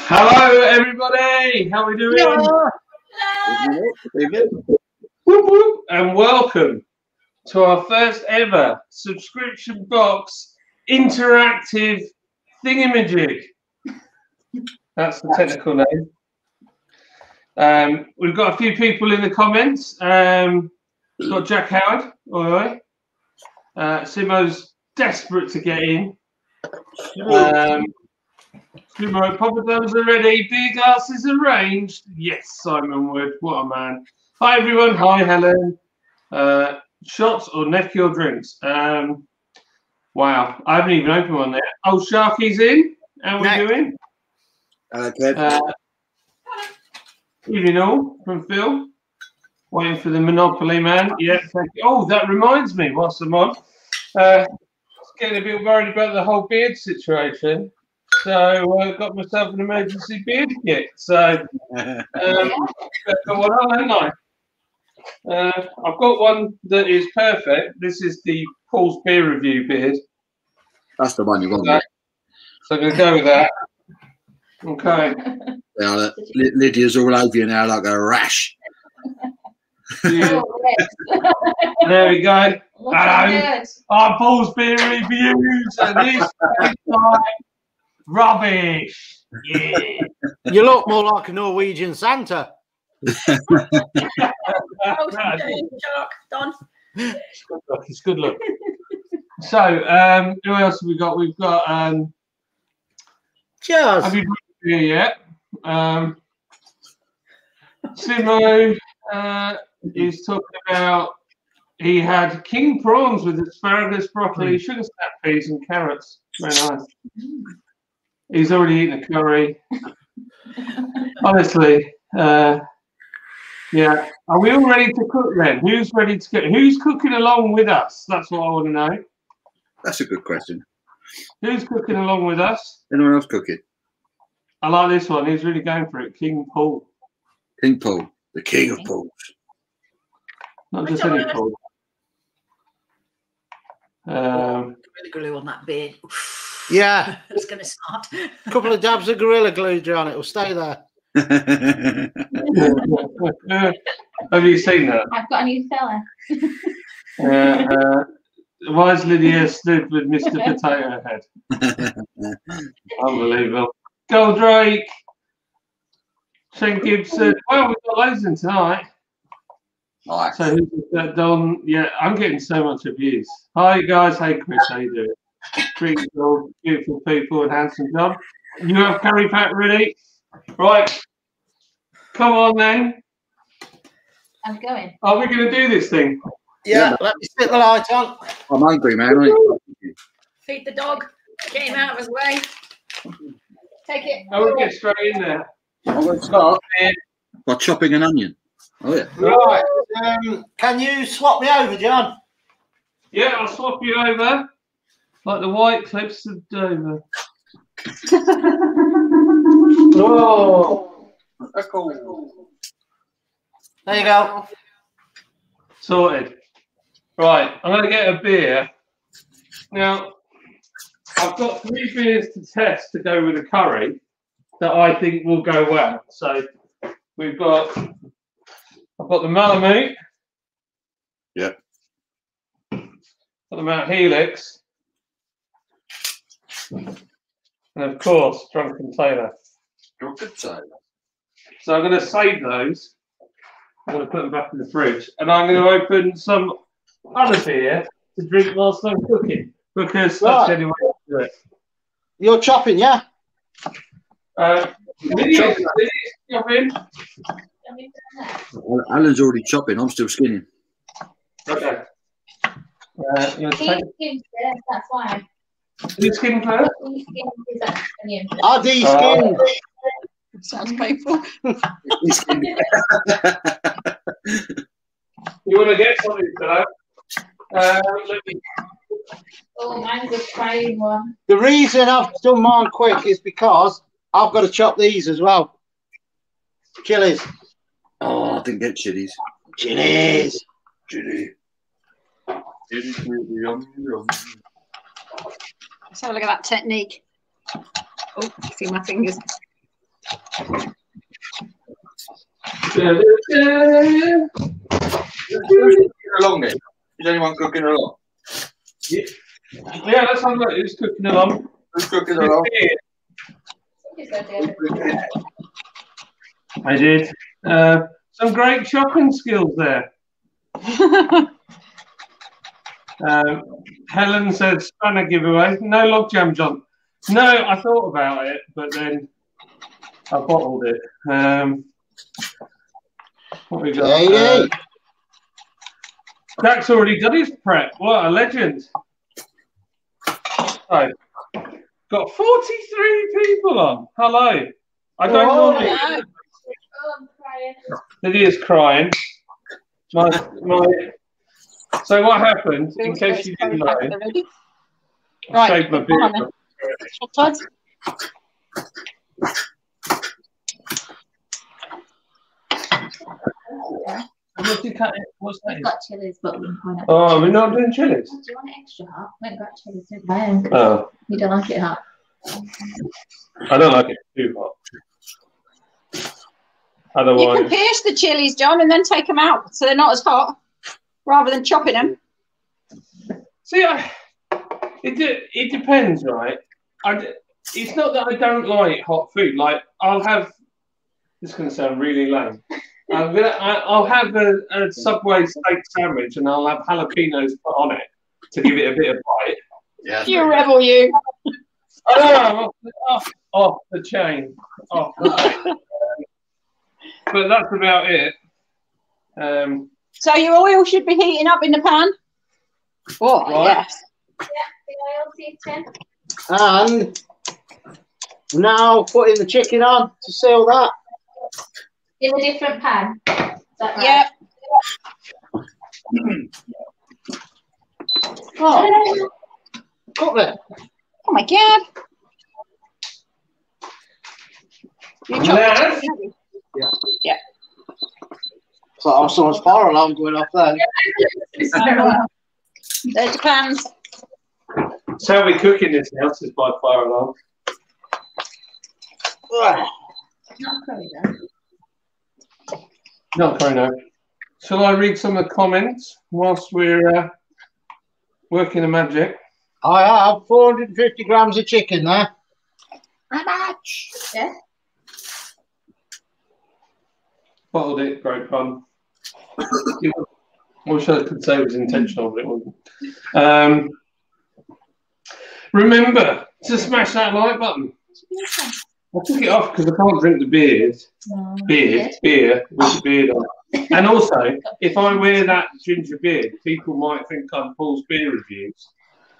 Hello, everybody. How are we doing? Hello. Whoop, whoop, and welcome to our first ever subscription box interactive thingamajig. That's the technical name. We've got a few people in the comments. We've got Jack Howard. All right. Simo's desperate to get in. Simo, Papadoms are ready. Beer glasses arranged. Yes, Simon Wood. What a man. Hi, everyone. Hi, Helen. Shots or neck your drinks? Wow. I haven't even opened one there. Oh, Sharky's in. How are we doing? Hello, Kev. Evening all from Phil. Waiting for the Monopoly man. Yeah, thank you. Oh, that reminds me, whilst I'm on, getting a bit worried about the whole beard situation. So I got myself an emergency beard kit. So got one on, haven't I? I've got one that is perfect. This is the Paul's Beer Review beard. That's the one you want. So I'm going to go with that. Okay. Yeah, Lydia's all over you now like a rash. Yeah. There we go. Hello. I'm Paul's Beer Reviews, and this is like rubbish. Yeah. You look more like a Norwegian Santa. It's good look. So, who else have we got? We've got Cheers. have you got here yet? Simo is talking about he had king prawns with asparagus, broccoli, sugar snap peas, and carrots. Very nice. He's already eaten a curry. Honestly, yeah. Are we all ready to cook then? Who's ready to cook? Who's cooking along with us? That's what I want to know. That's a good question. Who's cooking along with us? Anyone else cooking? I like this one. He's really going for it. King Paul. King Paul, the king of Pauls. Not just any Paul. Really glue on that beard. Yeah. It's going to start. A couple of dabs of Gorilla Glue, John. It'll stay there. Have you seen that? I've got a new fella. Why is Lydia stood with Mr. Potato Head? Unbelievable. Goldrake. Shane Gibson. Well, we've got loads in tonight. Nice. So who's that done? Yeah, I'm getting so much abuse. Hi guys, hey Chris, how you doing? Beautiful, beautiful people and handsome John. You have curry pack ready? Right. Come on then. I'm going. Are we going to do this thing? Yeah, let me stick the light on. I'm hungry, man. Feed the dog. Get him out of his way. Take it. I will get straight in there. I'm going to start by chopping an onion. Oh, yeah. Right. Can you swap me over, John? Yeah, I'll swap you over like the white clips of Dover. Oh. There you go. Sorted. Right, I'm going to get a beer. Now, I've got 3 beers to test to go with a curry that I think will go well. So we've got, I've got the Malamute. Yep. Got the Mount Helix. And of course, Drunken Tailor. Drunken Tailor. So I'm going to save those. I'm going to put them back in the fridge. And I'm going to open some other beer to drink whilst I'm cooking. Because that's the only way to do it. You're chopping, yeah? Lydia's chopping. Alan's already chopping. I'm still skinning. Okay. You're Skin first, that's why. you skin first? Skin is that onion. I de-skinned. Sounds painful. You want to get something for that? Let me... Oh, mine's a frying one. The reason I've done mine quick is because I've got to chop these as well. Chilies. Oh, I didn't get chilies. Chilies. Chili. Let's have a look at that technique. Oh, I see my fingers. Who's cooking along then? Is anyone cooking along? Yeah, let's have a look. Who's cooking along? Who's cooking along? I did. Some great shopping skills there. Helen said spanner giveaway. No log jam, John. No, I thought about it, but then I bottled it. What we got? Hey, Jack's already done his prep. What a legend. Right. Got 43 people on. Hello. I don't normally. Oh, I'm crying. Lydia's crying. So what happened, in case you didn't know, I shaved my beard. What's that? We've got chilies, but we can find out. Oh, we're not doing chilies? Do you want it extra hot? We haven't got chilies, don't we? Oh, You don't like it hot? I don't like it too hot. You Otherwise, can pierce the chilies, John, and then take them out so they're not as hot, rather than chopping them. see, it depends, right? It's not that I don't like hot food. Like I'll have. This is going to sound really lame. I'll have a Subway steak sandwich and I'll have jalapenos put on it to give it a bit of bite. Yeah. You rebel, you. Oh, off the chain. Off the chain. But that's about it. So your oil should be heating up in the pan. Oh, Right. yes. Yeah, the oil season. and now putting the chicken on to seal that. In a different pan. Is that right? Yep. Oh, cook it. Oh my God. You chopped the Yes. chicken, have you? Yeah. So I'm someone's fire alarm going off there. There's the pans. That's how we cook in this house is by fire alarm. Not curry though. Not very no. Shall I read some of the comments whilst we're working the magic? I have 450 grams of chicken there. How much? Yeah. Bottled it, great fun. I wish I could say it was intentional, but it wasn't. Remember to smash that like button. I took it off because I can't drink the beer with the beard on. And also, if I wear that ginger beard, people might think I'm Paul's beer reviews.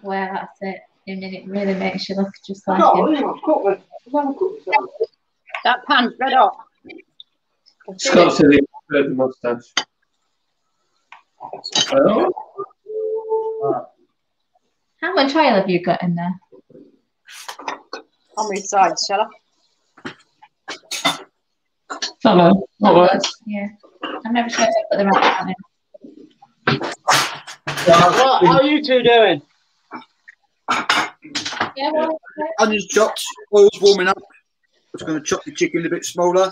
Well, that's it. And then it really makes you look just like No, him. That pan's red hot. Scott said he preferred the moustache. Oh. How much oil have you got in there? On which side, shall I? Hello. Not bad. Yeah. I'm never sure to put the right one in. How are you two doing? Yeah, well, Onions chopped, oil's warming up. I'm just going to chop the chicken a bit smaller.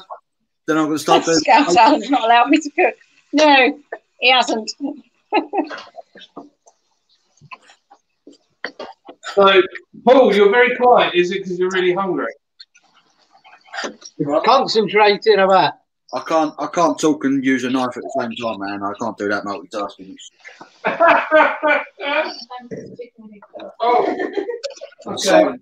Then I'm going to start doing. Scout Alan's not allowed me to cook. No, he hasn't. So, Paul, you're very quiet. Is it because you're really hungry? Concentrating about. I can't talk and use a knife at the same time, man. I can't do that multitasking. Oh, okay. So,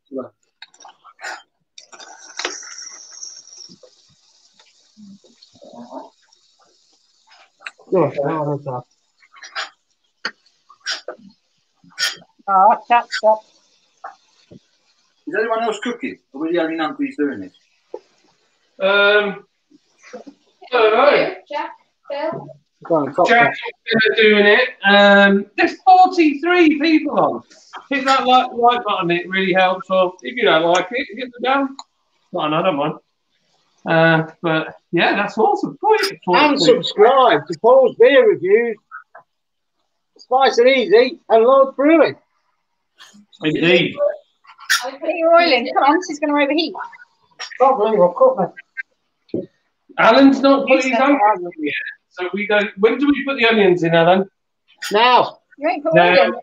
Oh, chat, stop. is anyone else cooking? Or were the only nunkies doing this? I don't know. Jack, Phil. Jack's doing it. There's 43 people on. Hit that like button. It really helps. Or if you don't like it, hit the down. Not another one. But yeah, that's awesome. And subscribe to Paul's Beer Reviews. Spice and Easy and Lord Brewing. Indeed. Put your oil in. Come on, she's going to overheat. Can't believe I've cooked me. Alan's not put You his said onions in yet, so we don't. When do we put the onions in, Alan? Now. You ain't put Now, one in.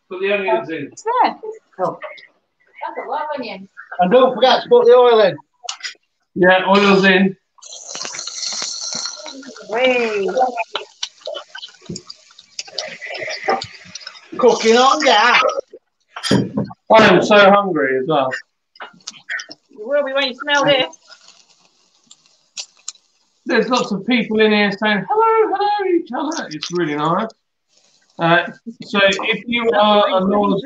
put the onions in. It's there. Oh. That's a lot of onions. And don't forget to put the oil in. Yeah, oil's in. Wait. Cooking on gas. I am so hungry as well. You will be when you smell this. There's lots of people in here saying hello each other. It's really nice. So if you are annoyed,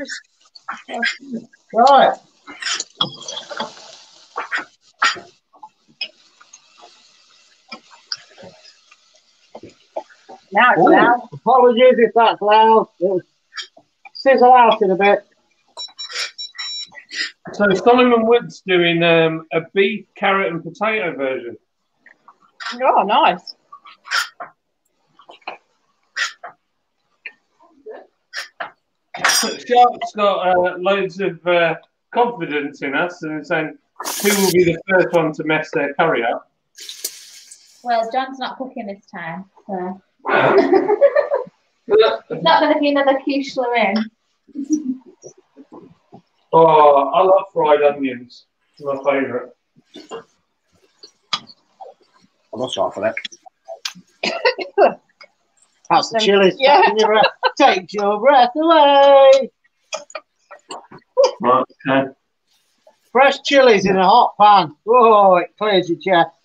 Right. Now it's Ooh, loud. apologies if that's loud. It'll sizzle out in a bit. so Solomon Wood's doing a beef, carrot, and potato version. Oh, nice. Shark's got loads of confidence in us and saying who will be the first one to mess their curry up. Well, John's not cooking this time, so it's not going to be another quiche Lorraine. Oh, I love fried onions. It's my favourite. I'm not sorry for that. That's the chilies. Yeah. Take your breath away. Right, okay. Fresh chilies in a hot pan. Oh, it clears your chest.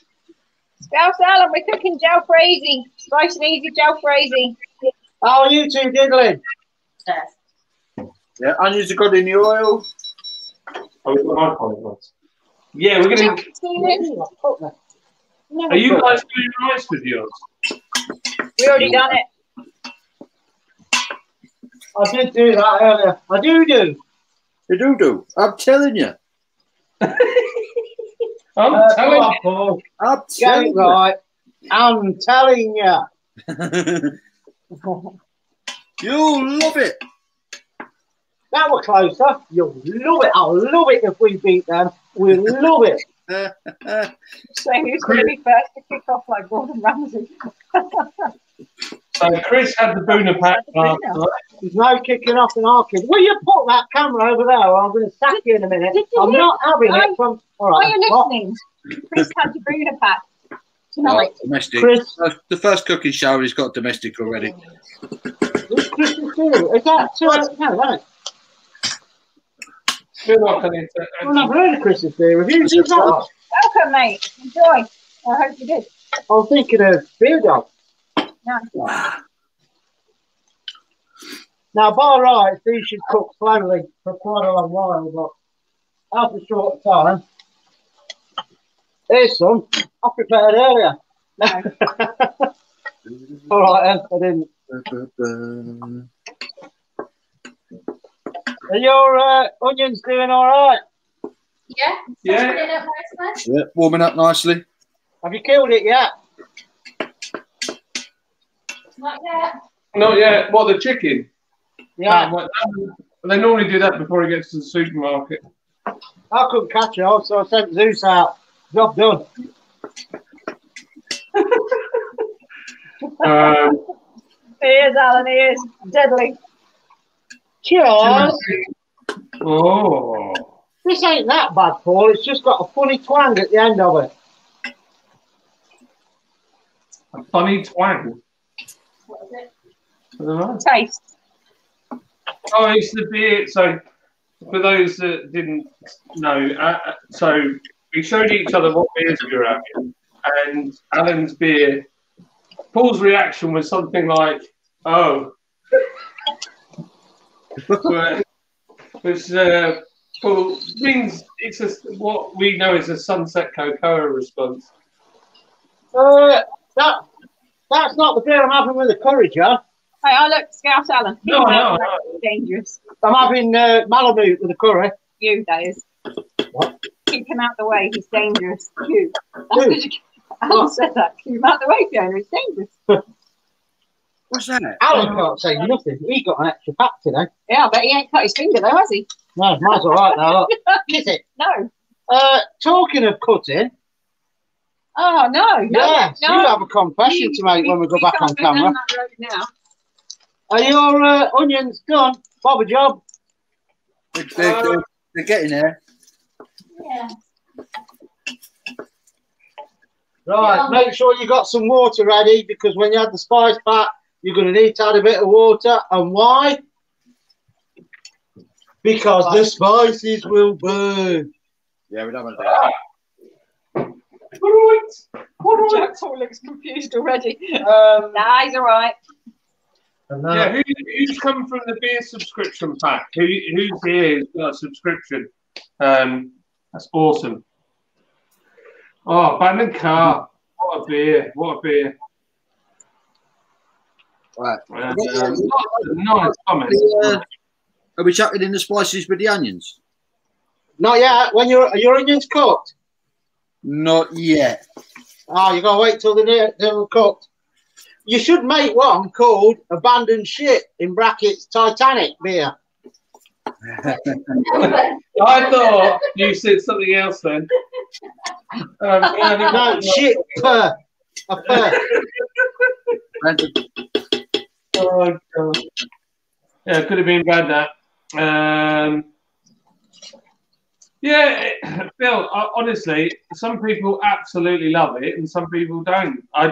Scouse Alan, we're cooking jalfrezi. Nice and easy jalfrezi. How are you two diddling? Yeah, onions are good in the oil. Oh, we've got my points. Yeah, we're going to. Are you guys doing rice with yours? We already done it. I did do that earlier. I do. You do. I'm telling you. I'm telling you. Paul. I'm Get telling it you. right. I'm telling you. You'll love it. That was closer. You'll love it. I'll love it if we beat them. We'll love it. Saying who's going to be first to kick off like Gordon Ramsay. So Chris had the Boona pack last night. There's no kicking off in our kids. Will you put that camera over there or I'm going to sack you in a minute? I'm not having it from... All right. Are you listening? Chris had the Bruno pack tonight. Domestic. Chris. The first cooking show, he's got domestic already. What's Christmas too? Is that... No, isn't it? Feel like I need to. I've never heard of Christmas beer. Have you? Who's that? Welcome, mate. Enjoy. I hope you did. I was thinking of beer dog. No. Now, by rights, these should cook slowly for quite a long while, but after a short time, here's some. I prepared earlier. All right, then. I didn't. Are your onions doing all right? Yeah. Yeah. Put it up nicely. Yeah, warming up nicely. Have you killed it yet? Not yet. Not yet. What, the chicken? Yeah. They normally do that before he gets to the supermarket. I couldn't catch it, so I sent Zeus out. Job done. Here's Alan, he is. Deadly. Cheers. Oh. This ain't that bad, Paul. It's just got a funny twang at the end of it. A funny twang. What is it? I don't know. Taste. Oh, it's the beer. So, for those that didn't know, so we showed each other what beers we were having, and Alan's beer. Paul's reaction was something like, "Oh," which Paul means it's what we know is a Sunset Cocoa response. That's not the beer I'm having with the curry, John. Hey, I look, Scout Alan. No. Dangerous. I'm having Malamute with the curry. You, that is. What? Keep him out the way. He's dangerous. You. That's Who? because Alan said that. Keep him out the way, Fiona. He's dangerous. What's that? Alan can't say nothing. He got an extra pack today. Yeah, I bet he ain't cut his finger though, has he? No, mine's all right now. Look. Kiss it. No. Talking of cutting, Oh, no. Yeah, no. you have a confession to make when we go back on can't go down camera. that road now. Are your onions done? Bob a job? They're getting there. Yeah. Right, Yeah. make sure you got some water ready because when you add the spice pack, you're going to need to add a bit of water. And why? Because the spices will burn. Yeah, we don't want to do that. All right. Jack Paul looks confused already. Nah, he's all right. Yeah, who's come from the beer subscription pack? Who's here who's got a subscription? That's awesome. Oh, abandoned car. What a beer. What a beer. Right. Nice comments. Are we chucking in the spices with the onions? Not yet. When are your onions cooked? Not yet. Oh, you got to wait till they're cooked. You should make one called Abandoned Shit, in brackets, Titanic beer. I thought you said something else then. No, shit, per. A per. Oh, God. Yeah, it could have been bad, that. Yeah, Phil, honestly, some people absolutely love it and some people don't. I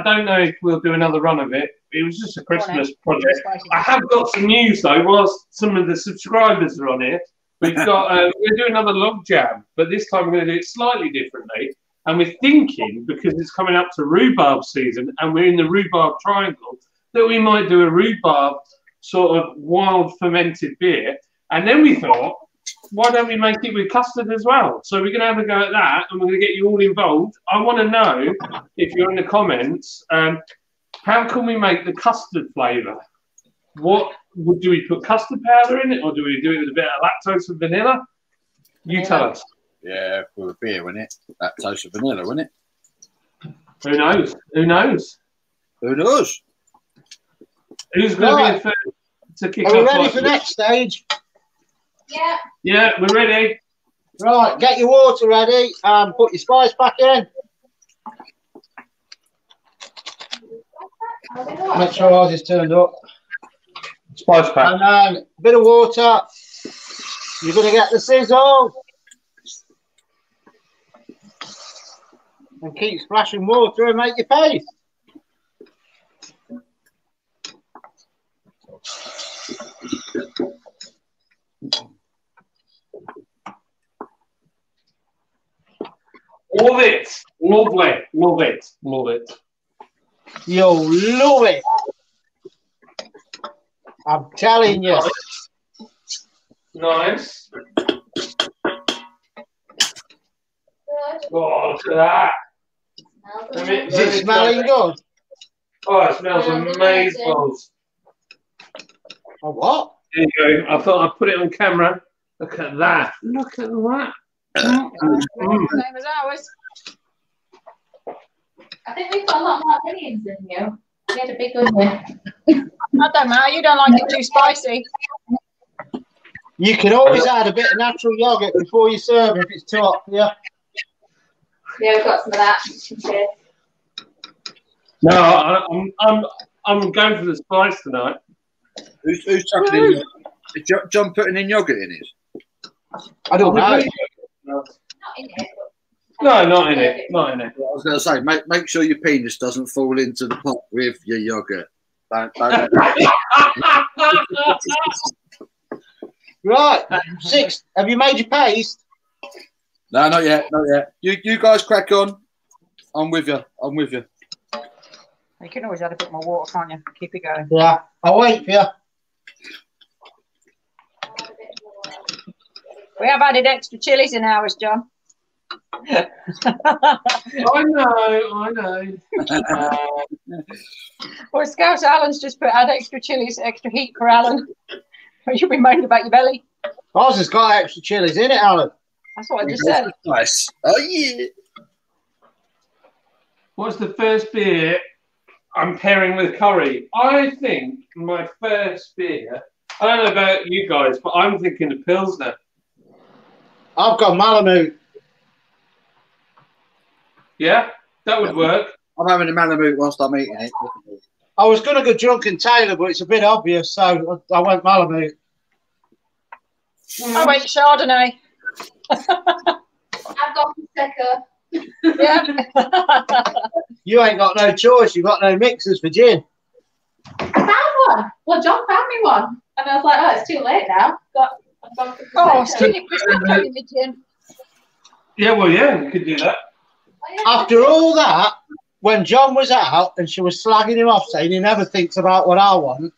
don't know if we'll do another run of it. It was just a Christmas project. I have got some news, though, whilst some of the subscribers are on here. We've got, we're going to do another log jam, but this time we're going to do it slightly differently. And we're thinking, because it's coming up to rhubarb season and we're in the rhubarb triangle, that we might do a rhubarb sort of wild fermented beer. And then we thought, why don't we make it with custard as well? So we're going to have a go at that, and we're going to get you all involved. I want to know, if you're in the comments, how can we make the custard flavour? What do we put custard powder in it, or do we do it with a bit of lactose and vanilla? You tell us. Yeah, for a beer, wouldn't it? Lactose and vanilla, wouldn't it? Who knows? Who knows? Who knows? Who's going to be the first to kick off? Are we ready for the next stage? Yeah. Yeah, we're ready. Right, get your water ready and put your spice pack in. Make sure ours is turned up. Spice pack. And then a bit of water. You're going to get the sizzle. And keep splashing water and make your paste. Love it. Lovely. Love it. Love it. You'll love it. I'm telling you. Nice. Oh, look at that. Is it smelling good? Oh, it smells amazing. Oh, what? There you go. I thought I'd put it on camera. Look at that. Look at that. Same as ours. I think we've got a lot more onions than you. We had a big onion. I don't matter. You don't like it too spicy. You can always add a bit of natural yogurt before you serve if it's too hot for you. Yeah, we've got some of that. No, I'm going for the spice tonight. Who's chucking in? Is John putting in yogurt in his? I don't know. Not in it. No, not in it. Not in it. I was going to say, make sure your penis doesn't fall into the pot with your yogurt. Don't. Right, 6. Have you made your paste? No, not yet. Not yet. You guys crack on. I'm with you. I'm with you. You can always add a bit more water, can't you? Keep it going. Yeah, I'll wait for you. We have added extra chilies in ours, John. I know. Well, Scouse Alan's just add extra chilies, extra heat for Alan. You'll be moaning about your belly. Ours has got extra chilies in it, Alan. That's what I just said. Nice. Oh, yeah. What's the first beer I'm pairing with curry? I think my first beer, I don't know about you guys, but I'm thinking of Pilsner. I've got Malamute. Yeah, that would work. I'm having a Malamute whilst I'm eating it. I was going to go Drunken Taylor, but it's a bit obvious, so I went Malamute. I went Chardonnay. I've got Prosecco. Yeah. You ain't got no choice. You've got no mixers for gin. I found one. Well, John found me one. And I was like, oh, it's too late now. I've gone for Oh, Prosecco. still in Prosecco in the gin. Yeah, well, yeah, you could do that. Oh, yeah. After all that, when John was out and she was slagging him off, saying he never thinks about what I want,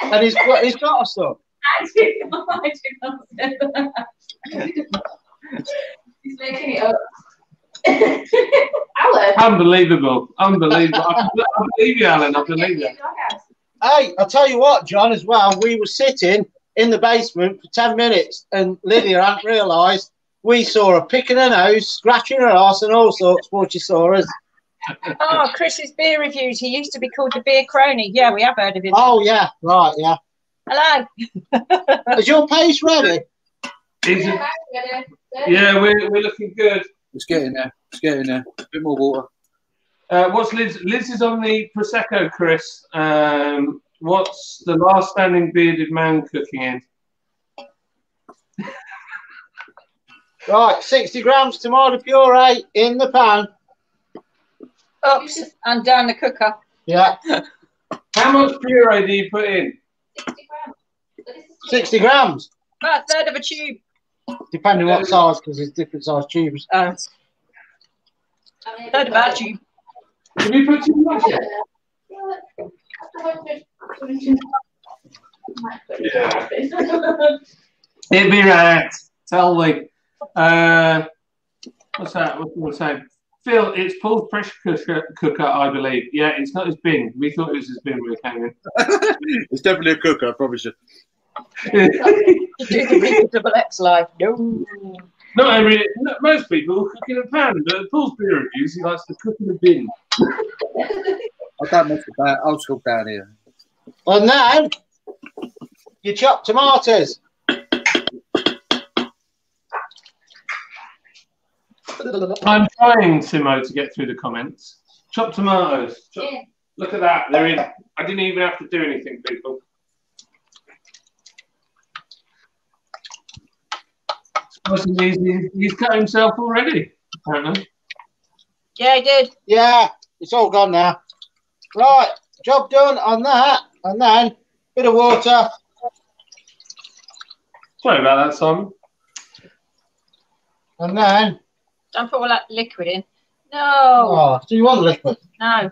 and he's got us up. I did not say that. He's making it up. Alan. Unbelievable. Unbelievable. I believe you, Alan. I believe you. Hey, I'll tell you what, John, as well, we were sitting in the basement for 10 minutes and Lydia hadn't realised we saw her picking her nose, scratching her arse and all sorts before she saw us. Oh, Chris's beer reviews. He used to be called the Beer Crony. Yeah, we have heard of him. Oh, yeah, right, yeah. Hello. Is your paste ready? Yeah, we're looking good. Let's get in there. Let's get in there. A bit more water. What's Liz? Liz is on the Prosecco, Chris. What's the last standing bearded man cooking in? Right, 60 grams tomato puree in the pan. Ups and down the cooker. Yeah. How much puree do you put in? 60 grams. 60 grams, About a third of a tube. depending what size, because there's different size tubes. Oh, third of our tube. Have you put too much in? Yeah. It'd be right. Tell me. What's that? What was I saying? Phil, it's Paul's pressure cooker, I believe. Yeah, it's not his bin. We thought it was his bin when we came in. It's definitely a cooker, I promise you. Do the double X live. No. Most people cook in a pan, but Paul's beer reviews, he likes to cook in a bin. I don't mess with that. I'll talk down here. And then you chop tomatoes. I'm trying, Simo, to get through the comments. Chopped tomatoes. Yeah. Look at that. They're in. I didn't even have to do anything, people. He's cut himself already, apparently. Yeah, he did. Yeah, it's all gone now. Right, job done on that. And then bit of water. Sorry about that, Simon. And then, Don't put all that liquid in. No. oh, do you want liquid? No.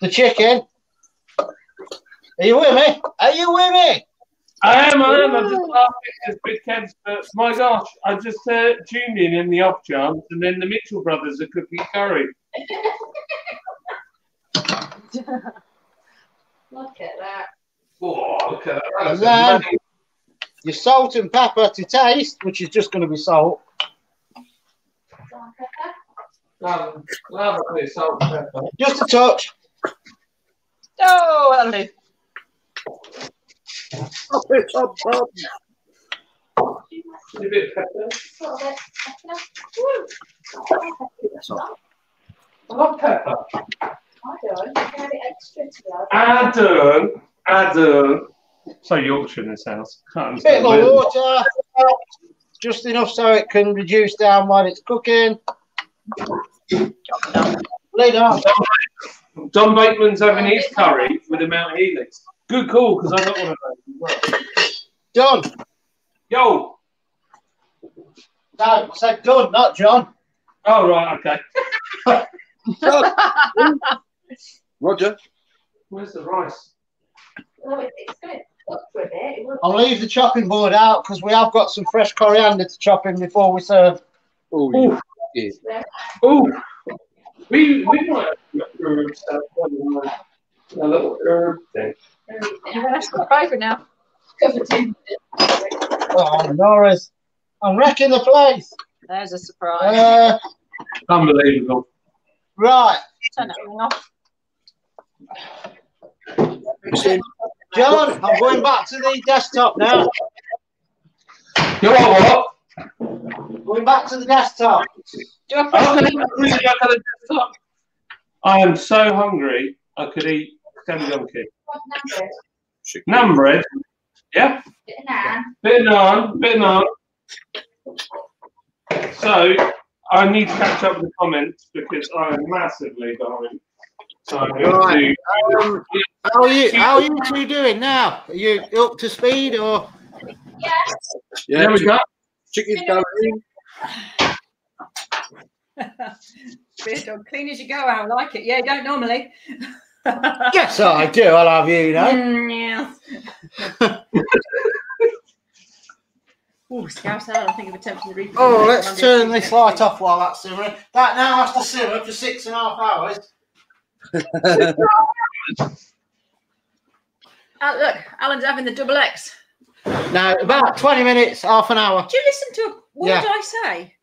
The chicken. Are you with me? Are you with me? I am. I'm just laughing as big kids, but my gosh, I just tuned in the off chance, and then the Mitchell brothers are cooking curry. Look at that. Oh, look at that. And That's then amazing. your salt and pepper to taste, which is just going to be salt. Love a bit of salt and pepper. Just a touch. Oh, that'll do. Oh, it's up, up. A bit of pepper. I love pepper. Adam. So Yorkshire in this house. Can't Bit understand more where- water. Just enough so it can reduce down while it's cooking. Lay down. Don Bateman's having his curry with a Mount Helix. Good call, because I got one of those as well. Done. Yo! No, I said done, not John. Oh, right, okay. Roger. Where's the rice? Oh, it's going to cook for a bit. It won't- I'll leave the chopping board out because we have got some fresh coriander to chop in before we serve. Oh, Ooh. yeah. Oh, we might have herbs, a little herb thing. You're going to stop over now. covered in- Oh, Norris. I'm wrecking the place. There's a surprise. Unbelievable. Right. Turn that thing off. John, I'm going back to the desktop now. You know what? Going back to the desktop. Do a Oh, can I bring it back on the desktop? I am so hungry. I could eat Semi Donkey. Naan bread. Yeah. Bit of naan. So I need to catch up with the comments because I'm massively behind. So I'm going to. How are you two doing now? Are you up to speed or? Yeah, There we go. Chicken's going in. Beer dog, clean as you go. I like it. Yeah, you don't normally. Yes, I do. I'll have you know. Yeah. Oh, scouse out. I think of attempting to read. Oh, let's turn this light off while that's simmering. That now has to simmer for 6.5 hours. Look, Alan's having the double X. Now, about 20 minutes, half an hour. Do you listen to what did I say?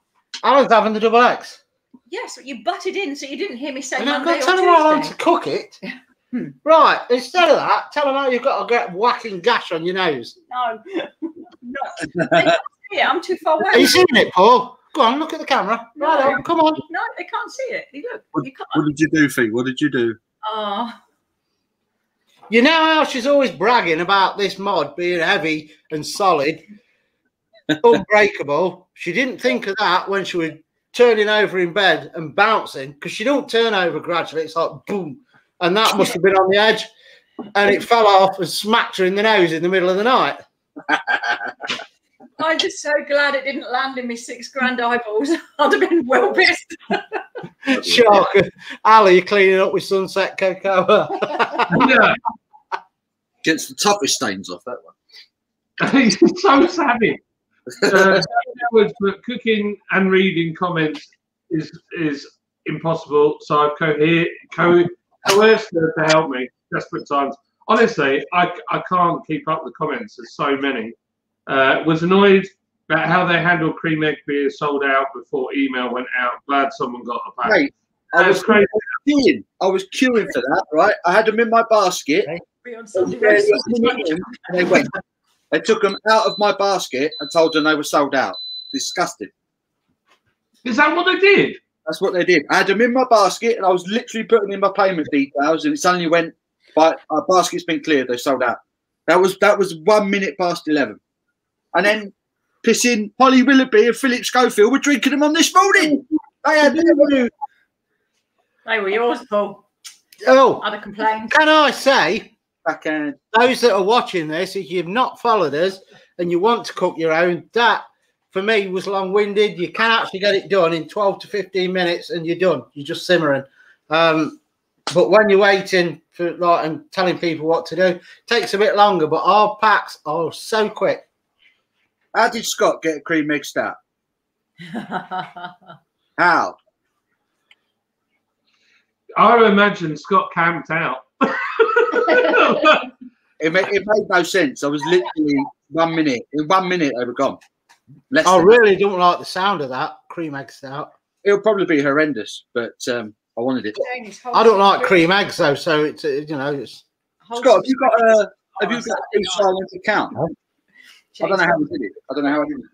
Alan's having the double X. Yes, you butted in, so you didn't hear me say And I've Monday got to or tell him how long Tuesday. to cook it. Right, instead of that, tell him how you've got to get whacking gash on your nose. No. No. They can't see it. I'm too far away. Are you seeing it, Paul? Go on, look at the camera. No. Right on, come on. No, they can't see it. Look, you can't. What did you do, Fee? What did you do? Oh. You know how she's always bragging about this mod being heavy and solid, unbreakable. She didn't think of that when she was turning over in bed and bouncing, because she don't turn over gradually. It's like boom, and that must have been on the edge, and it fell off and smacked her in the nose in the middle of the night. I'm just so glad it didn't land in me $6,000 eyeballs. I'd have been well pissed. Shocker. Ali, you're cleaning up with Sunset Cocoa. Yeah. Gets the toughest stains off that one. He's so savvy. But cooking and reading comments is impossible. So I've coerced her to help me. Desperate times. Honestly, I can't keep up with the comments. There's so many. Was annoyed about how they handled cream egg beer sold out before email went out. Glad someone got a pack. Right. I was queuing for that, right? I had them in my basket. Be on Sunday roast. And they went. They took them out of my basket and told them they were sold out. Disgusting. Is that what they did? That's what they did. I had them in my basket and I was literally putting in my payment details and it suddenly went, our basket's been cleared, they sold out. That was 1 minute past 11. And then pissing Holly Willoughby and Philip Schofield were drinking them on this morning. They were yours, Paul. Oh, I'd have complained. can I say, Backhand. those that are watching this, if you've not followed us and you want to cook your own, that for me was long-winded. You can actually get it done in 12 to 15 minutes and you're done. You're just simmering. But when you're waiting for and telling people what to do, it takes a bit longer. But our packs are so quick. How did Scott get a cream egg stout? How? I imagine Scott camped out. It made no sense. I was literally 1 minute. In 1 minute, they were gone. I really don't like the sound of that cream egg stout. It'll probably be horrendous, but I wanted it. I don't like cream eggs though, so it's it's. Scott, have you got a silent account? I don't know how we did it. I don't know how I did it.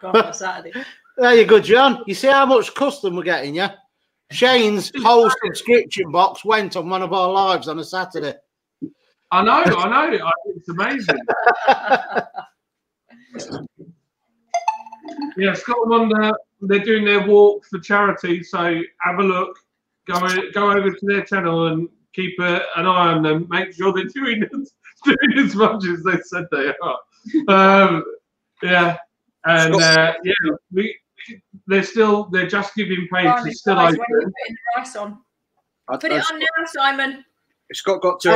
Gone on Saturday. There you go, John. You see how much custom we're getting, yeah? Shane's whole subscription box went on one of our lives on a Saturday. I know. It's amazing. Yeah, Scott Wonder, they're doing their walk for charity, so have a look. Go over to their channel and keep an eye on them. Make sure they're doing as much as they said they are. Yeah, and they're just giving page is still open. Putting the rice on. Put it on now, Simon. Scott got to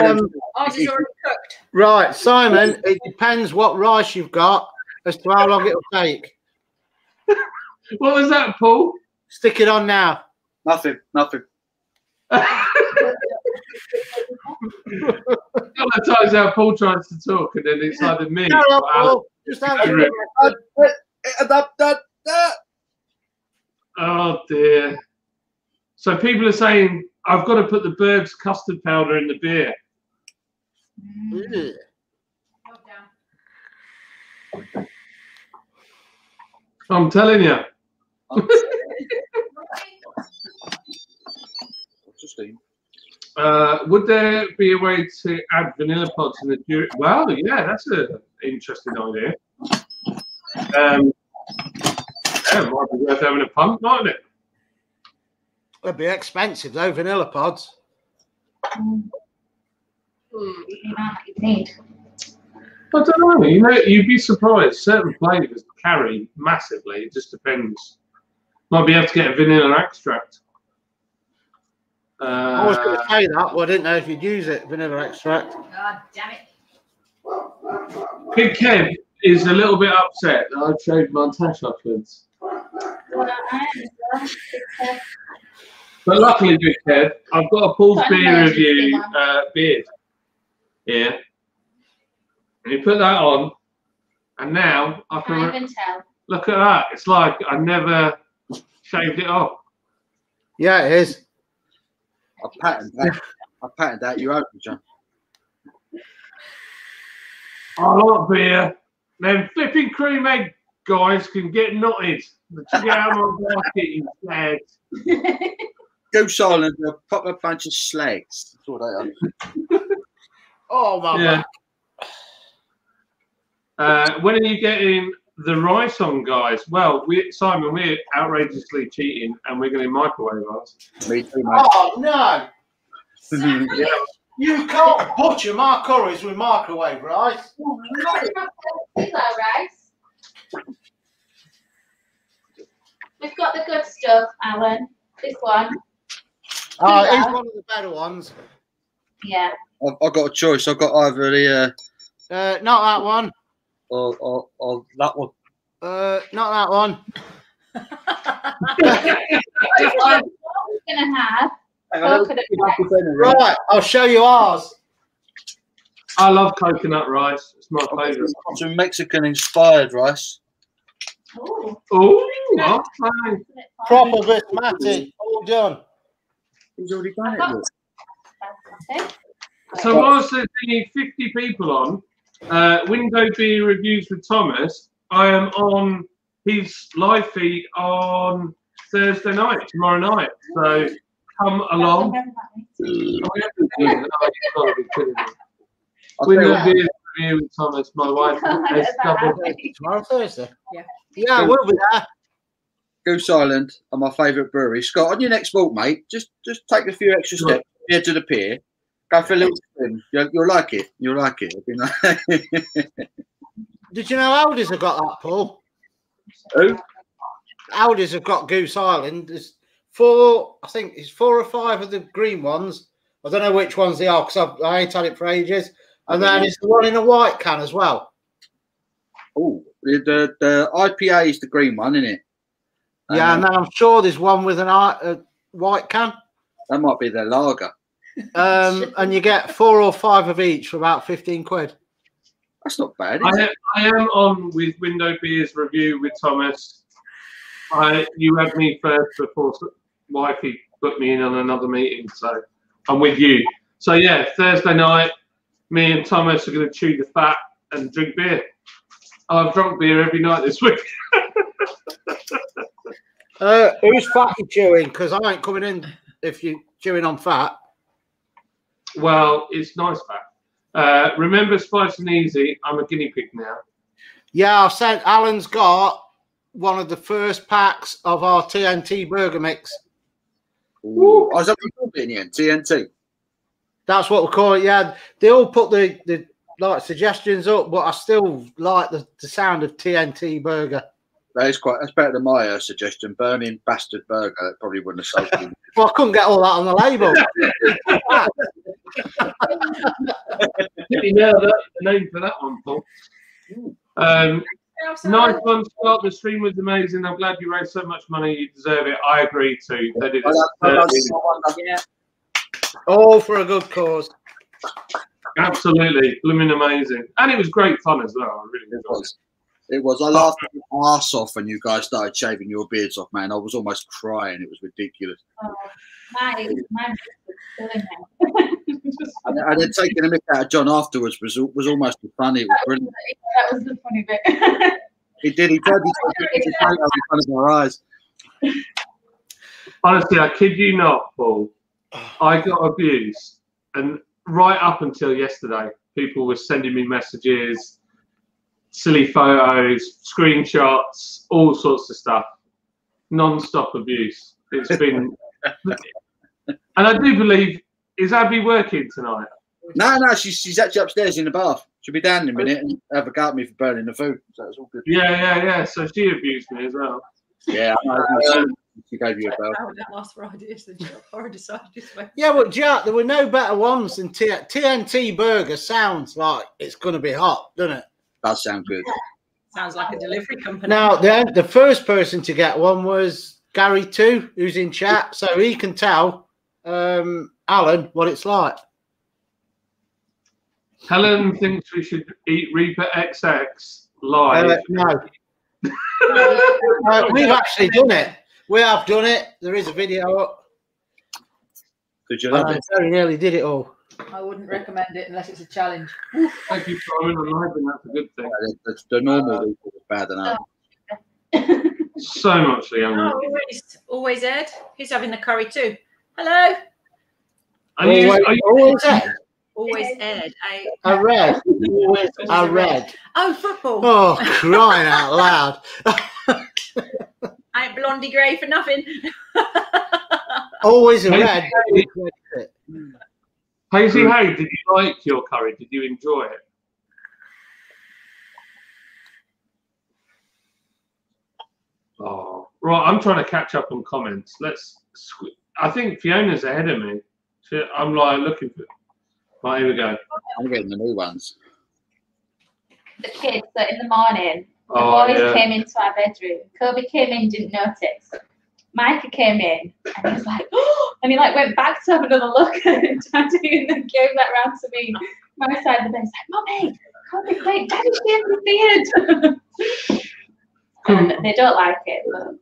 Ours is already cooked. Right, Simon, it depends what rice you've got as to how long it'll take. What was that, Paul? Stick it on now. Nothing. Sometimes how Paul tries to talk and then it's either me No, or Paul, just answer it. Oh dear. So people are saying I've got to put the Bird's custard powder in the beer. I'm telling you. Would there be a way to add vanilla pods in the jury? Well, yeah, that's an interesting idea. Yeah, it might be worth having a pump, mightn't it? It'd be expensive though, vanilla pods. Need. I don't know. You know, you'd be surprised. Certain flavours carry massively. It just depends. Might be able to get a vanilla extract. I was going to say that, but I didn't know if you'd use it, vanilla extract. God damn it. Big Kev is a little bit upset that I've shaved my tash upwards. But luckily, Big Kev, I've got a Paul's Beer Review beard here. And you put that on, and now I Can't even tell. Look at that. It's like I never shaved it off. Yeah, it is. I patterned that. You open, John. I like beer. Them flipping cream egg guys can get knotted. Get out of my basket, you slags. Go silent. They'll pop a bunch of slags. That's what they are. Oh, my God. When are you getting the rice on, guys? Well, Simon, we're outrageously cheating, and we're going to microwave ours. Me too, mate. Oh, no. Yeah. You can't butcher my curries with microwave rice. Rice. We've got the good stuff, Alan. This one. Oh, it's one of the better ones. Yeah. I've got a choice. I've got either the not that one. or that one. Not that one. I'm gonna have coconut rice. Right, I'll show you ours. I love coconut rice. It's my favourite. Some Mexican inspired rice. Oh, Proper basmati. All done. He's already done it. Look. So whilst there's been 50 people on Window Beer Reviews with Thomas, I am on his live feed on Thursday night, tomorrow night. So come along. Window Beer Review with Thomas, my wife. Tomorrow Thursday. Yeah. Yeah, we'll be there. Goose Island are my favourite brewery. Scott, on your next walk, mate, just take a few extra steps near to the pier. Go for a little spin. You'll like it. You'll like it. Did you know Aldi's have got that, Paul? Who? Aldi's have got Goose Island. There's four, I think it's 4 or 5 of the green ones. I don't know which ones they are because I ain't had it for ages. And then it's the one in a white can as well. Oh, the IPA is the green one, isn't it? Yeah, and then I'm sure there's one with a white can. That might be their lager. And you get 4 or 5 of each for about 15 quid. That's not bad. I am on with Window Beer's Review with Thomas. You had me first before wifey put me in on another meeting, so I'm with you. So yeah, Thursday night, me and Thomas are going to chew the fat and drink beer. I've drunk beer every night this week. Who's fatty chewing? Because I ain't coming in if you're chewing on fat. Well, it's nice fat. Remember Spice and Eazy? I'm a guinea pig now. Yeah, I've sent Alan's got one of the first packs of our TNT burger mix. Ooh. I was up in the end, TNT. That's what we call it. Yeah, they all put the like suggestions up, but I still like the sound of TNT burger. That's better than my suggestion. Burning bastard burger. That probably wouldn't have sold me. Well, I couldn't get all that on the label. You know the name for that one, Paul. Nice one, Scott. The stream was amazing. I'm glad you raised so much money. You deserve it. I agree too. They did Yeah. All for a good cause. Absolutely. Blooming amazing. And it was great fun as well. I really enjoyed it. It was. I laughed my arse off when you guys started shaving your beards off, man. I was almost crying. It was ridiculous. Oh, my And then taking a mick out of John afterwards was almost funny. It was brilliant. That was the funny bit. He did. He tried to take in front of our eyes. Honestly, I kid you not, Paul. I got abused, and right up until yesterday, people were sending me messages, silly photos, screenshots, all sorts of stuff. Non-stop abuse. It's been, and I do believe, is Abby working tonight? No, she's actually upstairs in the bath. She'll be down in a minute and have a go at me for burning the food. So it's all good. Yeah. So she abused me as well. Yeah, she gave you a bell. That last Friday, isn't it? I decided this way. Yeah, but Jack, there were no better ones than TNT Burger. Sounds like it's going to be hot, doesn't it? Does sound good. Sounds like a delivery company. Now, the first person to get one was Gary 2, who's in chat, so he can tell Alan what it's like. Helen thinks we should eat Reaper XX live. No. We've actually done it. We have done it. There is a video up. Did you love it? Very nearly did it all. I wouldn't recommend it unless it's a challenge. Thank you, Simon. I like them. That's a good thing. The normal Reaper is bad enough. So much younger. Oh, always Ed. He's having the curry too. Hello. Always Ed. Always Ed. I read. Always I read. Oh, football. Oh, crying out loud. I ain't blondie grey for nothing. Always a red. Hazy, hey, did you like your curry? Did you enjoy it? Oh, right. I'm trying to catch up on comments. I think Fiona's ahead of me. I'm like looking for. Right, here we go. I'm getting the new ones. The kids, so in the morning, the boys came into our bedroom. Kobe came in, didn't notice. Micah came in, and he was like, oh, and he like went back to have another look and tried to, and then came back round to me, my side of the bed. He's like, Mummy, Kobe, wait, Daddy shaved the beard. And they don't like it, but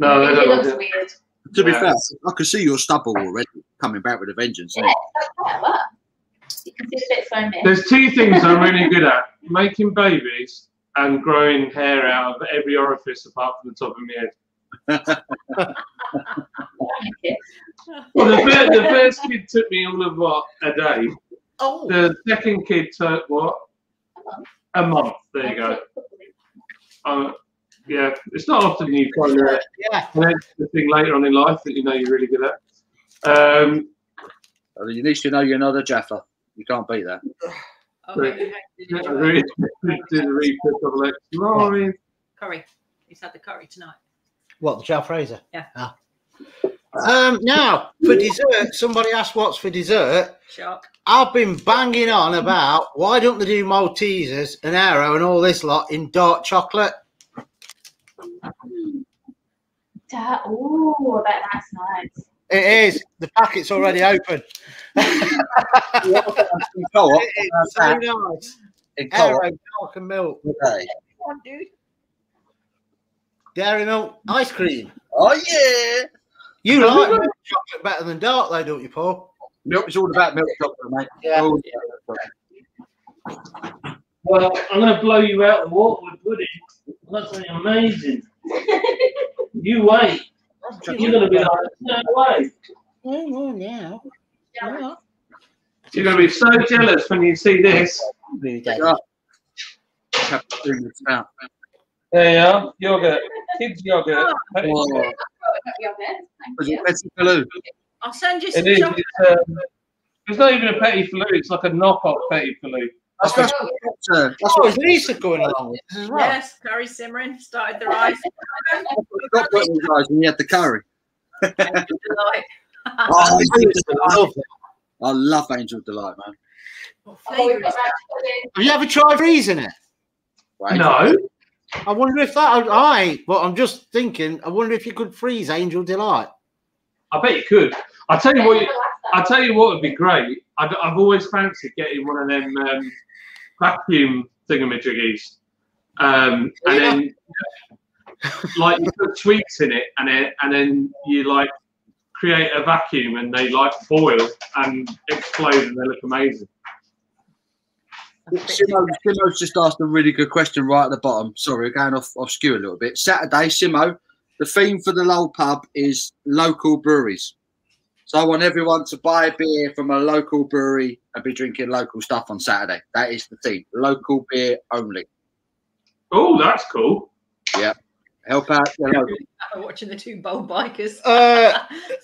no, it looks weird. To be fair, I can see your stubble already coming back with a vengeance. Yeah, that's quite a lot. You can see the bits on me. There's two things I'm really good at: making babies and growing hair out of every orifice apart from the top of my head. Well, the first kid took me all of a day. Oh. The second kid took what? A month. There you go. Yeah, it's not often you find an extra thing later on in life that you know you're really good at. At least you know you're not a Jaffa. You can't beat that. Curry. He's had the curry tonight. What, the Chow Fraser? Yeah. Now, for dessert, somebody asked what's for dessert. Shark. I've been banging on about why don't they do Maltesers and Aero and all this lot in dark chocolate? Oh, that's nice. It is. The packet's already open. It's so nice. Aero, dark and milk. Okay. Come on, dude. Dairy milk ice cream. Oh, yeah. You like milk chocolate better than dark, though, don't you, Paul? Milk is all about milk chocolate, mate. Yeah. Oh, Well, I'm going to blow you out the water with pudding. That's amazing. You wait. You're going to be like, no way. Oh, yeah. You're going to be so jealous when you see this. There you are. Yogurt. Kids yogurt. Oh. I'll send you some It is. chocolate. It's not even a petit filou. It's like a knockoff petit filou. That's Oh, is Lisa going along with this as well? Yes, curry simmering. Started the rice. Stop putting you guys when you had the curry. Delight. I love Angel Delight, man. What flavour is that? Have you ever tried freezing it? Right. No. I wonder if but I'm just thinking, I wonder if you could freeze Angel Delight. I bet you could. I tell you what would be great. I've always fancied getting one of them vacuum thingamajiggies, and then like you put sweets in it, and then you like create a vacuum, and they like boil and explode, and they look amazing. Simo's just asked a really good question right at the bottom. Sorry, we're going off skew a little bit. Saturday, Simo, the theme for the Lowell pub is local breweries. So I want everyone to buy a beer from a local brewery and be drinking local stuff on Saturday. That is the theme. Local beer only. Oh, that's cool. Yeah. Help out the local. I'm watching the two bold bikers.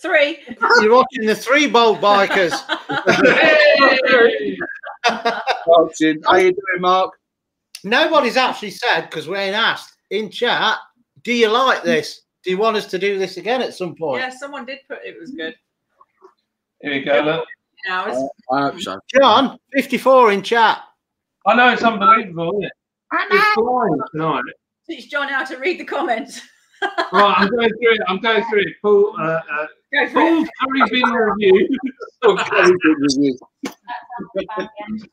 3. You're watching the 3 bold bikers. Watching. How you doing, Mark? Nobody's actually said, because we ain't asked, in chat, do you like this? Do you want us to do this again at some point? Yeah, someone did put it was good. Here we go, look. Hours. I hope so. John, 54 in chat. I know, it's unbelievable, isn't it? It's blind tonight. Teach John how to read the comments. Right, I'm going through it. Paul, Go for Paul's it. curry bin review.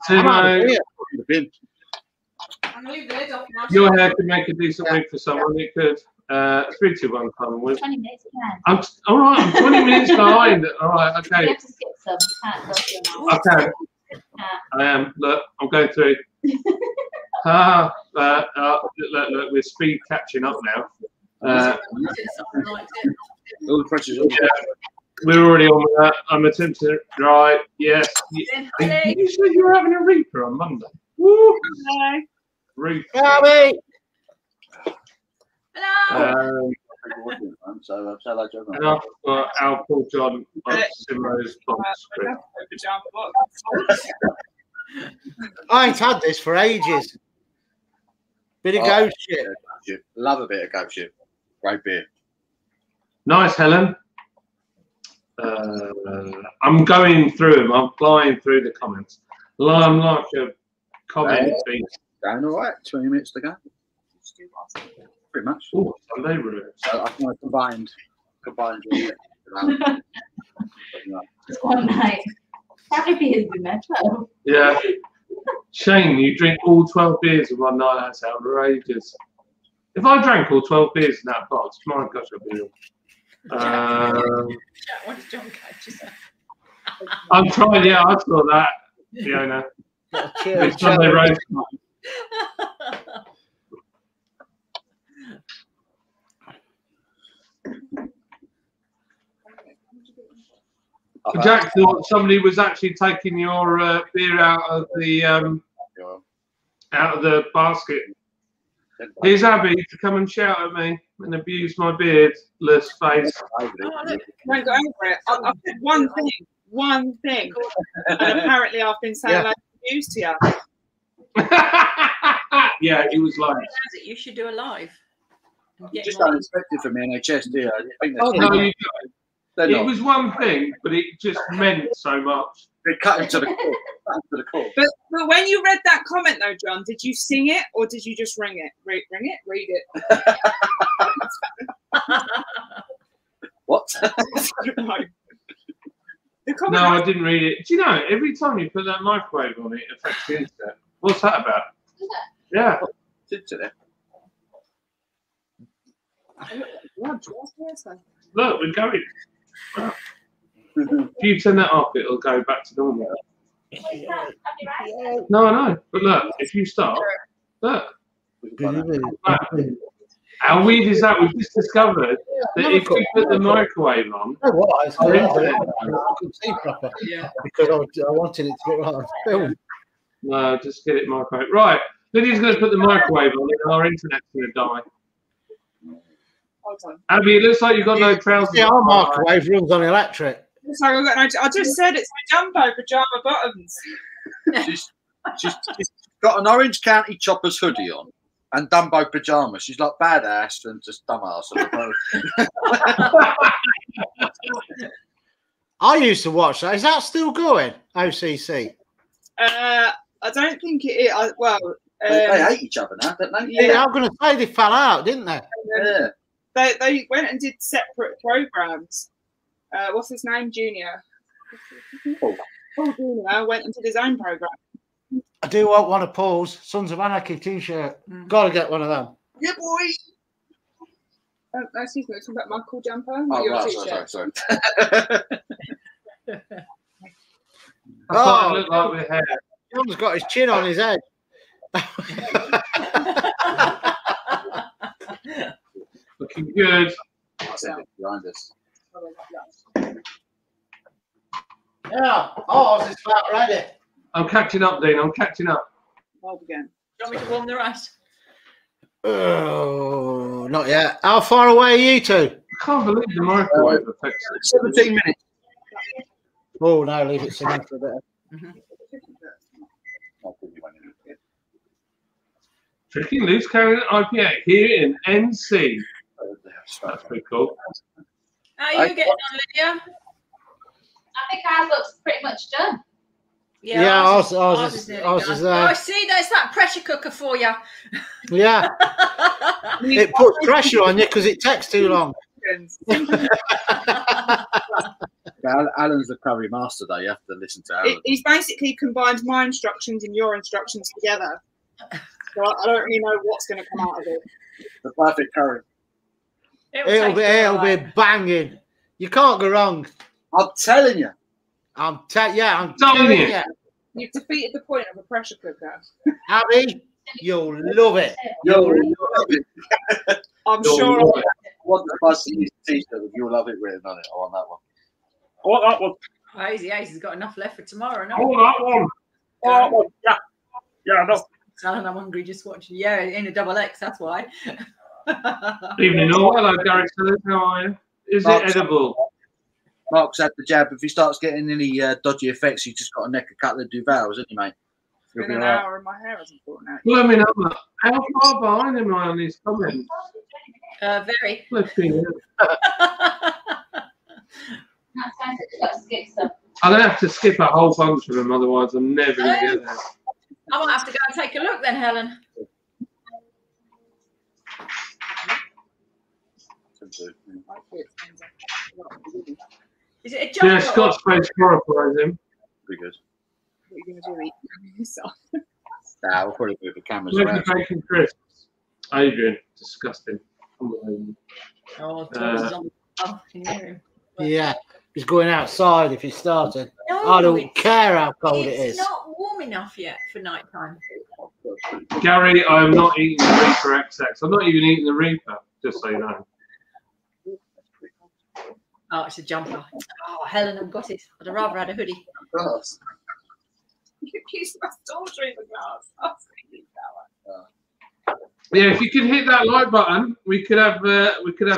Timo, I'm going to leave the lid off now. your hair could make a decent wig for someone. It could. 3, 2, 1, come with. 20 minutes behind. All right, I'm 20 minutes behind. All right, You okay. have to skip some. You can't go through them all. Okay, I am. Look, I'm going through. Look, we're speed catching up now. Something like it. All the pressure's on. Yeah, we're already on with that. I'm attempting. Right, yes. You said you were having a reaper on Monday. Woo! Reaper. Bobby! Hello. So hello, John. And I've got Al Paul John on Simo's box script. I ain't had this for ages. Bit of ghost shit. Love a bit of ghost shit. Great beer. Nice, Helen. I'm going through them. I'm flying through the comments. I'm like a comment beast. Going all right. 20 minutes to go. Pretty much. Oh, Sunday rules. So I think I combined. Just one night. How many beers in there? 12? Yeah. Shane, you drink all 12 beers in one night. That's outrageous. If I drank all 12 beers in that box, my gosh, I'd be ill. What does John catch you? I'm trying, yeah, I saw that, Fiona. It's Sunday roast. Jack thought somebody was actually taking your beer out of the basket. Here's Abby to come and shout at me and abuse my beardless face. Don't go over it. I've said one thing, and apparently I've been saying like abuse to you. Yeah, he was like. You should do a live. Just unexpected for me, NHS, do you? I think Oh, no, you don't. It not. was one thing, but it just meant so much. They cut him to the core. But when you read that comment though, John, did you sing it or did you just ring it? Read it. What? No. No, I didn't read it. Do you know, every time you put that microwave on, it affects the internet. What's that about? Yeah. Look, we're going. If you turn that off, it'll go back to normal. No, I know. But look, if you start, look. How weird is that? We've just discovered that if we put the microwave on, because I wanted it to look like a film. No, just get it microwave. Right, Lydia's going to put the microwave on and our internet's going to die. Abby, it looks like you've got no trousers. Yeah, our microwave runs on electric. It's like I just said it's my jumbo pajama bottoms. She's got an Orange County Choppers hoodie on and Dumbo pajamas. She's like badass and just dumbass. I used to watch that. Is that still going? OCC. I don't think it is. They hate each other now, don't they? Yeah, I'm going to say they fell out, didn't they? Yeah. They went and did separate programs. What's his name? Junior. Paul Junior went and did his own program. I do want one of Paul's Sons of Anarchy t-shirt. Got to get one of them. Yeah, boy. Excuse me, talking about Michael Jumper. Oh, right, sorry. That's what I look like with hair. John's got his chin on his head. Looking good. Behind us. Yeah. Oh, it's about ready. I'm catching up, Dean. I'm catching up. Hold again. Do you want me to warm the rice? Oh, not yet. How far away are you two? I can't believe the microwave affects it. 17 minutes. Oh, no, leave it simmer for a bit. Drinking loose carrying IPA here in NC. That's pretty cool. How are you getting on, Lydia? I think ours looks pretty much done. Yeah, ours is Oh, I see. That's that pressure cooker for you. Yeah. It puts pressure on you because it takes too long. Alan's the curry master, though. You have to listen to Alan. He's basically combined my instructions and your instructions together. So I don't really know what's going to come out of it. The perfect curry. It'll be banging. You can't go wrong. I'm telling you. I'm telling you. You've defeated the point of a pressure cooker. Abby, you'll love it. You'll love it. I'm sure. I want the bus to use the t-shirt with "You'll love it" written on it. I want that one. I want that one. Oh, Easy's got enough left for tomorrow. No? I want that one. I want that one. Yeah. Yeah, I know. Alan, I'm hungry just watching. Yeah, in a double X, that's why. Evening all. Hello, Derek. How are you? Is it edible? Mark's had the jab. If he starts getting any dodgy effects, he's just got a neck a couple of Duvals, hasn't he, mate? It's been an hour and my hair hasn't fallen out. Well, I mean, how far behind am I on these comments? Very. Looking. Skip some. I'm going to have to skip a whole bunch of them, otherwise I'm never going to get there. I might have to go and take a look then, Helen. Is it a jump? Yeah, Scott's face horrifies him. Pretty good. What are you going to do? Eat yourself? Nah, we'll probably move the cameras Look around. at bacon crisps. Adrian, disgusting. Unbelievable. Oh, Tom's on. Oh, can you hear him? Yeah, he's going outside if he started. No, I don't care how cold it is. It's not warm enough yet for night time. Gary, I am not eating the Reaper XX. I'm not even eating the Reaper, just so you know. Oh, it's a jumper. Oh, Helen, I've got it. I'd have rather had a hoodie. You kissed my stall through the glass. I was going to use that one. Yeah, if you could hit that like button, we could have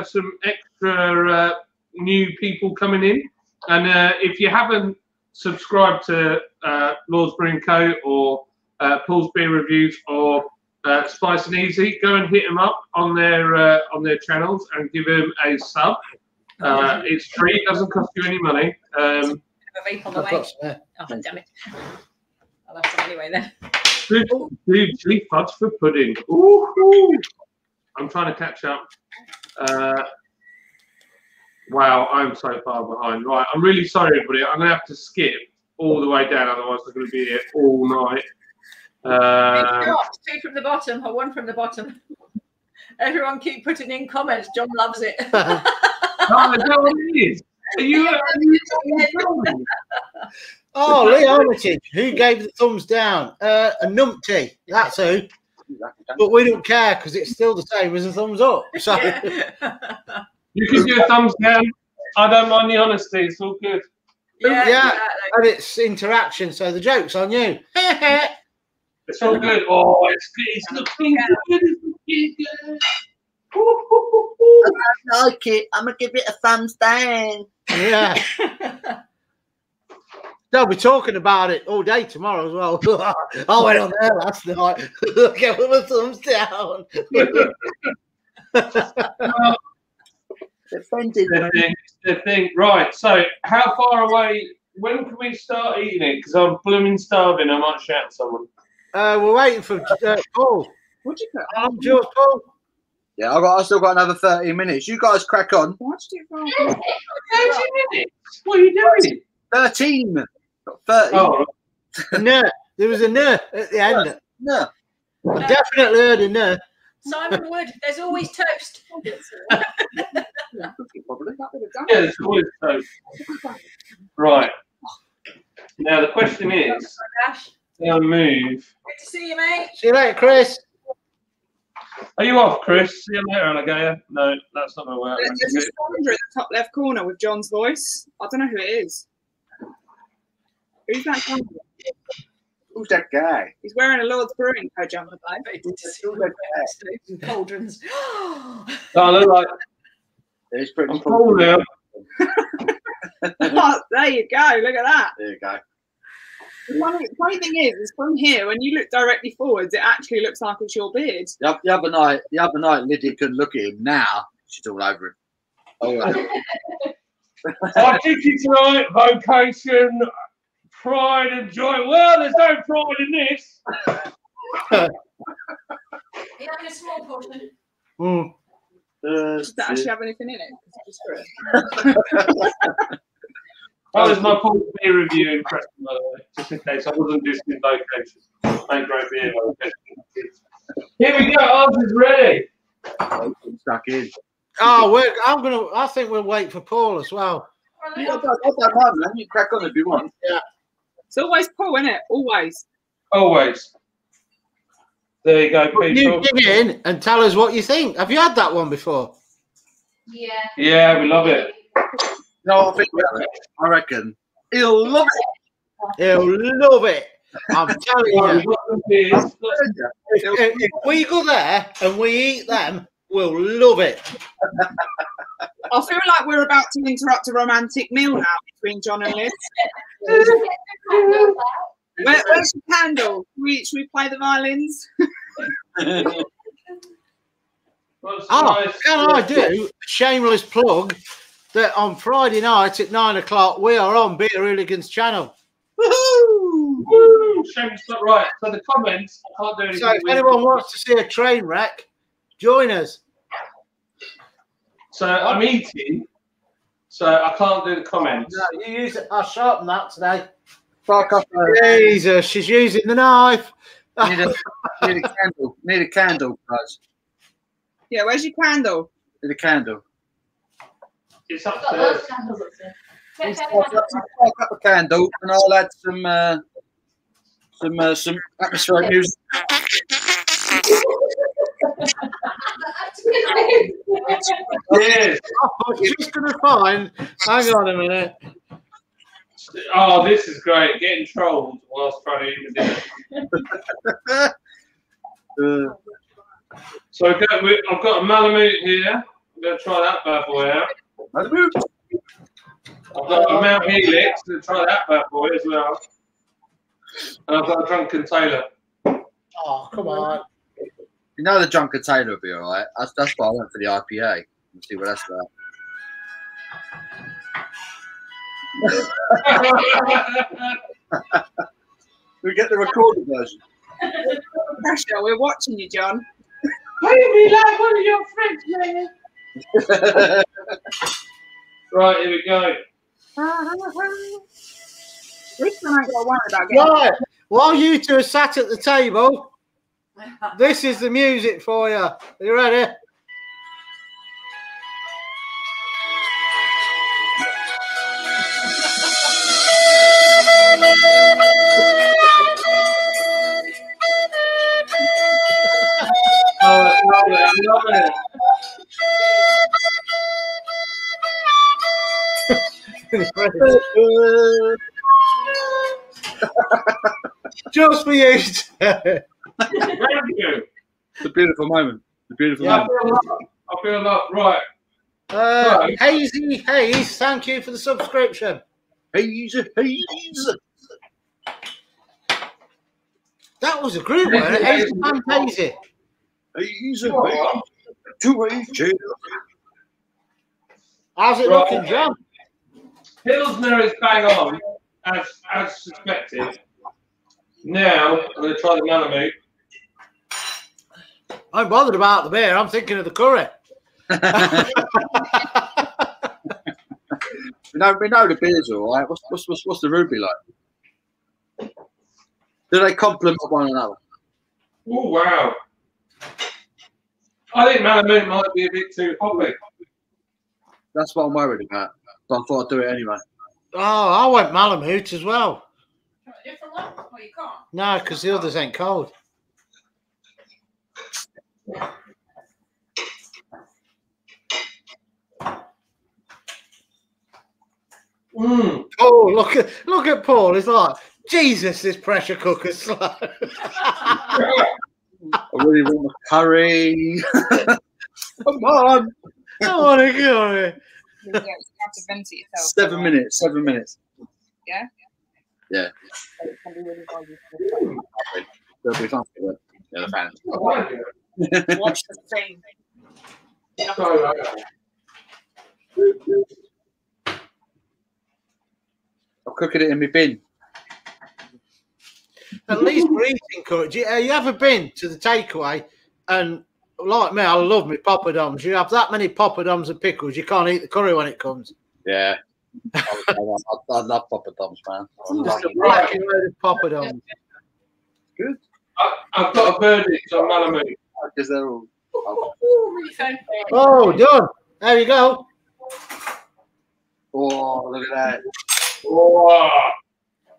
some extra new people coming in. And if you haven't subscribed to Lord's Brewing Co. or Paul's Beer Reviews or Spice and Easy, go and hit them up on their channels and give them a sub. It's free; it doesn't cost you any money. A vape on the way. Oh, damn it! I'll have some anyway then. Dude, chili fudge for pudding. Ooh, I'm trying to catch up. Wow, I'm so far behind. Right, I'm really sorry, everybody. I'm going to have to skip all the way down, otherwise I'm going to be here all night. Two from the bottom or one from the bottom. Everyone keep putting in comments. John loves it. Oh, is that what it is? Are you Oh, Lee Armitage, who gave the thumbs down? A numpty, that's who. But we don't care because it's still the same as a thumbs up. So You can do a thumbs down. I don't mind the honesty. It's all good. yeah, exactly. and it's interaction. So the joke's on you. It's all good. Oh, it's looking good. It's looking good. I like it. I'm gonna give it a thumbs down. Yeah. They'll be talking about it all day tomorrow as well. I went on there last night. Give them a thumbs down. The thing. Right. So, how far away? When can we start eating it? Because I'm blooming starving. I might shout at someone. We're waiting for Paul. What'd you put? I'm George Paul. Yeah, I still got another 30 minutes. You guys crack on. Why'd you do it? 30 minutes? What are you doing? 13. Got 30. Oh, No, there was a no at the end. No. I definitely heard a no. Simon Wood, there's always toast. Probably. That would have done yeah, it. it's always so. Right. Now, the question is, Now move. Good to see you, mate. See you later, Chris. Are you off, Chris? See you later, alligator. No, that's not my word. There's a Sandra in the top left corner with John's voice. I don't know who it is. Who's that guy? Who's that guy? He's wearing a Lord's Brewing Co jumper, though. Stoves and cauldrons. Oh, I look like It's pretty I'm full now. Oh, there you go. Look at that. There you go. The funny thing is from here, when you look directly forwards, it actually looks like it's your beard. The other night, Lydia couldn't look at him. Now she's all over him. Oh, right. Our duty tonight, vocation, pride and joy. Well, there's no pride in this. Are you having a small portion? Does that actually have anything in it? It's just That was my full beer review impression, by the way, just in case I wasn't just in vocation. Make great beer vocation. Here we go. Ours is ready. Stuck in. Oh, I think we'll wait for Paul as well. I don't mind, man. You crack on if you want. Yeah. It's always Paul, isn't it? Always. Always. There you go, people. You dig in and tell us what you think. Have you had that one before? Yeah. Yeah, we love it. No, I reckon he'll love it. He'll love it. I'm telling you. If we go there and we eat them, we'll love it. I feel like we're about to interrupt a romantic meal now between John and Liz. Where's your candle? Should we play the violins? Can I do a shameless plug that on Friday night at 9 o'clock we are on Beer Hooligans channel. Woo! Shameless, right. So the comments, I can't do anything. So if anyone wants to see a train wreck, join us. So I'm eating, so I can't do the comments. No, you use it. I sharpened that today. Fuck off. Jesus, she's using the knife. Need a candle. Need a candle, guys. Yeah, where's your candle? Need a candle. It's Got upstairs. loads of candles upstairs. I'll cut a candle and I'll add some atmospheric music. Yes. I'm just going to find. Hang on a minute. Oh, this is great. Getting trolled whilst trying to eat the dinner. So I've got a Malamute here. I'm going to try that bad boy out. I've got a Mount Helix. I'm going to try that bad boy as well. And I've got a Drunken Taylor. Oh, come on. You know the Drunken Taylor will be all right. That's why I went for the IPA. Let's see what that's about. We get the recorded version. Pressure, we're watching you, John. Why you be like one of your friends, man? Right, here we go. This one ain't got to worry about getting. Right, while you two are sat at the table, this is the music for you. Are you ready? Oh, I love it. Just for you. Thank you. It's a beautiful moment. It's a beautiful I moment. feel like right. Hazy Hayes, thank you for the subscription. Hazy. That was a group one. Hazy and Hazy. Hazy. Two-way chair. How's it looking, John? Pilsner is bang on, as suspected. Now I'm going to try the Malamute. I'm bothered about the beer. I'm thinking of the curry. We know the beer's all right. What's the ruby like? Do they complement one another? Oh wow! I think Malamute might be a bit too hoppy. That's what I'm worried about. But I thought I'd do it anyway. Oh, I went Malamute as well. Different one? Oh, you can't? No, because the others ain't cold. Oh, look at Paul. He's like, Jesus, this pressure cooker's slow. I really want the curry. Come on. I want to go here. You have to vent it yourself. 7 minutes. 7 minutes. Yeah? Yeah. It can be really volume. There'll be something with the fan. Watch the screen. I'm cooking it in my bin. At least we're eating curry. You ever been to the takeaway? And like me, I love my poppadoms. You have that many poppadoms and pickles, you can't eat the curry when it comes. Yeah. I love poppadoms, man. Just a racking load of poppadoms. Good. I've got a verdict on Malamute. Because they're all. Oh, done. There you go. Oh, look at that. Oh.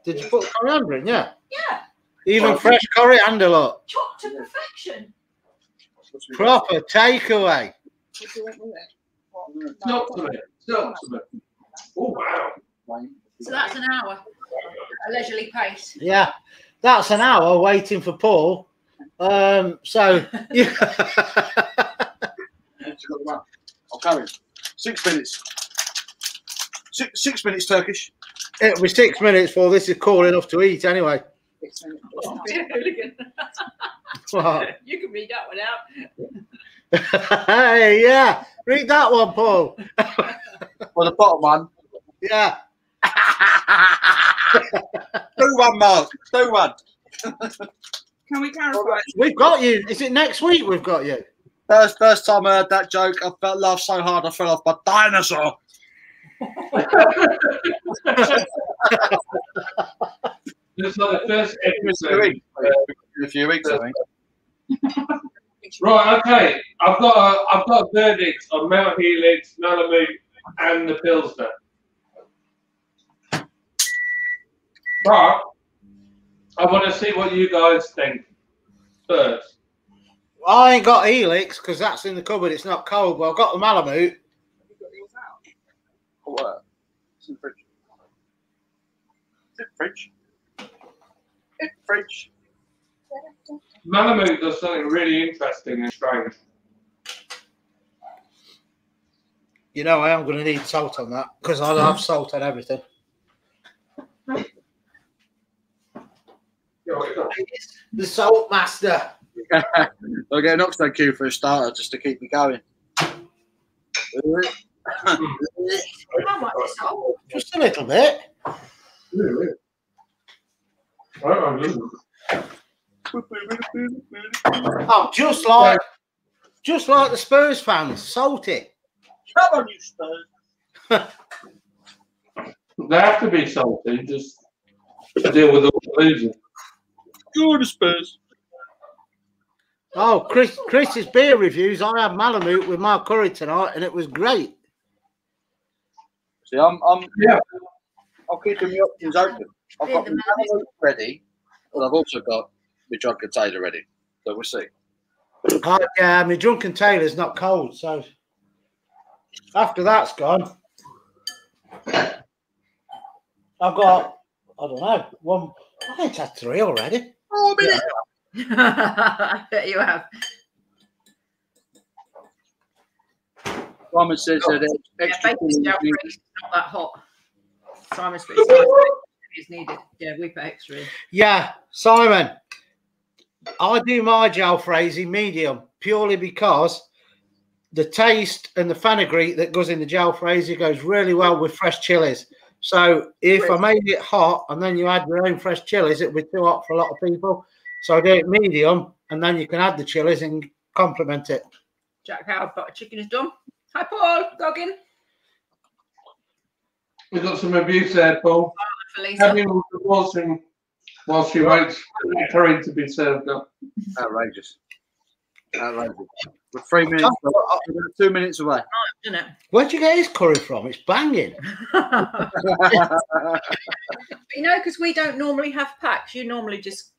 Did you put coriander in? Yeah. Yeah. Even fresh coriander, look. Chopped to perfection. Proper takeaway. What do you want with it? Not to me. Not to me. Oh, wow. So that's an hour at a leisurely pace. Yeah. That's an hour waiting for Paul. So, yeah. I'll carry it. 6 minutes. 6 minutes Turkish. It'll be 6 minutes before this is cool enough to eat anyway. What? You can read that one out. Hey, yeah. Read that one, Paul. Well, the bottom one. Yeah. Do one, Mark. Do one. Can we clarify? We've got you. Is it next week we've got you? First time I heard that joke, I felt laughed so hard I fell off my dinosaur. It's like the first episode. In a few weeks, I think. Right, okay. I've got a verdict on Mount Helix, Malamute, and the Pilsner. But I want to see what you guys think first. I ain't got Helix because that's in the cupboard. It's not cold, but I've got the Malamute. Have you got yours out? What? It's in the fridge. Is it fridge? It's fridge. Malamute does something really interesting and strange. You know, I am going to need salt on that because I have salt on everything. The salt master. I'll get an Oxford cue for a starter just to keep me going. How much salt? Just a little bit. Oh, just like the Spurs fans, salty. Come on, you Spurs. They have to be salty just to deal with all the losing. Go to Spurs. Oh, Chris's beer reviews. I had Malamute with my curry tonight, and it was great. See, I'm keeping the options open. I've got the Malamute ready, but I've also got the drunken tailor ready. So we'll see. Yeah, my drunken tailor's not cold, so after that's gone, I've got, I don't know, one. I think I had 3 already. Oh, a minute. I bet you have. Simon says that extra. It's not that hot. Simon says it's needed. Yeah, we put extra in. Yeah, Simon, I do my jalfrezi medium purely because the taste and the fenugreek that goes in the jalfrezi goes really well with fresh chilies. So if I made it hot and then you add your own fresh chilies, it would be too hot for a lot of people. So I do it medium, and then you can add the chilies and complement it. Jack Howard butter chicken is done. Hi, Paul. Goggin. We've got some abuse there, Paul. Having watching while she waits for the curry to be served up. Outrageous. We're 3 minutes. We're 2 minutes away. Isn't it? Where'd you get his curry from? It's banging. You know, because we don't normally have packs. You normally just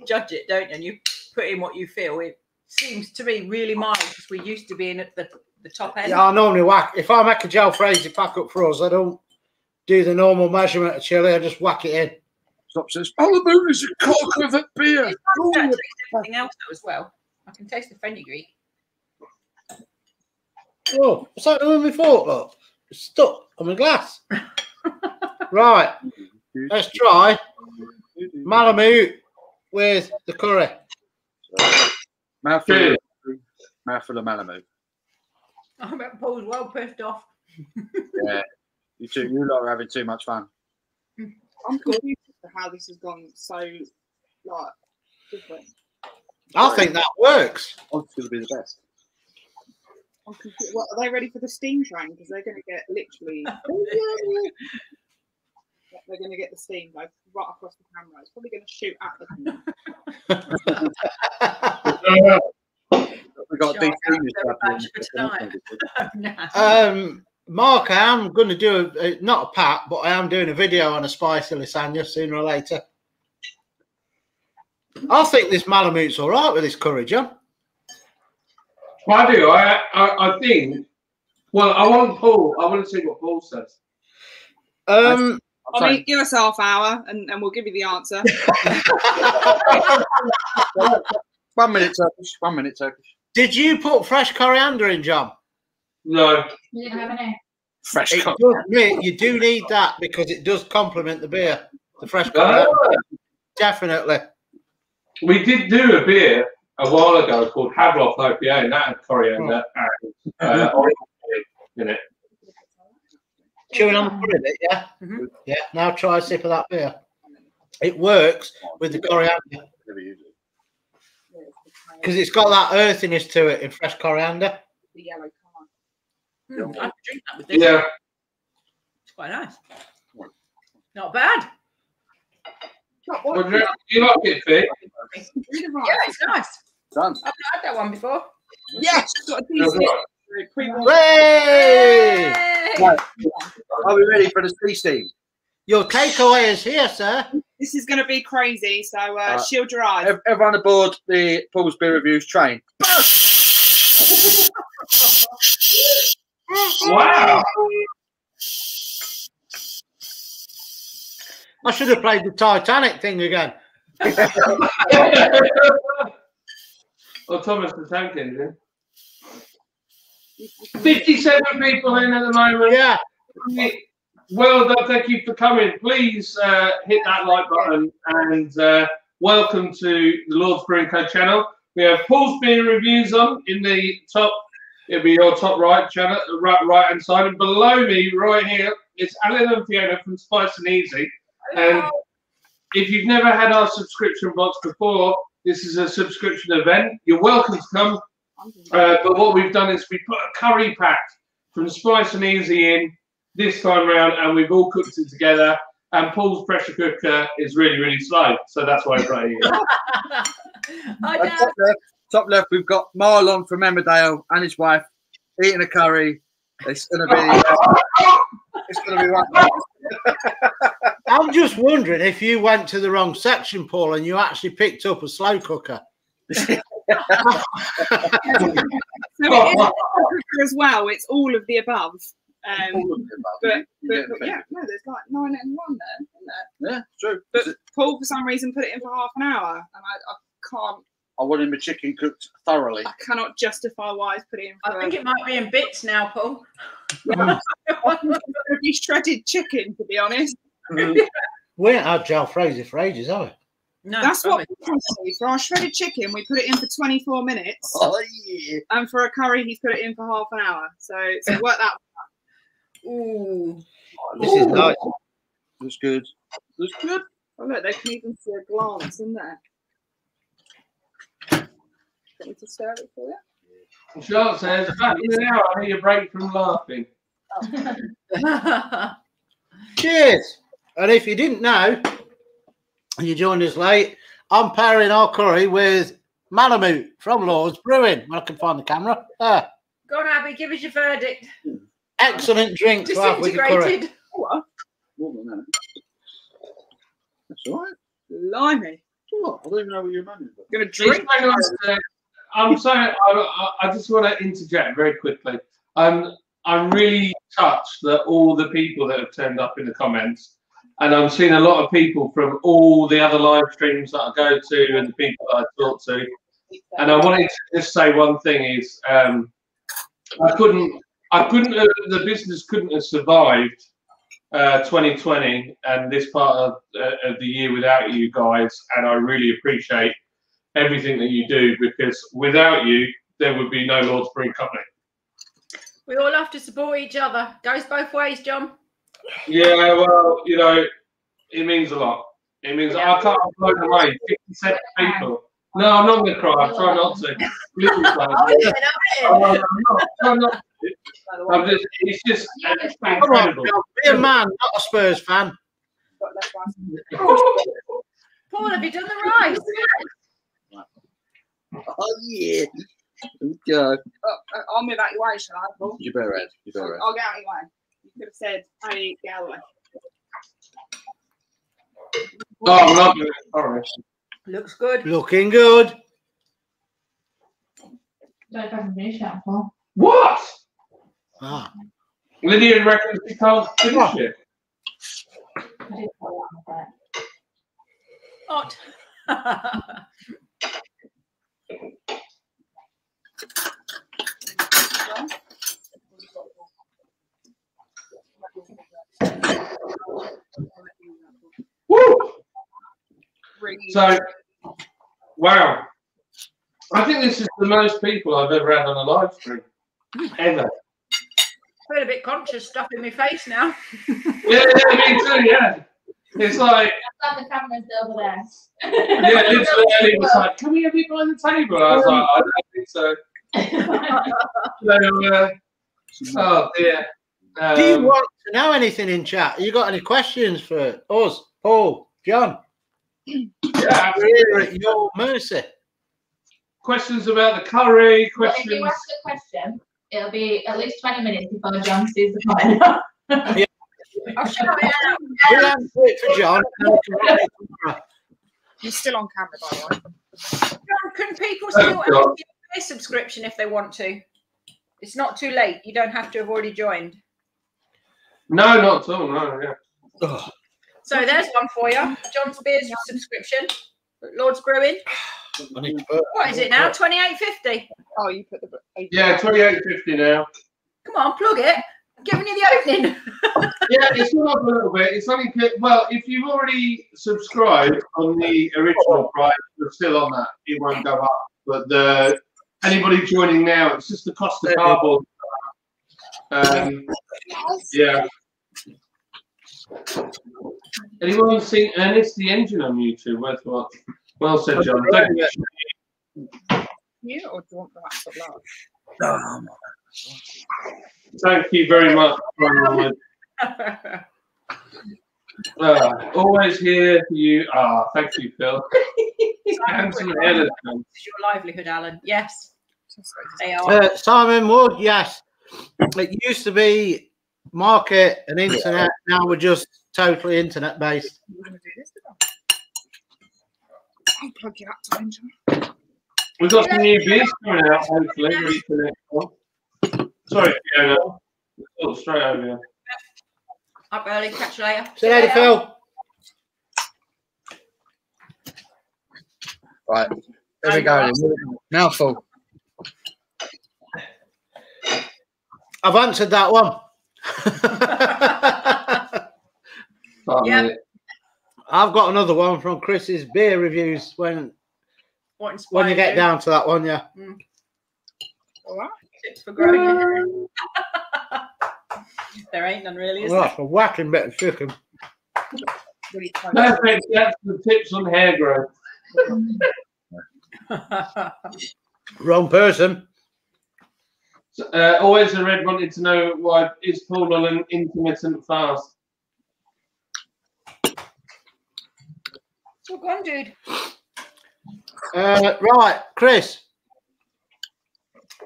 judge it, don't you? And you put in what you feel. It seems to me really mild because we used to be in at the top end. Yeah, I normally whack. If I make a jalfrezi pack up for us, I don't do the normal measurement of chili. I just whack it in. Stop says, Malibu is a cork with a beer. I can taste everything else though as well. I can taste the fenugreek. Oh, what's that doing with my fork? Look, it's stuck on my glass. Right, let's try Malamute with the curry. Mouthful of Malamute. I bet Paul's well pissed off. Yeah, you lot are having too much fun. I'm confused as to how this has gone so like different. I think that works. It's going to be the best. I'm confused. Well, are they ready for the steam train? Because they're going to get literally. They're going to get the steam like right across the camera. It's probably going to shoot at them. We got deep Mark, I am going to do not a pack, but I am doing a video on a spicy lasagna sooner or later. I think this Malamute's all right with this curry, John. I do. I think. Well, I want to see what Paul says. I mean, give us half hour and we'll give you the answer. 1 minute Turkish. 1 minute Turkish. Did you put fresh coriander in, John? No. You didn't have any. Fresh coriander. You do need that because it does complement the beer. The fresh coriander. Definitely. We did do a beer a while ago called Havelock IPA, and that had coriander and orange in it. Chewing on the curry bit, yeah? Mm-hmm. Yeah, now try a sip of that beer. It works with the coriander. Because it's got that earthiness to it in fresh coriander. The yellow I can drink that with this. Yeah. It's quite nice. Not bad. Well, do you like it, Vic? Yeah, it's nice. Done. I've not had that one before. Yes, got a decent. Hey! Right. Are we ready for the steam? Your takeaway is here, sir. This is going to be crazy, so shield your eyes. Everyone aboard the Paul's Beer Reviews train. Wow. I should have played the Titanic thing again. Well, Thomas the Tank Engine. 57 people in at the moment. Yeah. Well done. Thank you for coming. Please hit that like button and welcome to the Lord's Brewing Co channel. We have Paul's Beer Reviews on in the top. It'll be your top right channel, right hand side, and below me, right here, it's Alan and Fiona from Spice and Eazy. And if you've never had our subscription box before, this is a subscription event. You're welcome to come. But what we've done is we put a curry pack from Spice and Eazy in this time round, and we've all cooked it together. And Paul's pressure cooker is really, really slow, so that's why I brought it here. Top left, we've got Marlon from Emmerdale and his wife eating a curry. It's going to be. It's going to be right. I'm just wondering if you went to the wrong section, Paul, and you actually picked up a slow cooker. So it is as well. It's all of the above. But yeah, no, there's like 9 and 1 there, isn't there? Yeah, true. But Paul, for some reason, put it in for half an hour, and I can't. I wanted my chicken cooked thoroughly. I cannot justify why he's put it in for. I think it might be in bits now, Paul. Yeah. It's going to be shredded chicken, to be honest. We ain't had jalfrezi for ages, have we? No, that's probably what we see. For our shredded chicken, we put it in for 24 minutes. Oh, yeah. And for a curry, he's put it in for half an hour. So work that. Ooh. This is nice. Looks good. Looks good. Oh, look, they can even see a glance in there. Want me to stir it for you? Charlotte says, back in an hour, I hear you break from laughing. Cheers. And if you didn't know, and you joined us late, I'm pairing our curry with Malamute from Lord's Brewing. When I can find the camera. There. Go on, Abby, give us your verdict. Excellent drink to have with your curry. Disintegrated. What? More than that. That's all right. Blimey. What? I don't even know what you're managing. Gonna drink. I'm sorry. I just want to interject very quickly. I'm really touched that all the people that have turned up in the comments, and I'm seeing a lot of people from all the other live streams that I go to and the people that I talk to. And I wanted to just say one thing is, the business couldn't have survived 2020 and this part of the year without you guys. And I really appreciate everything that you do, because without you, there would be no Lord's Brewing Company. We all have to support each other. Goes both ways, John. Yeah, well, you know, it means a lot. It means I can't blow away 57 people. No, I'm not going to cry. I'm trying not to. It's just incredible. Be a man, not a Spurs fan. Paul, have you done the rice? Oh, yeah. Good go. On my evacuation, I thought. You better Ed. I'll get out of your way. You could have said, I get out of the way. Oh, I'm not doing it. All right. Looks good. Looking good. Don't fucking finish that, Paul. What? Ah. Lydia reckons she can't finish it. I did call that Hot. Woo! So, wow. I think this is the most people I've ever had on a live stream. Ever. I feel a bit conscious stuff in my face now. Yeah, me too, yeah. It's like... the camera's over there. Yeah, literally, Ellie was like, can we have you behind the table? I was like, I don't think so. Oh, dear. Do you want to know anything in chat? You got any questions for us, Paul, John? Yeah, we're at your mercy. Questions about the curry, questions... Well, if you ask a question, it'll be at least 20 minutes before John sees the comment. Yeah. I'll show it out. We'll answer it for John. He's still on camera, by the way. John, can people still have a subscription if they want to? It's not too late. You don't have to have already joined. No, not at all. No, yeah. Oh. So there's one for you. John Spears subscription. Lord's Brewing. What is it now? $28.50. Oh, you put the... Yeah, $28.50 now. Come on, plug it. I'm giving you the opening. Yeah, it's gone up a little bit. It's only, well, if you've already subscribed on the original price, you're still on that. It won't go up. But anybody joining now, it's just the cost of cardboard. Yeah. Anyone seen Ernest the Engine on YouTube? Worth what? Well said, John. Thank you. You or do you want the laptop large? Thank you very much. Always here for you. Thank you, Phil. Handsome Ellen. It's your livelihood, Alan. Yes. They are. Simon Wood, yes. It used to be market and internet. Now we're just totally internet based. I'll plug your laptop in. We've got some new beers coming out, hopefully. Ready for the next one. Sorry, Fiona. Oh, straight over here. Up early, catch you later. See you later, Phil. Right, there we go. Now full. I've answered that one. Yeah. I've got another one from Chris's beer reviews when you get down to that one, yeah. All right. Tips for growing. There ain't none really, is there? That's a whacking bit of chicken. Perfect. That's the tips on hair growth. Wrong person. Always a Red wanted to know why is Paul on an intermittent fast. So go on, dude. Right, Chris.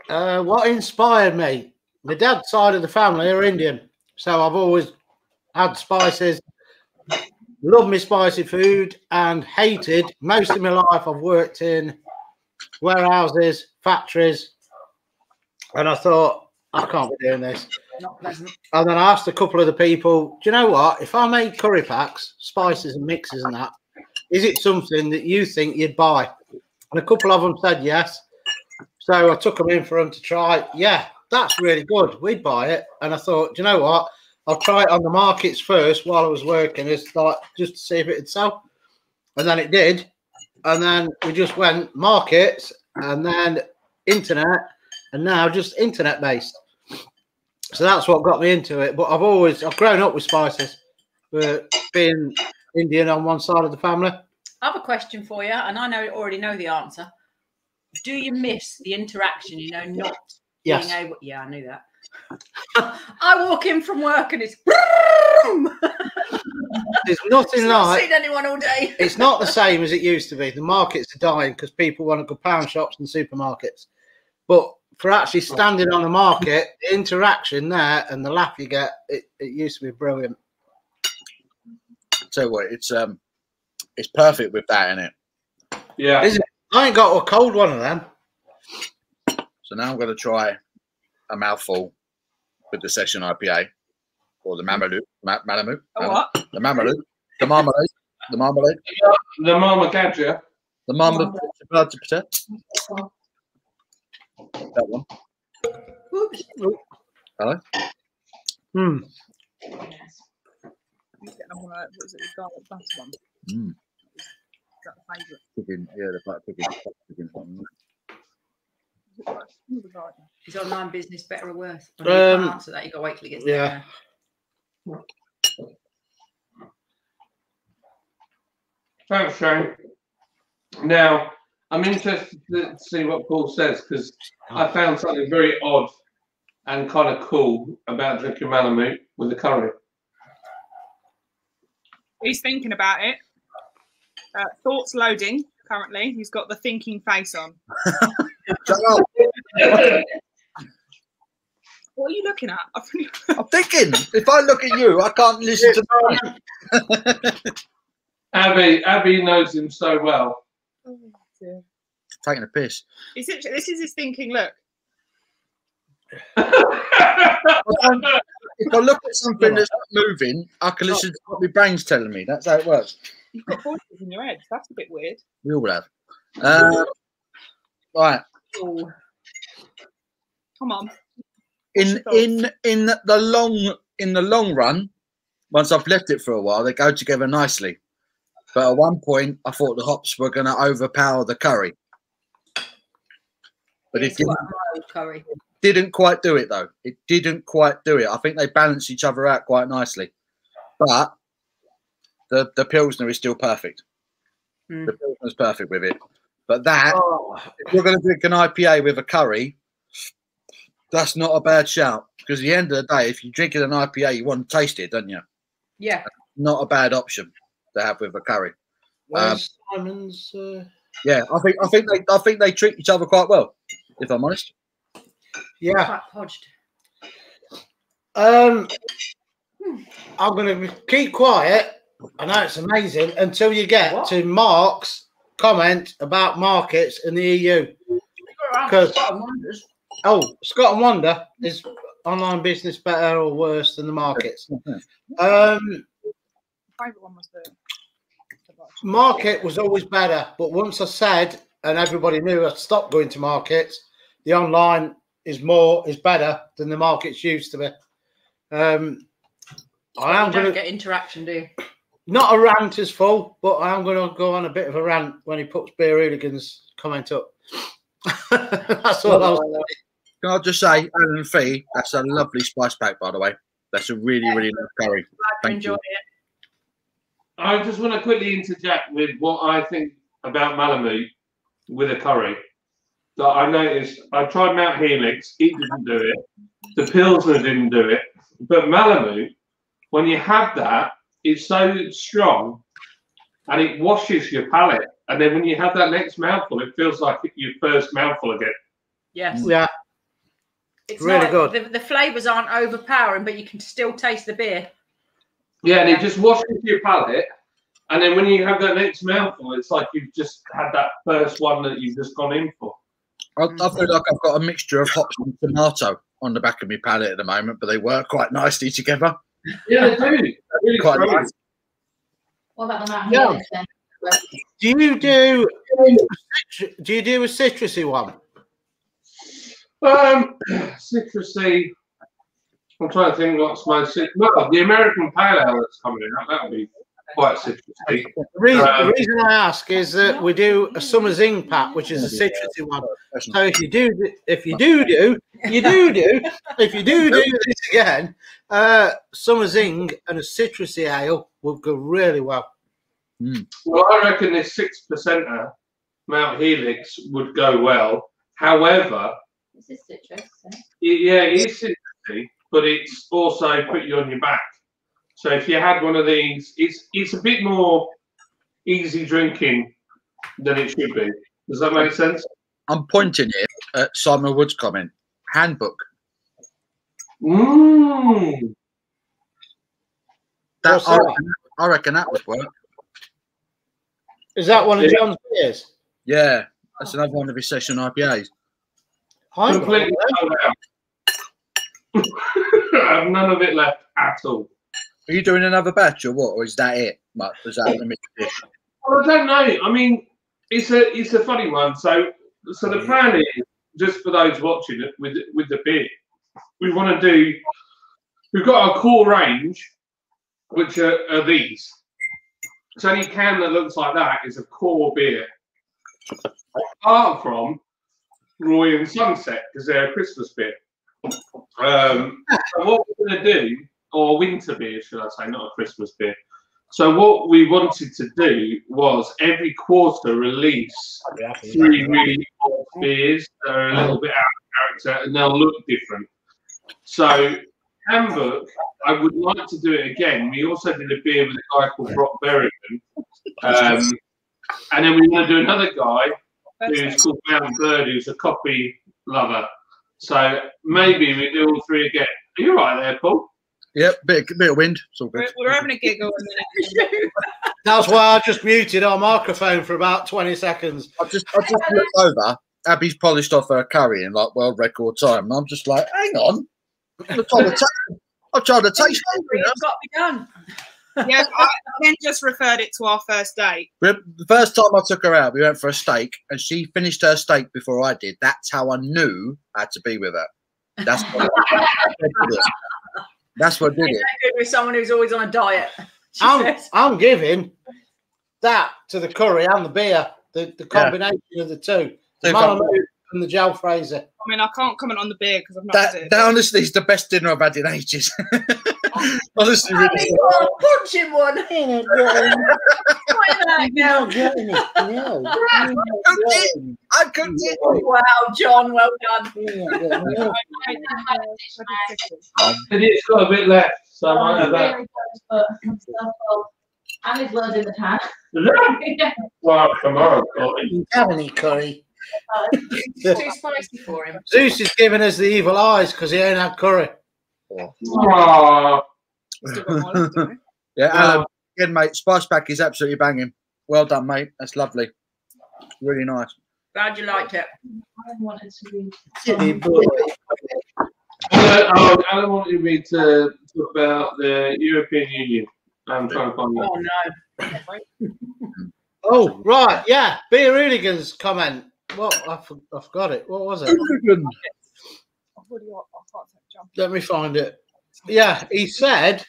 What inspired me? My dad's side of the family are Indian, so I've always had spices. Love me spicy food and hated most of my life. I've worked in warehouses, factories, and I thought I can't be doing this. Not pleasant. And then I asked a couple of the people, do you know what? If I made curry packs, spices and mixes and that, is it something that you think you'd buy? And a couple of them said yes. So I took them in for them to try. Yeah, that's really good. We'd buy it. And I thought, do you know what? I'll try it on the markets first while I was working, just to see if it'd sell. And then it did. And then we just went markets and then internet, and now just internet based. So that's what got me into it. But I've grown up with spices, being Indian on one side of the family. I have a question for you, and I already know the answer. Do you miss the interaction? You know, not Yes. being able. Yeah, I knew that. I walk in from work and it's. There's nothing Not like. seen anyone all day. It's not the same as it used to be. The markets are dying because people want to go pound shops and supermarkets. But for actually standing on the market, the interaction there and the laugh you get, it used to be brilliant. So what? It's perfect with that in it. Yeah. Is it? I ain't got a cold one of them. So now I'm going to try a mouthful with the Session IPA or the Malamute. Malamute. Oh, what? The Malamute. The Marmalade. The Marmalade. The Mama Gadger. The Marmalade. That one. Oops. Hello. Hmm. You get on what was it, the garlic butter one? Mm. Is that the favourite? Chicken. Yeah, the black chicken. Is online business better or worse? You can't answer that. You got to wait till it gets Yeah. there. Thanks, Shane. Now, I'm interested to see what Paul says because I found something very odd and kind of cool about drinking Malamute with a curry. He's thinking about it. Thoughts loading currently. He's got the thinking face on. Shut up. What are you looking at? I'm thinking. If I look at you, I can't listen to Abby knows him so well. Oh, dear. taking a piss. This is his thinking look. If I look at something that's not moving, I can listen to what my brain's telling me. That's how it works. You've got voices in your head. That's a bit weird. We all have. Right. Oh. Come on. In the long run, once I've left it for a while, they go together nicely. But at one point, I thought the hops were going to overpower the curry. But it didn't quite do it, though. It didn't quite do it. I think they balance each other out quite nicely. But the Pilsner is still perfect. Mm. The Pilsner's perfect with it. But that, if you're going to drink an IPA with a curry, that's not a bad shout. Because at the end of the day, if you're drinking an IPA, you want to taste it, don't you? Yeah. Not a bad option to have with a curry. Simon's. Yeah, I think they treat each other quite well, if I'm honest. Yeah. I'm going to keep quiet. I know it's amazing until you get to Mark's comment about markets in the EU. Because Scott and Wonder is online business better or worse than the markets? Market was always better, but once I said, and everybody knew, I stopped going to markets. The online is better than the markets used to be. I am going to get interaction, do you? Not a rant is full, but I am going to go on a bit of a rant when he puts Beer Hooligans comment up. That's all I was saying. Can I just say, Alan Fee, that's a lovely spice pack, by the way. That's a really, really nice curry. Thank you. I just want to quickly interject with what I think about Malamute with a curry. That I noticed, I tried Mount Helix, it didn't do it. The Pilsner didn't do it. But Malamute, when you have that, it's so strong and it washes your palate. And then when you have that next mouthful, it feels like your first mouthful again. Yes. Yeah. It's really not, good. The flavours aren't overpowering, but you can still taste the beer. Yeah, and it just washes your palate. And then when you have that next mouthful, it's like you've just had that first one that you've just gone in for. I feel like I've got a mixture of hops and tomato on the back of my palate at the moment, but they work quite nicely together. Yeah, they do. They're really Quite strong. nice. What about the Mount Yeah. Helix then? Do you do a citrusy one? Citrusy. I'm trying to think what's my well, the American Pale Ale that's coming out. That would be quite citrusy. The reason I ask is that we do a summer zing pack, which is a citrusy one. So if you do this again, summer zing and a citrusy ale will go really well. Well, I reckon this 6%er Mount Helix would go well. However, This is citrus. So. yeah, it is citrusy, but it's also put you on your back. So if you had one of these, it's a bit more easy drinking than it should be. Does that make sense? I'm pointing here at Simon Wood's comment. Handbook. Mmm. That, I reckon that would work. Is that one of John's beers? Yeah, that's another one of his session IPAs. Completely sold out. I have none of it left at all. Are you doing another batch or what? Or is that it? Like, is that the mixed dish? Well, I don't know. I mean, it's a funny one. So the plan is, just for those watching it with the beer, we want to do. We've got our core range, which are these. So any can that looks like that is a core beer. Apart from Roy and Sunset, because they're a Christmas beer. So what we're going to do, or winter beer, should I say, not a Christmas beer. So what we wanted to do was every quarter release 3 really hot beers that are a little bit out of character and they'll look different. So Handbook, I would like to do it again. We also did a beer with a guy called Brock Berrigan. And then we want to do another guy who's called Mountain Bird, who's a coffee lover. So maybe we do all 3 again. Are you right there, Paul? Yep, bit of wind. It's all good. We're having a giggle a minute. That's why I just muted our microphone for about 20 seconds. I just looked over. Abby's polished off her curry in like world record time, and I'm just like, hang on. I'm trying to taste it. It's got to be done. Yeah, Ken just referred it to our first date. The first time I took her out, we went for a steak, and she finished her steak before I did. That's how I knew I had to be with her. That's what That's what did it. Good with someone who's always on a diet. I'm giving that to the curry and the beer, the combination of the two. The Malamute and the Joe Fraser. I mean, I can't comment on the beer because I've not had it. That honestly is the best dinner I've had in ages. Honestly, really. Punching one. I cooked it. Wow, John, well done. And it's got a bit left, so I might have that. And his loads in the pan. Well, tomorrow, You have any curry? It's too spicy for him. Zeus is giving us the evil eyes because he ain't had curry. Aww. Yeah, again, mate, spice pack is absolutely banging. Well done, mate. That's lovely. Really nice. Glad you liked it. I wanted to read. Alan wanted me to talk about the European Union. I'm trying to find that. Oh, no. Oh, right. Yeah. Beer Hooligan's comment. What? I forgot it. What was it? Let me find it. Yeah, he said,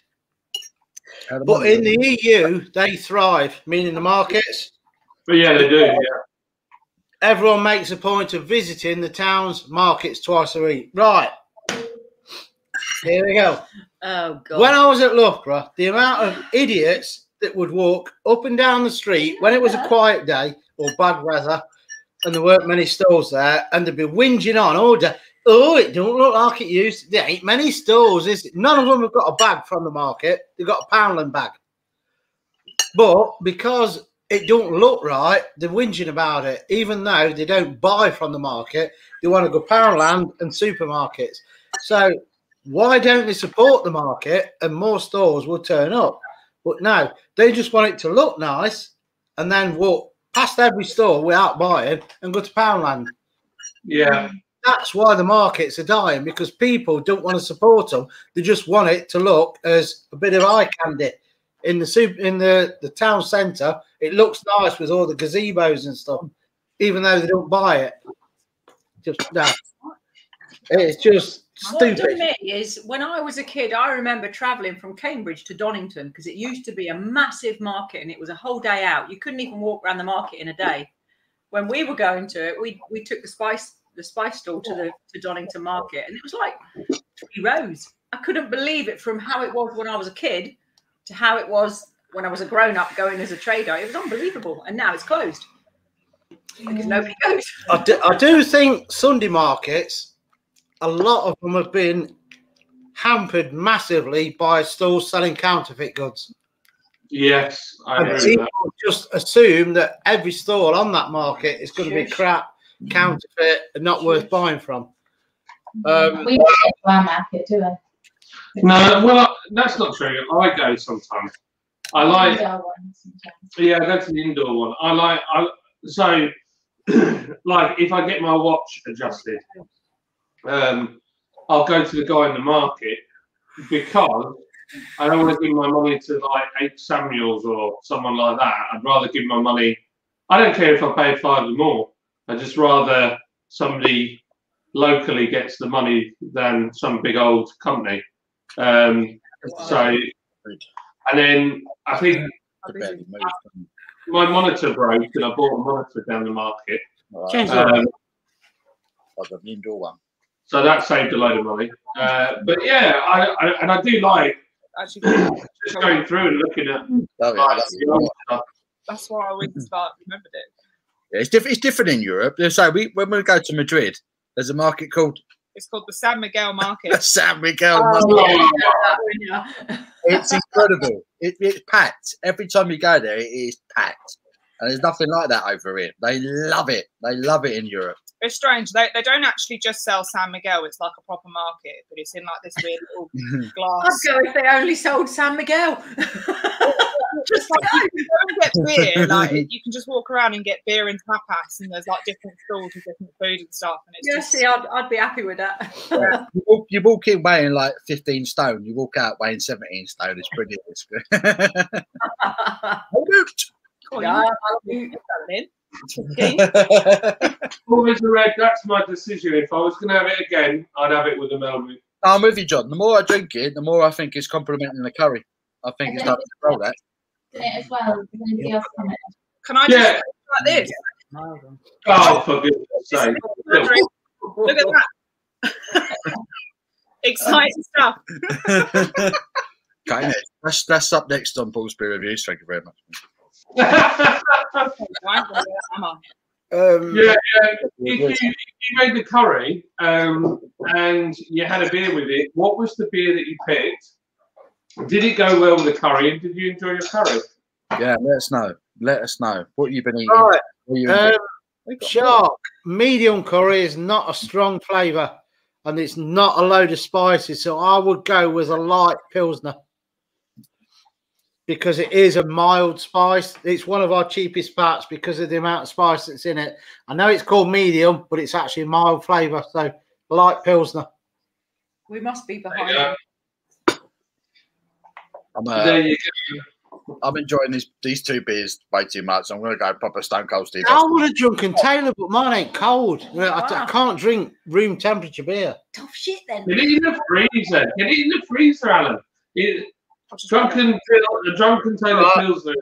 but in the EU, they thrive, meaning the markets. But yeah, they do, yeah. Everyone makes a point of visiting the town's markets twice a week. Right. Here we go. Oh, God. When I was at Loughborough, the amount of idiots that would walk up and down the street when it was a quiet day or bad weather and there weren't many stores there, and they'd be whinging on all day. Oh, it don't look like it used. There ain't many stores, is it? None of them have got a bag from the market. They've got a Poundland bag. But because it don't look right, they're whinging about it. Even though they don't buy from the market, they want to go Poundland and supermarkets. So why don't they support the market and more stores will turn up? But no, they just want it to look nice and then walk past every store without buying and go to Poundland. Yeah. That's why the markets are dying, because people don't want to support them. They just want it to look as a bit of eye candy. In the town centre, it looks nice with all the gazebos and stuff, even though they don't buy it. Just no. It's just stupid. What done me is, when I was a kid, I remember travelling from Cambridge to Donington, because it used to be a massive market and it was a whole day out. You couldn't even walk around the market in a day. When we were going to it, we took the spice store to Donington Market, and it was like 3 rows. I couldn't believe it, from how it was when I was a kid to how it was when I was a grown-up going as a trader. It was unbelievable, and now it's closed because nobody goes. I do think Sunday markets, a lot of them have been hampered massively by stores selling counterfeit goods. Yes, I agree with people that. just assume that every store on that market is going to be crap, counterfeit, and not worth buying from. We don't go to our market, do we? No, well, that's not true. I go sometimes. I like, yeah, I go to the indoor one. So, like, if I get my watch adjusted, I'll go to the guy in the market, because I don't want to give my money to like 8 Samuels or someone like that. I'd rather give my money. I don't care if I pay 5 or more. I'd just rather somebody locally gets the money than some big old company. So, and then I think my monitor broke, and I bought a monitor down the market. The indoor one. So that saved a load of money. But yeah, I do like Actually, just going through and looking at. that's why I went to start. Remembered it. Yeah, it's different in Europe. So when we go to Madrid, there's a market called. It's called the San Miguel Market. San Miguel Market. It's incredible. It's packed. Every time you go there, it is packed. And there's nothing like that over here. They love it. They love it in Europe. It's strange. They don't actually just sell San Miguel. It's like a proper market, but it's in like this weird little glass. I'd go if they only sold San Miguel. Just like you go and get beer, like you can just walk around and get beer and tapas, and there's like different stalls with different food and stuff. And it's just, see, I'd be happy with that. Yeah. You walk in weighing like 15 stone. You walk out weighing 17 stone. It's brilliant. It's good. Always red. That's my decision. If I was going to have it again, I'd have it with a Melbourne. I'm with you, John. The more I drink it, the more I think it's complementing the curry. I think it's starting to grow that. As well. Can I just like this? Oh, for goodness sake! Look at that! Exciting stuff. Okay, that's up next on Paul's Beer Reviews. Thank you very much. Yeah. If you made the curry and you had a beer with it, what was the beer that you picked? Did it go well with the curry, and did you enjoy your curry? Yeah, let us know. Let us know what you've been eating. Right. Shark medium curry is not a strong flavour, and it's not a load of spices, so I would go with a light Pilsner, because it is a mild spice. It's one of our cheapest parts because of the amount of spice that's in it. I know it's called medium, but it's actually a mild flavour, so light Pilsner. We must be behind. I'm enjoying these 2 beers way too much. I'm going to go proper Stone Cold Steve. I would have drunken Taylor, but mine ain't cold. I can't drink room temperature beer. Tough shit then. Get it in the freezer. Get it in the freezer, Alan. Drunken Taylor Pilsner.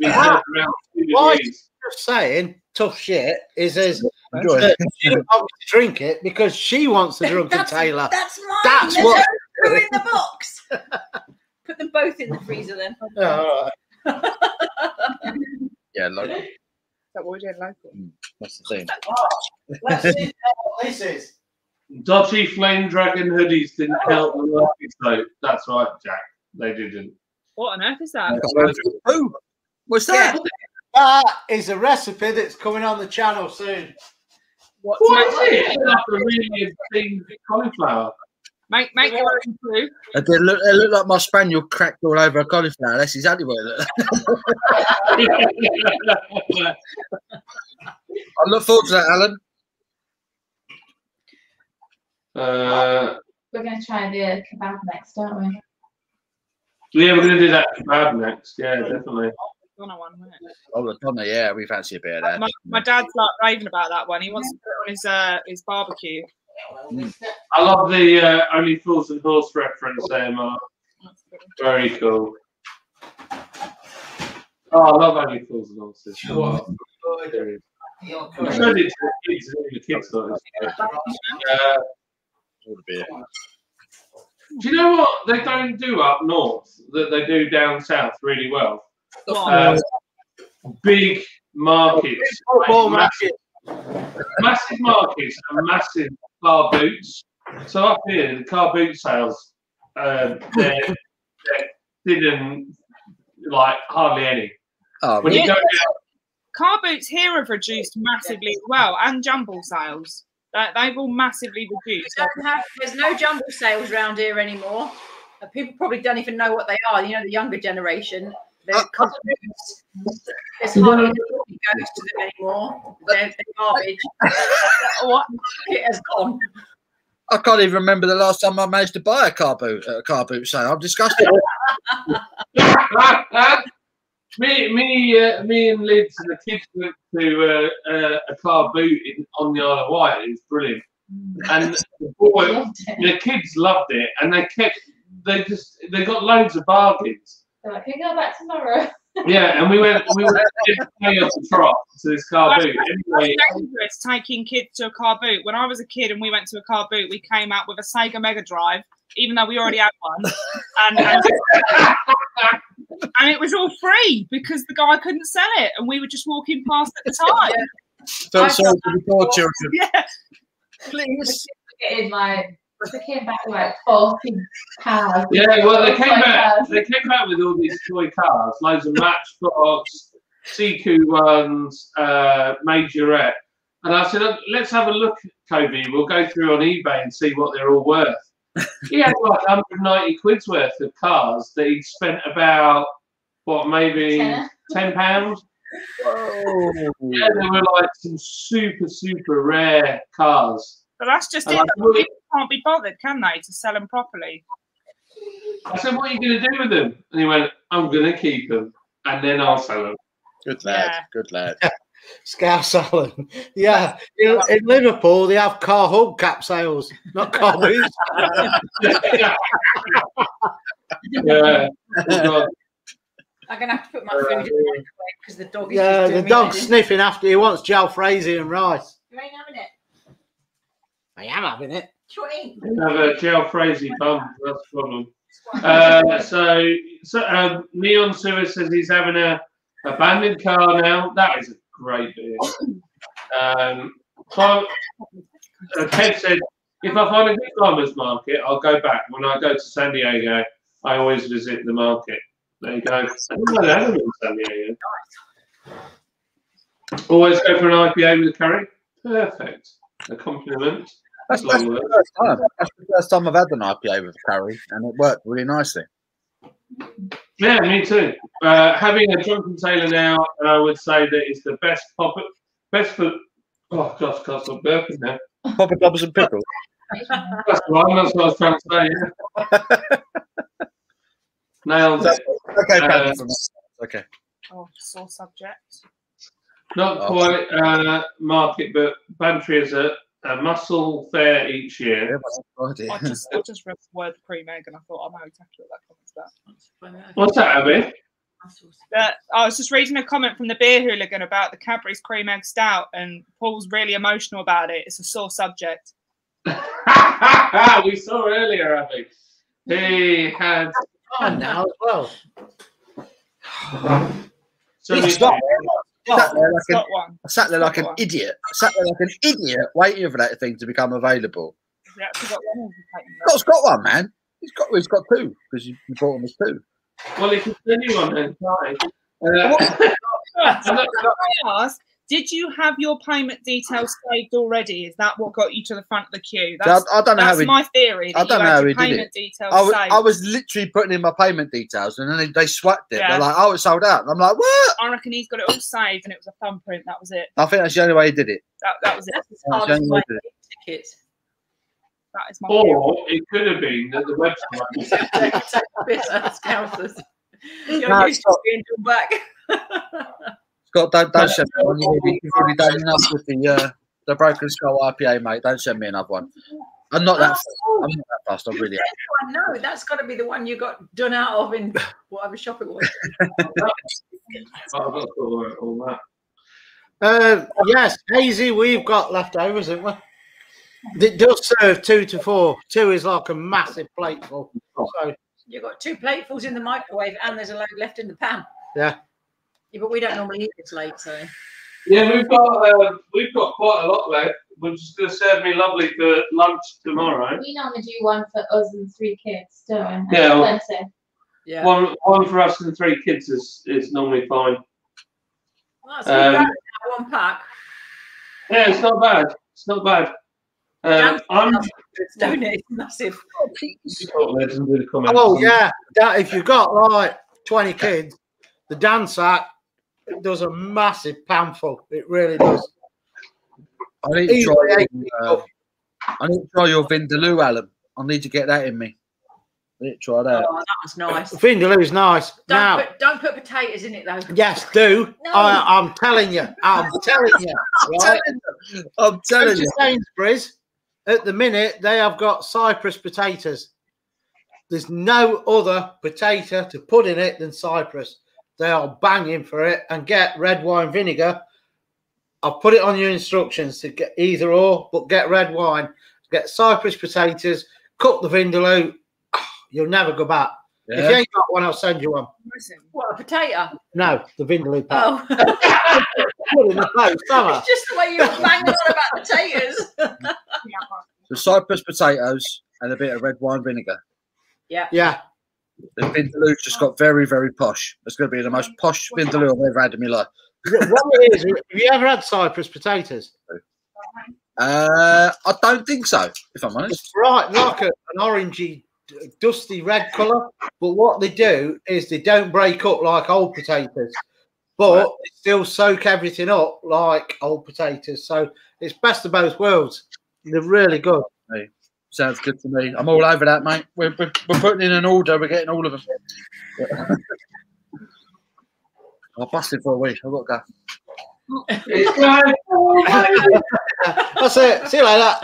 Why I'm just saying tough shit is as she don't want to drink it because she wants the drunken Taylor. That's mine. That's what in the box. Put them both in the freezer then. All right. Yeah, local. Is that what we're doing local? That's the thing. Let's see what this is. Dodgy flame dragon hoodies didn't help the market, so that's right, Jack. They didn't. What on earth is that? Oh, what's that? That is a recipe that's coming on the channel soon. What is it? Like a really thin cauliflower. Make your own too. They look like my spaniel cracked all over a cauliflower. That's exactly what it looks like. I look forward to that, Alan. We're going to try the kebab next, aren't we? Yeah, we're going to do that kebab next. Yeah, definitely. Oh, the Donna, yeah, we fancy a bit of that. My dad's like raving about that one. He wants to put it on his barbecue. I love the Only Fools and Horse reference there, Mark. Very cool. Oh, I love Only Fools and Horses. What? I showed it to the kids, and the kids thought it was do you know what they don't do up north that they do down south really well? Big markets, massive markets and massive car boots. So up here, the car boot sales, they're didn't like hardly any. When you go down, car boots here have reduced massively as well, and jumble sales. They've all massively reduced. There's no jumble sales around here anymore. People probably don't even know what they are. You know, the younger generation. They're car boots. There's hardly anybody goes to them anymore. They're garbage. What? It has gone. I can't even remember the last time I managed to buy a car boot at a car boot sale. I'm disgusted. Me and Liz and the kids went to a car boot on the Isle of Wight. It was brilliant, and the kids loved it, and they got loads of bargains. They're like, can we go back tomorrow? Yeah, and we went on the trot to this car boot. Anyway, it's dangerous taking kids to a car boot. When I was a kid and we went to a car boot, we came out with a Sega Mega Drive, even though we already had one, and it was all free because the guy couldn't sell it, and we were just walking past at the time. Felt sorry for the poor children. Yeah, please. They came back with like 40 cars. Yeah, well, they came back with all these toy cars, loads of Matchbox, CQ1s, Majorette. And I said, let's have a look, Kobe. We'll go through on eBay and see what they're all worth. He had like 190 quid's worth of cars that he'd spent about, what, maybe £10? Oh. Yeah, they were like some super, super rare cars. But that's just it. People can't be bothered, can they, to sell them properly? I said, what are you going to do with them? And he went, I'm going to keep them, and then I'll sell them. Good lad, good lad. Scouse Alan. Yeah, in Liverpool, they have car hubcap sales, not car boots. Yeah. Oh, I'm going to have to put my food in the microwave because the dog is the dog's sniffing after he wants jalfrezi and rice. You ain't having it. I am having it. Have a jalfrezi bum. That's the problem. So Neon Sewer says he's having a abandoned car now. That is a great beer. Ted said, if I find a good farmers market, I'll go back. When I go to San Diego, I always visit the market. There you go. I didn't know they had them in San Diego. Always go for an IPA with a curry. Perfect. A compliment. That's the first time I've had an IPA with a curry, and it worked really nicely. Yeah, me too. Having a Drunken Tailor now, I would say that it's the best for. Oh gosh, can't stop burping now. Popper Dobbers and pickles. That's right. That's what I was trying to say. Yeah. Nailed it. Okay, okay. Oh, sore subject. Not quite market, but Bantry is a muscle fair each year. I just read the word pre-meg and I thought, I know exactly what that comment's about. What's that, Abby? I was just reading a comment from the Beer Hooligan about the Cadbury's Cream Egg Stout, and Paul's really emotional about it. It's a sore subject. We saw earlier, Abby. He had now as well. So I sat there like an idiot. Waiting for that thing to become available. Scott's got one, man. He's got two because you bought him as two. Well, he can send you one then, ask, did you have your payment details saved already? Is that what got you to the front of the queue? I don't know how my theory. I don't know how he did it. Details I was literally putting in my payment details, and then they swapped it. Yeah. They're like, "Oh, it's sold out." And I'm like, "What?" I reckon he's got it all saved, and it was a thumbprint. That was it. I think that's the only way he did it. That was it. That's as hard as buying tickets. That is my Or it could have been that the Scousers. You're No, used to being done back. Scott, don't send me one. You've already done enough with the Broken Skull IPA, mate. Don't send me another one. I'm not that fast. I'm really. No, that's got to be the one you got done out of in whatever shop it was. all that. Yes, Eazy, we've got leftovers, haven't we? It does serve 2 to 4. 2 is like a massive plateful. So You've got 2 platefuls in the microwave, and there's a load left in the pan. yeah. Yeah, but we don't normally eat this late, so. Yeah, we've got quite a lot left, which is going to serve me lovely for lunch tomorrow. We normally do one for us and 3 kids, don't we? Yeah, Yeah. One for us and 3 kids is normally fine. Well, that's one pack. Yeah, it's not bad. It's not bad. It's massive. Oh yeah, if you've got like 20 kids, the Dan sack does a massive panful. It really does. I need to try your Vindaloo, Alan. I need to get that in me. I need to try that. Oh, that was nice. Vindaloo's nice. Don't put potatoes in it though. Yes, do. No. I'm telling you. I'm telling you. Right? I'm telling you. Sainsbury's, at the minute, they have got Cyprus potatoes. There's no other potato to put in it than Cyprus. They are banging for it. And get red wine vinegar. I'll put it on your instructions to get either or, but get red wine. Get Cyprus potatoes, cook the Vindaloo. You'll never go back. Yeah. If you ain't got one, I'll send you one. What, a potato? No, the Vindaloo pack. Oh. It's just the way you bang on about potatoes. The Cyprus potatoes and a bit of red wine vinegar. Yeah. Yeah. The Vindaloo's just got very, very posh. It's going to be the most posh Vindaloo I've ever had in my life. What it is, have you ever had Cyprus potatoes? I don't think so, if I'm honest. It's right, like an orangey, dusty red colour. But what they do is they don't break up like old potatoes, but they still soak everything up like old potatoes. So it's best of both worlds. They're really good. Hey, sounds good to me. I'm all over that, mate. We're putting in an order. We're getting all of them. Yeah. I'll bust it for a week. I've got to go. That's it. See you later.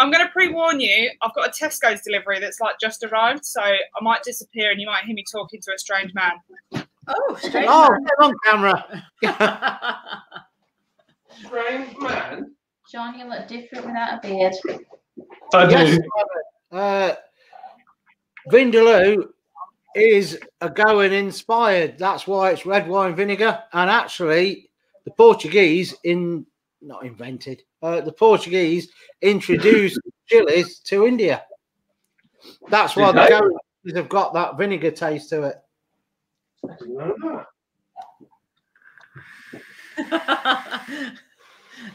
I'm going to pre-warn you. I've got a Tesco's delivery that's like just arrived, so I might disappear and you might hear me talking to a strange man. Oh, strange man. Get on camera. Strange man? John, you look different without a beard. I do. Vindaloo is a Goan inspired. That's why it's red wine vinegar. And actually, the Portuguese the Portuguese introduced chilies to India. That's why the Goans have got that vinegar taste to it.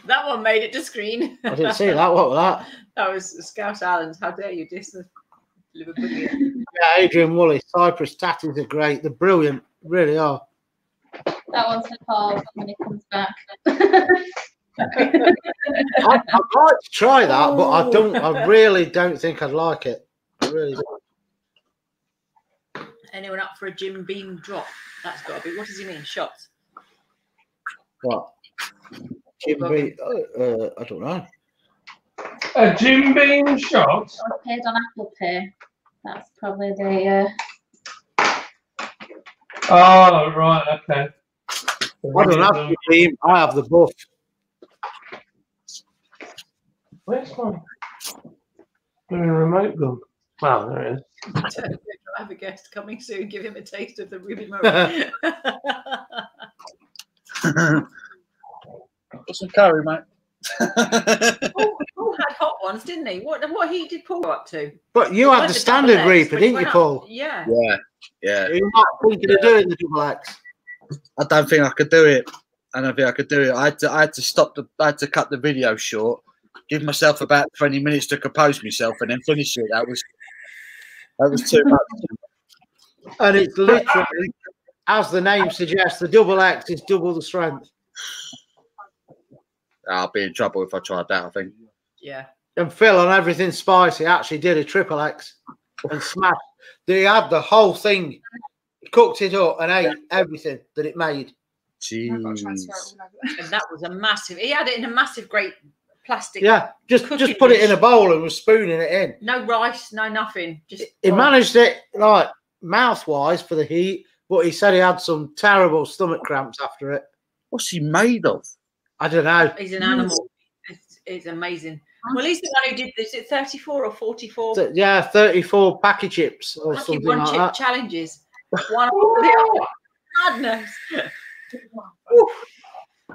That one made it to screen. I didn't see that. What was that? That was Scout Islands. How dare you diss the Liverpoolian? Yeah, Adrian Woolley. Cyprus tatties are great. They're brilliant. Really are. That one's for Paul when he comes back. I'd like to try that, but I don't. I really don't think I'd like it. I really don't. Anyone up for a Jim Beam drop? That's got to be. What does he mean? Shots? What? Jim Beam? I don't know. A Jim Beam shot? I paid on Apple Pay. That's probably the. Oh, right, okay. I don't have the Beam. I have the buff. Where's my remote gone? Wow, there it is. I have a guest coming soon. Give him a taste of the remote. Got some curry, mate. Paul had hot ones, didn't he? What heat did Paul go up to? But you had the standard Reaper, didn't you, Paul? Yeah. Yeah. You're not thinking of doing the double X. I don't think I could do it. I don't think I could do it. I had to stop I had to cut the video short, give myself about 20 minutes to compose myself, and then finish it. That was too much. And it's literally, as the name suggests, the double X is double the strength. I'll be in trouble if I tried that, I think. Yeah. And Phil on Everything Spicy actually did a triple X and smashed. They had the whole thing, cooked it up and ate everything that it made. Jeez. And that was a massive. He had it in a massive, great plastic. Yeah, just put it in a bowl and was spooning it in. No rice, no nothing. Just he managed it like mouth-wise for the heat, but he said he had some terrible stomach cramps after it. What's he made of? I don't know. He's an animal. It's amazing. Well, he's the one who did this. Is it 34 or 44? Yeah, 34 packet chips or something one like chip that. challenges. One or the other. Madness.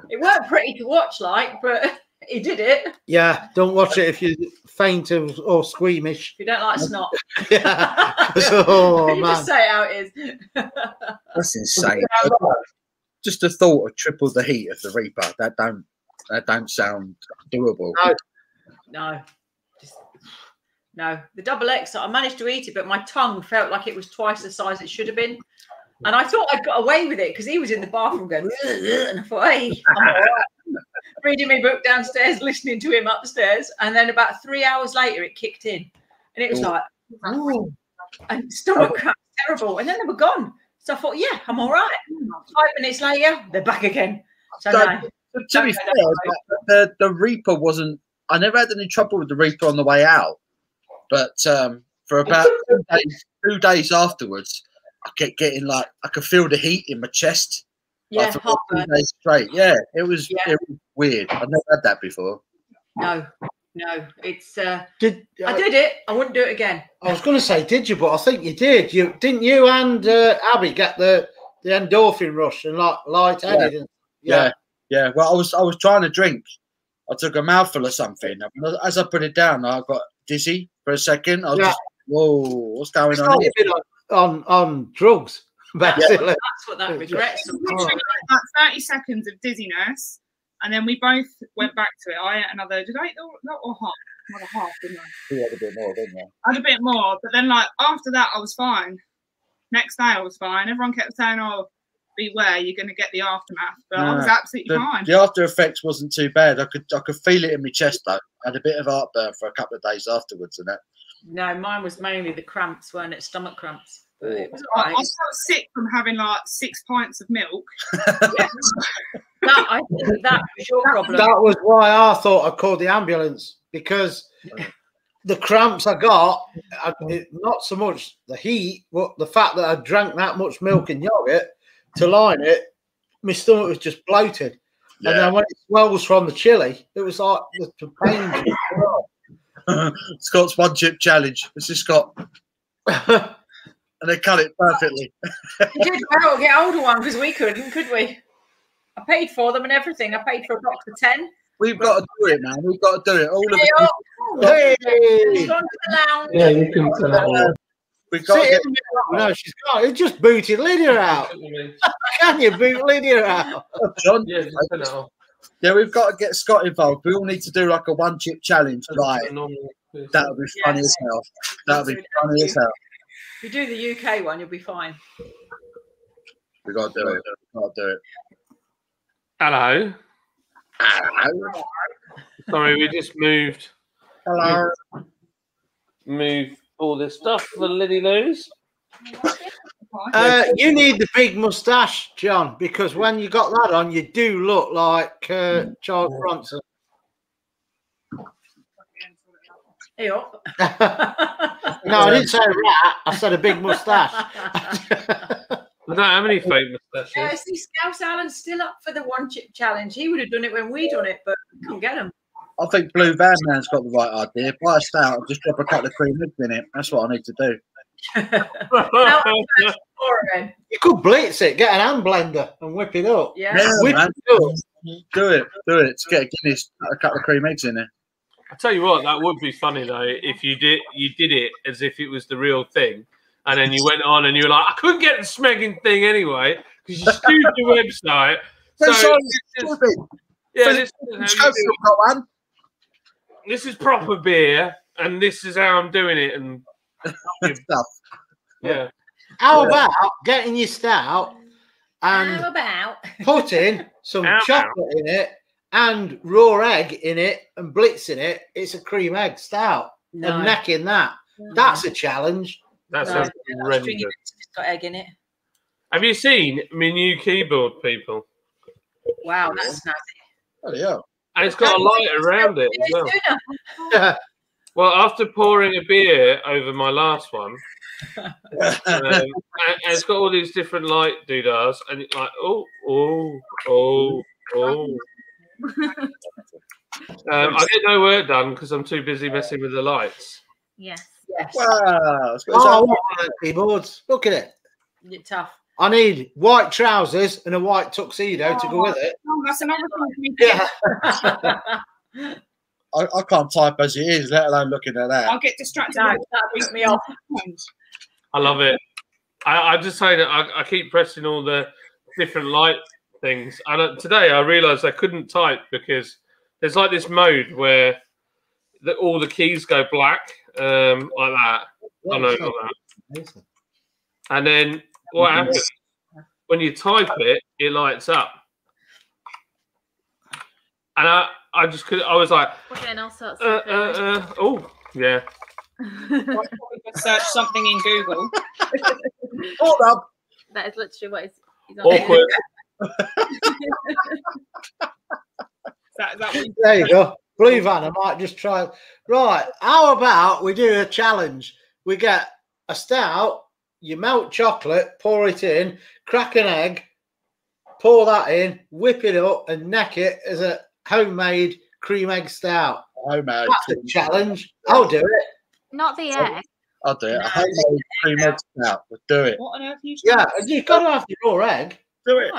It weren't pretty to watch, like, but he did it. Yeah, don't watch it if you're faint or squeamish. If you don't like snot. Yeah. Oh, you man. just say it how it is. That's insane. Just the thought of triple the heat of the Reaper, that don't sound doable. No. The double X, I managed to eat it, but my tongue felt like it was twice the size it should have been. And I thought I'd got away with it because he was in the bathroom going, and I thought, hey, I'm all right. Reading my book downstairs, listening to him upstairs. And then about 3 hours later, it kicked in. And it was like, ooh, and stomach cramp, terrible. And then they were gone. So I thought, yeah, I'm all right. 5 minutes later, they're back again. So no. To be fair, the Reaper wasn't. I never had any trouble with the Reaper on the way out, but for about 2 days afterwards, I kept getting like I could feel the heat in my chest. Yeah, like, for 2 days straight. Yeah, it was weird. I've never had that before. No, it's. I did it. I wouldn't do it again. I was going to say, did you? But I think you did. You didn't. You and Abby get the endorphin rush and like light-headed. Yeah. Well, I was trying to drink. I took a mouthful of something. As I put it down, I got dizzy for a second. I was just, whoa, what's going on here? On drugs, basically. Yeah. That's what that regrets. Literally like 30 seconds of dizziness, and then we both went back to it. I ate another. Did I eat not or half? Not a half, didn't I? You had a bit more, didn't you? I had a bit more, but then like after that, I was fine. Next day, I was fine. Everyone kept saying, "Oh, beware, you're going to get the aftermath," but I was absolutely fine. The after effects wasn't too bad. I could feel it in my chest though. I had a bit of heartburn for a couple of days afterwards, and that. No, mine was mainly the cramps, weren't it? Stomach cramps. But it was I felt sick from having like 6 pints of milk. I think that was your problem. That was why I thought I called the ambulance, because the cramps I got, not so much the heat, but the fact that I drank that much milk and yogurt to line it, my stomach was just bloated. Yeah. And then when it swells from the chili, it was like the pain. Scott's one chip challenge. This is Scott. And they cut it perfectly. You did well get older one because we couldn't, could we? I paid for them and everything. I paid for a box of 10. We've got to do it, man. We've got to do it. All of it. Hey. Yeah, you can tell that. We've got to get... No, she's got it. Just booted Lydia out. Can you boot Lydia out? John? Yeah, we've got to get Scott involved. We all need to do like a one chip challenge. Like, that would be funny as hell. That would be funny as hell. If you do the UK one, you'll be fine. We got to do it. We got to do it. Hello. Hello. Sorry, we just moved. Hello. Move all this stuff for Liddy Loos. You need the big moustache, John, because when you got that on, you do look like Charles Bronson. Hey up. No, I didn't say rat. I said a big moustache. I don't have any fake moustaches. Yeah, see, Scouse Allen's still up for the one chip challenge. He would have done it when we done it, but we couldn't get him. I think Blue Van Man's got the right idea. Buy a stout and just drop a couple of cream eggs in it. That's what I need to do. You could blitz it, get an hand blender and whip it up. Yeah, man. Do it. Let's get a Guinness, a couple of cream eggs in there. I tell you what, that would be funny though if you did it as if it was the real thing, and then you went on and you were like, I couldn't get the smegging thing anyway, because you skewed the website. So this is proper beer, and this is how I'm doing it, and stuff. Yeah. How about getting your stout and How about putting some chocolate in it and raw egg in it and blitzing it? It's a cream egg stout and necking that. That's a challenge. That's horrendous. It's got egg in it. Have you seen my new keyboard, people? Wow, that's snazzy. Oh, yeah. And it's got a light around it as well. Well, after pouring a beer over my last one, and it's got all these different light doodahs, and it's like, I get no work done because I'm too busy messing with the lights. Yes. Wow. Oh, keyboards. Look at it. You're tough. I need white trousers and a white tuxedo to go with it. Oh, that's another thing. Yeah. I can't type as it is, let alone looking at that. I'll get distracted. No, that beats me off. I love it. I just say that I keep pressing all the different light things. And today I realised I couldn't type because there's like this mode where all the keys go black, like that. I know, like that. And then what happens when you type it? It lights up, and I just could. I was like, we're getting all sorts of oh yeah. Search something in Google. Hold up. That is literally what he's on. Awkward. There you go. Blue Van, I might just try. Right, how about we do a challenge? We get a stout, you melt chocolate, pour it in, crack an egg, pour that in, whip it up and neck it as a homemade cream egg stout. Homemade. That's a challenge. I'll do it. Not the egg. I'll do it. A homemade cream egg stout. We'll do it. What on earth are you Yeah, you've got to have your raw egg. Do it.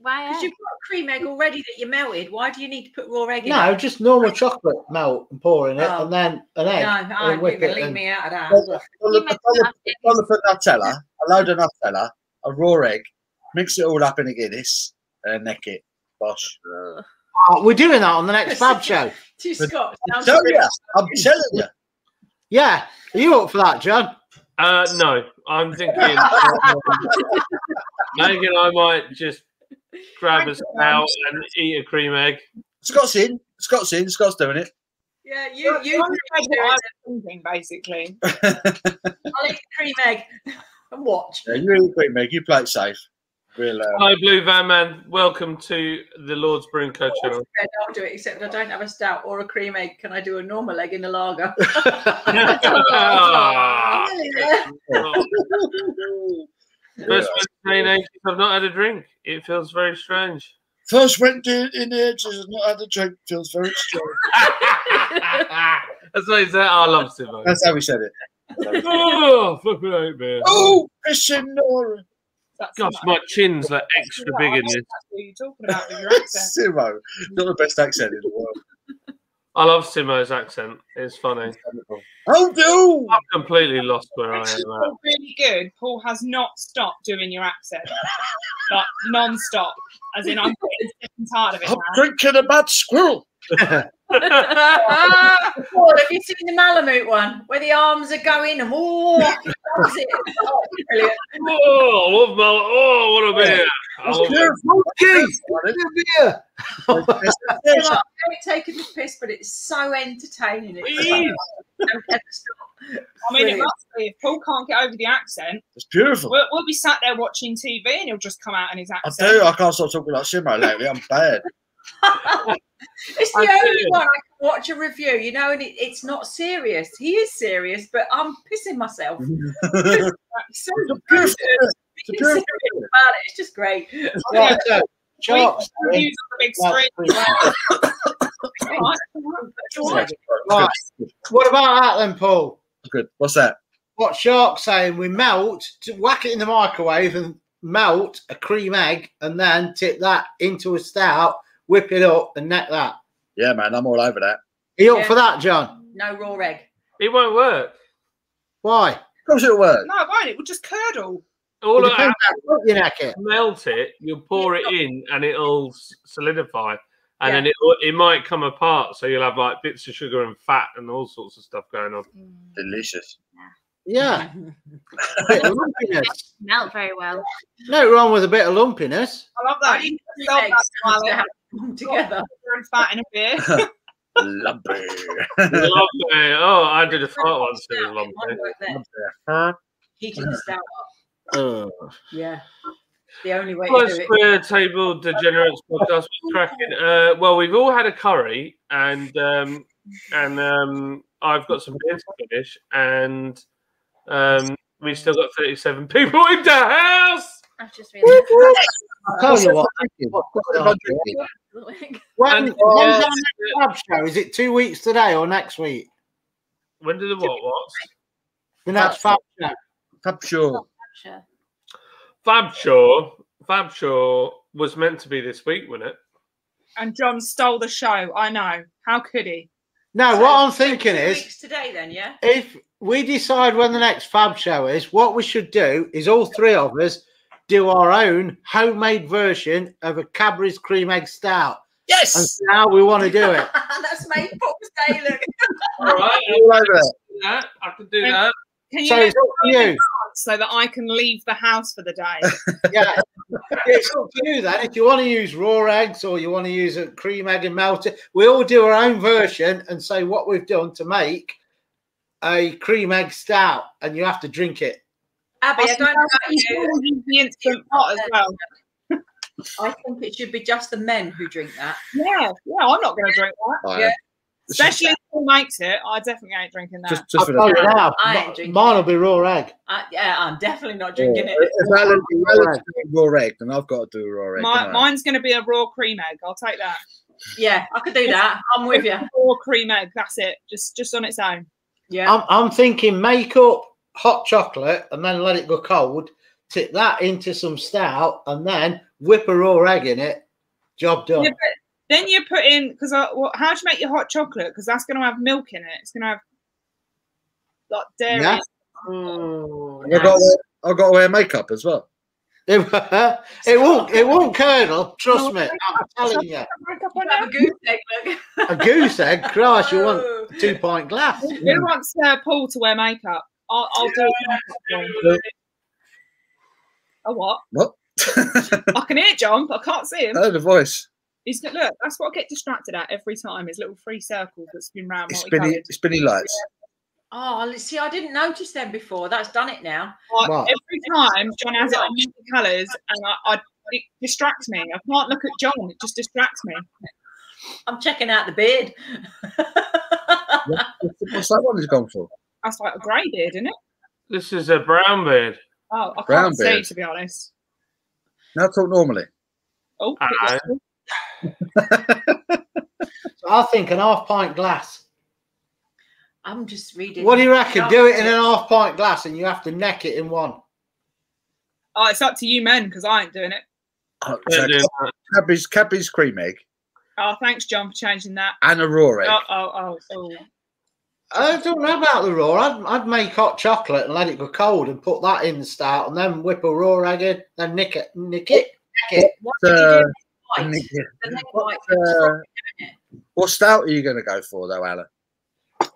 Why? Because you've got a cream egg already that you melted. Why do you need to put raw egg in? No, just normal chocolate melt and pour in it, and then an egg. No, and whip it. leave me out of that. Dollar for Nutella, a load of Nutella, a raw egg, mix it all up in a Guinness, and neck it. Bosh. Oh, we're doing that on the next Fab show. I'm telling you. Yeah, are you up for that, John? No, I'm thinking maybe I might just grab a stout and eat a cream egg. Scott's in. Scott's doing it. Yeah, you thinking basically. I'll eat cream egg and watch. Yeah, you eat cream egg. You play it safe. Hi, Blue Van Man. Welcome to the Lord's Brewing Co channel. I'll do it, except I don't have a stout or a cream egg. Can I do a normal egg in the lager? First Wednesday in ages, I've not had a drink. It feels very strange. First Wednesday in ages, I've not had a drink. Feels very strange. That's what he said. I love Simo. That's how we said it. Oh, fucking hate me. Oh, Christian Nora. Gosh, my chin's like extra big in this. That's what you're talking about with your accent. Simo, not the best accent in the world. I love Simo's accent. It's funny. Oh, no! I'm completely lost where I am. Paul really good. Paul has not stopped doing your accent, like non-stop. As in, I'm getting sick and tired of it. I'm drinking a bad squirrel. Have you seen the Malamute one where the arms are going and brilliant. Oh, I love Mal. Oh, what a beer! I've taken the piss, but it's so entertaining. I mean, it must be. If Paul can't get over the accent, it's beautiful. We'll be sat there watching TV and he'll just come out in his accent. I do. I can't stop talking like Simo lately. I'm bad. It's the only one I can watch a review, you know, and it's not serious. He is serious, but I'm pissing myself. It's so good. It's just great. Right, so, Sharks, reviews on the big screen. Right. What about that then, Paul? Good. What's that? What Shark's saying? We melt, whack it in the microwave and melt a cream egg, and then tip that into a stout, whip it up, and neck that. Yeah, man, I'm all over that. Are you up for that, John? No raw egg. It won't work. Why? Of course it'll work. No, it won't. It will just curdle. All It of depends how you neck it. melt it, you'll pour it in and it'll solidify. And Yeah. then it might come apart. So you'll have like bits of sugar and fat and all sorts of stuff going on. Delicious. Yeah. A bit of lumpiness. Melt very well. No wrong with a bit of lumpiness. I love that. You can sell that to have smile them together. and fat in a beer. Lumpy. Lumpy. Oh, I did a fart once. It was lumpy. Heating the stout up. Oh. Yeah. The only way Well, to do it. Square Table Degenerates podcast was cracking. Well, we've all had a curry, and I've got some beers to finish, and we still got 37 people in the house. I've just realised. I'll tell you what. When's our next Fab show? Is it 2 weeks today or next week? When did the what? The next Fab show. Fab sure. Fab Show was meant to be this week, wasn't it? And John stole the show. I know. How could he? No, So, what I'm thinking 2 is, weeks today, then, yeah. if we decide when the next Fab show is, what we should do is all three of us do our own homemade version of a Cadbury's cream egg stout. Yes. And see how we want to do it. That's made Pop's day, look. All right, All over it. I can do that. Can you So let it's up to me know in you. advance so that I can leave the house for the day? Yeah, it's up to you then. If you want to use raw eggs or you want to use a cream egg and melt it, we all do our own version and say what we've done to make a cream egg stout, and you have to drink it. Abby, I don't know about you. Use the instant pot as well. I think it should be just the men who drink that. Yeah, I'm not going to drink that. Yeah. Especially if he makes it. I definitely ain't drinking that. Just I'll for tell you the now, I ain't drinking mine will be raw egg. Yeah, I'm definitely not drinking it. If Alan's raw egg, then I've got to do raw egg. Mine's going to be a raw cream egg. I'll take that. Yeah, I could do that. I'm with you. Raw cream egg. That's it. Just on its own. Yeah. I'm thinking make up hot chocolate and then let it go cold, tip that into some stout and then whip a raw egg in it. Job done. Yeah, but then you put in, because how do you make your hot chocolate? Because that's going to have milk in it. It's going to have like dairy. Yeah. I've got to wear makeup as well. It won't curdle, trust me. I'm telling you. Have a goose egg, look. A goose egg, Christ, you want a 2-pint glass. Who wants Paul to wear makeup? I'll do it. Oh, what? What? I can hear John, but I can't see him. I heard the voice. He's look. That's what I get distracted at every time. His little 3 circles that spin round. Spinny lights. Oh, see, I didn't notice them before. That's done it now. Every time John has it on multiple colours, and it distracts me. I can't look at John. It just distracts me. I'm checking out the beard. What's that one he's gone for? That's like a grey beard, isn't it? This is a brown beard. Oh, I Brown can't see, beard. to be honest. Now talk normally. Oh, So I think an 1/2-pint glass. I'm just reading. What do you reckon? Do it in an 1/2-pint glass and you have to neck it in one. oh, it's up to you men, because I ain't doing it. Cadbury's cream egg Oh, thanks, John, for changing that. and a raw egg. Oh. I don't know about the raw. I'd make hot chocolate and let it go cold and put that in the stout and then whip a raw egg in, then nick it. What did you do? White. The neck white. What stout are you going to go for, though, Alan?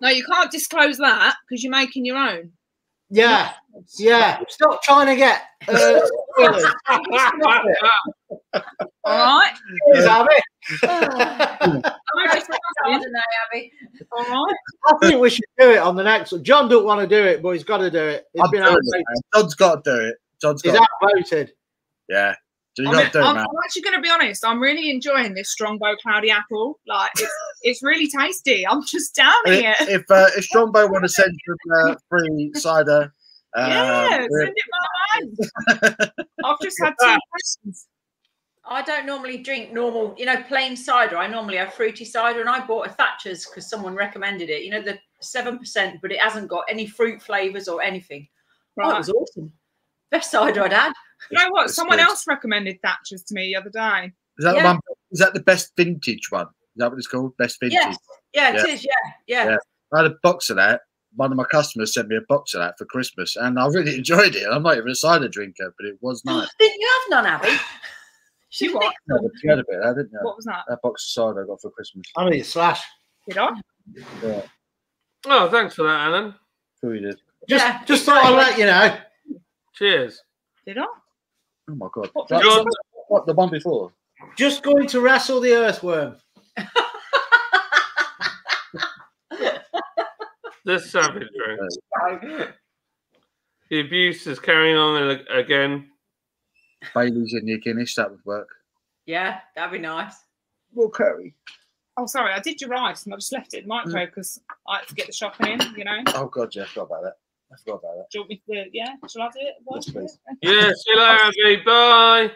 No, you can't disclose that because you're making your own. Yeah. Stop trying to get. All right. Abby. All right. I think we should do it on the next one. John don't want to do it, but he's got to do it. It's been outvoted. John's got to do it. He's outvoted. Yeah. So you got to do it, man. I'm actually going to be honest. I'm really enjoying this Strongbow Cloudy Apple. Like, it's really tasty. I'm just downing it. If Strongbow want to send some free cider, yeah, send it my way. I've just had 2 questions. I don't normally drink normal, plain cider. I normally have fruity cider, and I bought a Thatcher's because someone recommended it. The 7%, but it hasn't got any fruit flavours or anything. Right. Oh, it was awesome. Best cider I'd had. You know what? Someone else recommended Thatcher's to me the other day. Is that the one? Is that the best vintage one? Is that what it's called? Best vintage? Yes. Yeah, it is. Yeah. I had a box of that. one of my customers sent me a box of that for Christmas, and I really enjoyed it. I'm not even a cider drinker, but it was nice. Didn't you have none, Abby? You what? No, but you had a bit, didn't you? What was that? That box of cider I got for Christmas. I mean, Slash. Did I? Yeah, Oh, thanks for that, Alan. sure you did. Just thought I'd let you know. Cheers. Did I? Oh my god! What, What the one before? Just going to wrestle the earthworm. The savagery. The abuse is carrying on again. Bailey's in your Guinness, that would work. Yeah, that'd be nice. Well, Curry. Oh, sorry, I did your rice and I just left it in the microwave because I had to get the shopping in, you know. Oh god, yeah, I forgot about that. Do you want me to, yeah? Shall I do it? Yes, please. Yeah, see you later, Abby. Bye.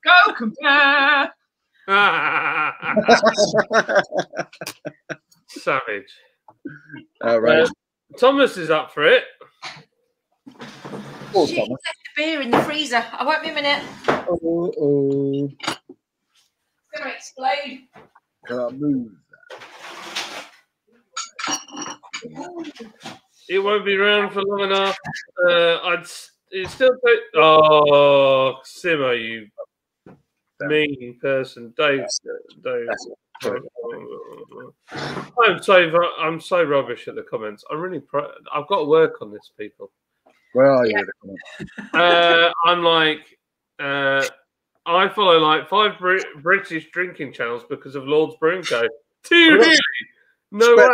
Go compare. Savage. All right. Thomas is up for it. Poor Shit, Thomas. you left the beer in the freezer. I won't be a minute. Oh, It's going to explode. can't move. It won't be around for long enough. It's still. Oh, Simo, you mean person, Dave. I'm so rubbish at the comments. I've got to work on this, people. Where are you? I'm like, I follow like 5 British drinking channels because of Lord's Brewing Co. Do you really? No way.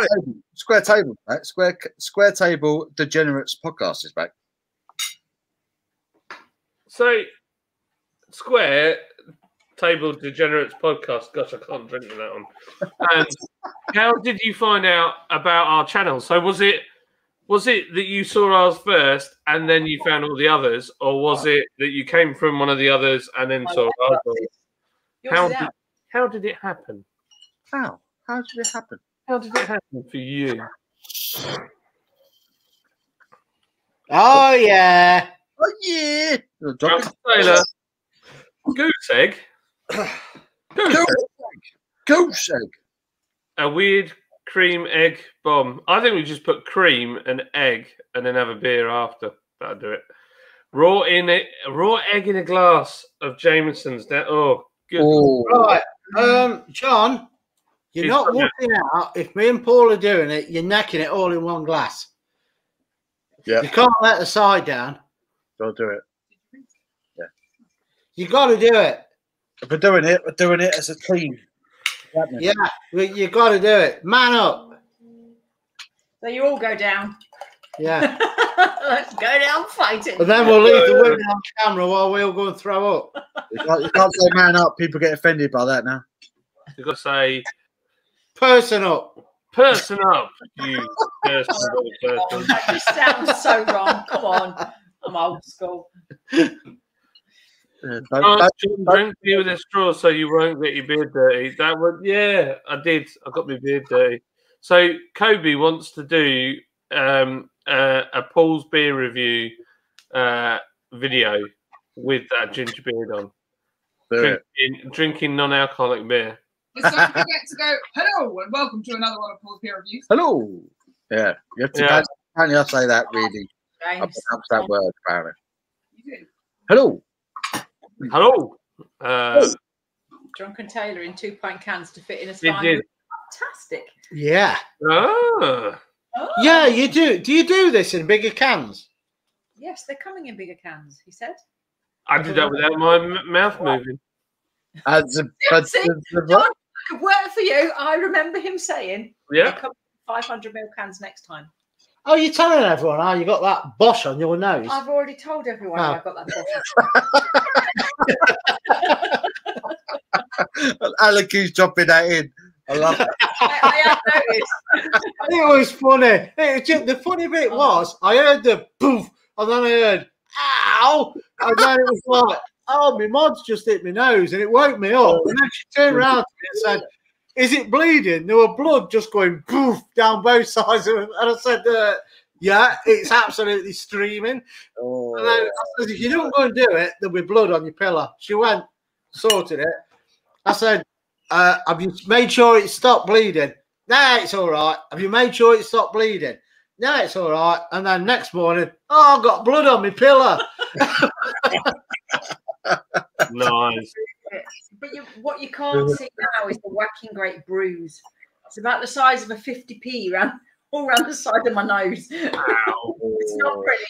Square Table, right? Square Table Degenerates podcast is back. So, Square Table Degenerates podcast. Gosh, I can't drink that one. And how did you find out about our channel? So was it that you saw ours first and then you found all the others, or was it that you came from one of the others and then saw ours? How did it happen? How did it happen? How did it happen for you? Oh, yeah. Oh, yeah. Taylor, goose egg. Goose egg. A weird cream egg bomb. I think we just put cream and egg and then have a beer after. That'll do it. Raw egg in a glass of Jameson's. Oh, good. Oh. Right. John, you're not working out. If me and Paul are doing it, you're necking it all in one glass. Yeah. You can't let the side down. Don't do it. Yeah. You got to do it. If we're doing it as a team. Yeah, you got to do it. Man up. So you all go down. Yeah. Let's go down fighting. And then we'll leave the women on camera while we all go and throw up. You can't say man up. People get offended by that now. You've got to say person up. Person up, you person. That just sounds so wrong. Come on. I'm old school. Drink beer with a straw so you won't get your beard dirty. That would, yeah, I did. I got my beard dirty. So Kobe wants to do a Paul's beer review video with that ginger beard on. Drinking non-alcoholic beer. Let's don't forget to go, hello, and welcome to another one of Paul's beer reviews. Hello. Yeah, you have to apparently I say that really. That's that word, apparently. You do. Hello. Hello. Drunken Taylor in 2-pint cans to fit in a spine. Fantastic. Yeah. Oh. Yeah, you do. Do you do this in bigger cans? Yes, they're coming in bigger cans, he said. I did that without my mouth moving. John, could work for you. I remember him saying, yeah, 500ml cans next time. Oh, you're telling everyone how you got that Bosch on your nose? I've already told everyone I've got that Bosch. Alan keeps dropping that in. I love it. I have noticed. It was funny. The funny bit was, I heard the poof, and then I heard, ow, and then it was like, oh, my mod's just hit my nose, and it woke me up. And then she turned around to me and said, is it bleeding? There were blood just going poof down both sides of it. And I said, yeah, it's absolutely streaming. Oh. And then I said, if you don't go and do it, there'll be blood on your pillow. She went, sorted it. I said, have you made sure it stopped bleeding? No, it's all right. Have you made sure it stopped bleeding? No, it's all right. And then next morning, oh, I've got blood on my pillow. Nice. But what you can't see now is the whacking great bruise. It's about the size of a 50p all around the side of my nose. It's not pretty.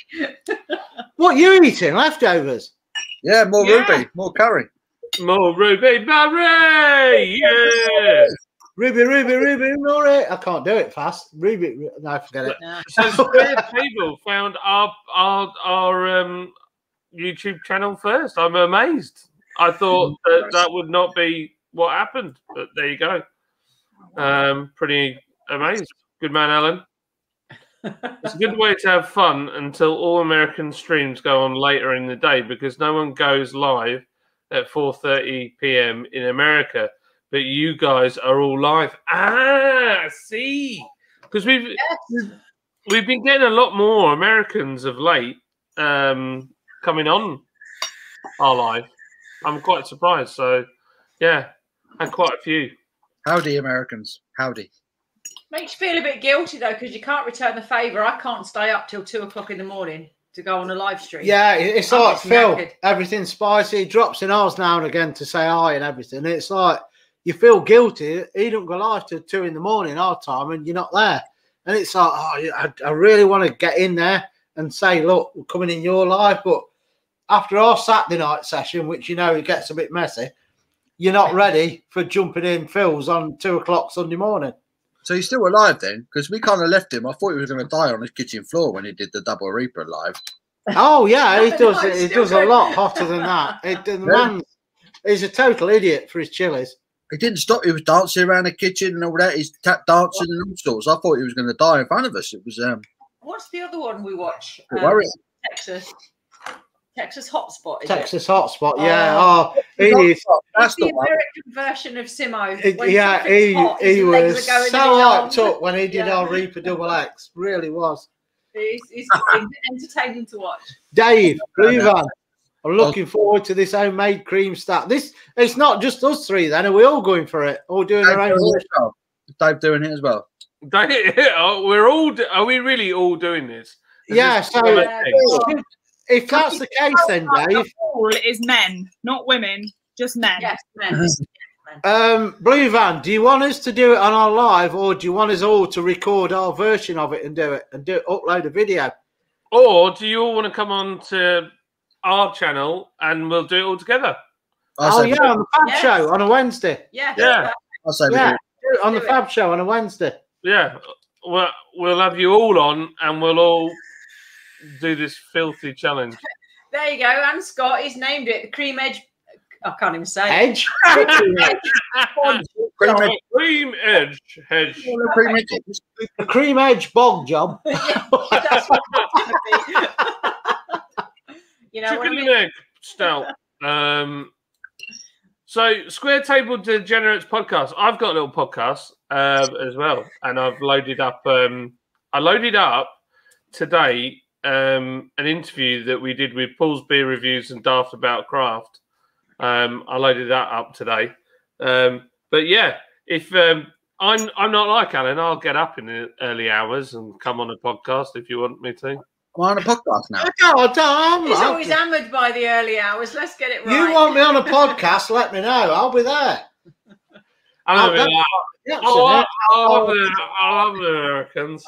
What are you eating? Leftovers? Yeah, more ruby, more curry. More Ruby Barry! Yeah! Ruby, Rory. I can't do it fast. Ruby, no, forget it. No. So Square Table found our YouTube channel first. I'm amazed. I thought that would not be what happened, but there you go. Pretty amazed. Good man, Alan. It's a good way to have fun until all American streams go on later in the day because no one goes live at 4:30 p.m. in America, but you guys are all live. I see. Because we've been getting a lot more Americans of late coming on our live. I'm quite surprised. So, yeah, had quite a few. Howdy, Americans. Howdy. Makes you feel a bit guilty though, because you can't return the favour. I can't stay up till 2 o'clock in the morning to go on a live stream. Yeah, it's like Phil. Everything's spicy. He drops in ours now and again to say hi and everything. It's like you feel guilty. He don't go live till 2 in the morning our time, and you're not there. And it's like, oh, I really want to get in there and say, look, we're coming in your live, but after our Saturday night session, which it gets a bit messy, you're not ready for jumping in Phil's on 2 o'clock Sunday morning. So he's still alive then? Because we kind of left him. I thought he was going to die on his kitchen floor when he did the Double Reaper live. Oh, yeah, he does. He does a lot hotter than that. The man is a total idiot for his chilies. He didn't stop. He was dancing around the kitchen and all that. He's tap dancing and all sorts. I thought he was going to die in front of us. It was. What's the other one we watch? Texas Hotspot. Texas Hotspot, yeah. Oh, he is. That's the American version of Simo. Yeah, he was so hyped up when he did our Reaper Double X. Really was. It's entertaining to watch. Dave, Blue Van, I'm looking forward to this homemade cream stack. It's not just us three then. Are we all going for it? All doing our own? Dave doing it as well. Are we really all doing this? Yeah, so if that's the case, then Dave, all is men, not women, just men. Yes, men. Blue Van, do you want us to do it on our live, or do you want us all to record our version of it and upload a video? Or do you all want to come on to our channel and we'll do it all together? On the Fab Show on a Wednesday. Yeah. On the Fab Show on a Wednesday. Yeah. We'll have you all on and we'll all do this filthy challenge. There you go. And Scott, he's named it the Cream Edge. I can't even say Edge. Cream Edge. The Cream Edge bog job. That's what it's gonna be. Chicken and egg stout. So Square Table Degenerates podcast. I've got a little podcast as well, and I've loaded up. I loaded up today an interview that we did with Paul's Beer Reviews and Daft About Craft. I loaded that up today. But yeah, if I'm not like Alan, I'll get up in the early hours and come on a podcast if you want me to. I'm on a podcast now. He's always hammered by the early hours. Let's get it right. You want me on a podcast? Let me know. I'll be there. I love the Americans.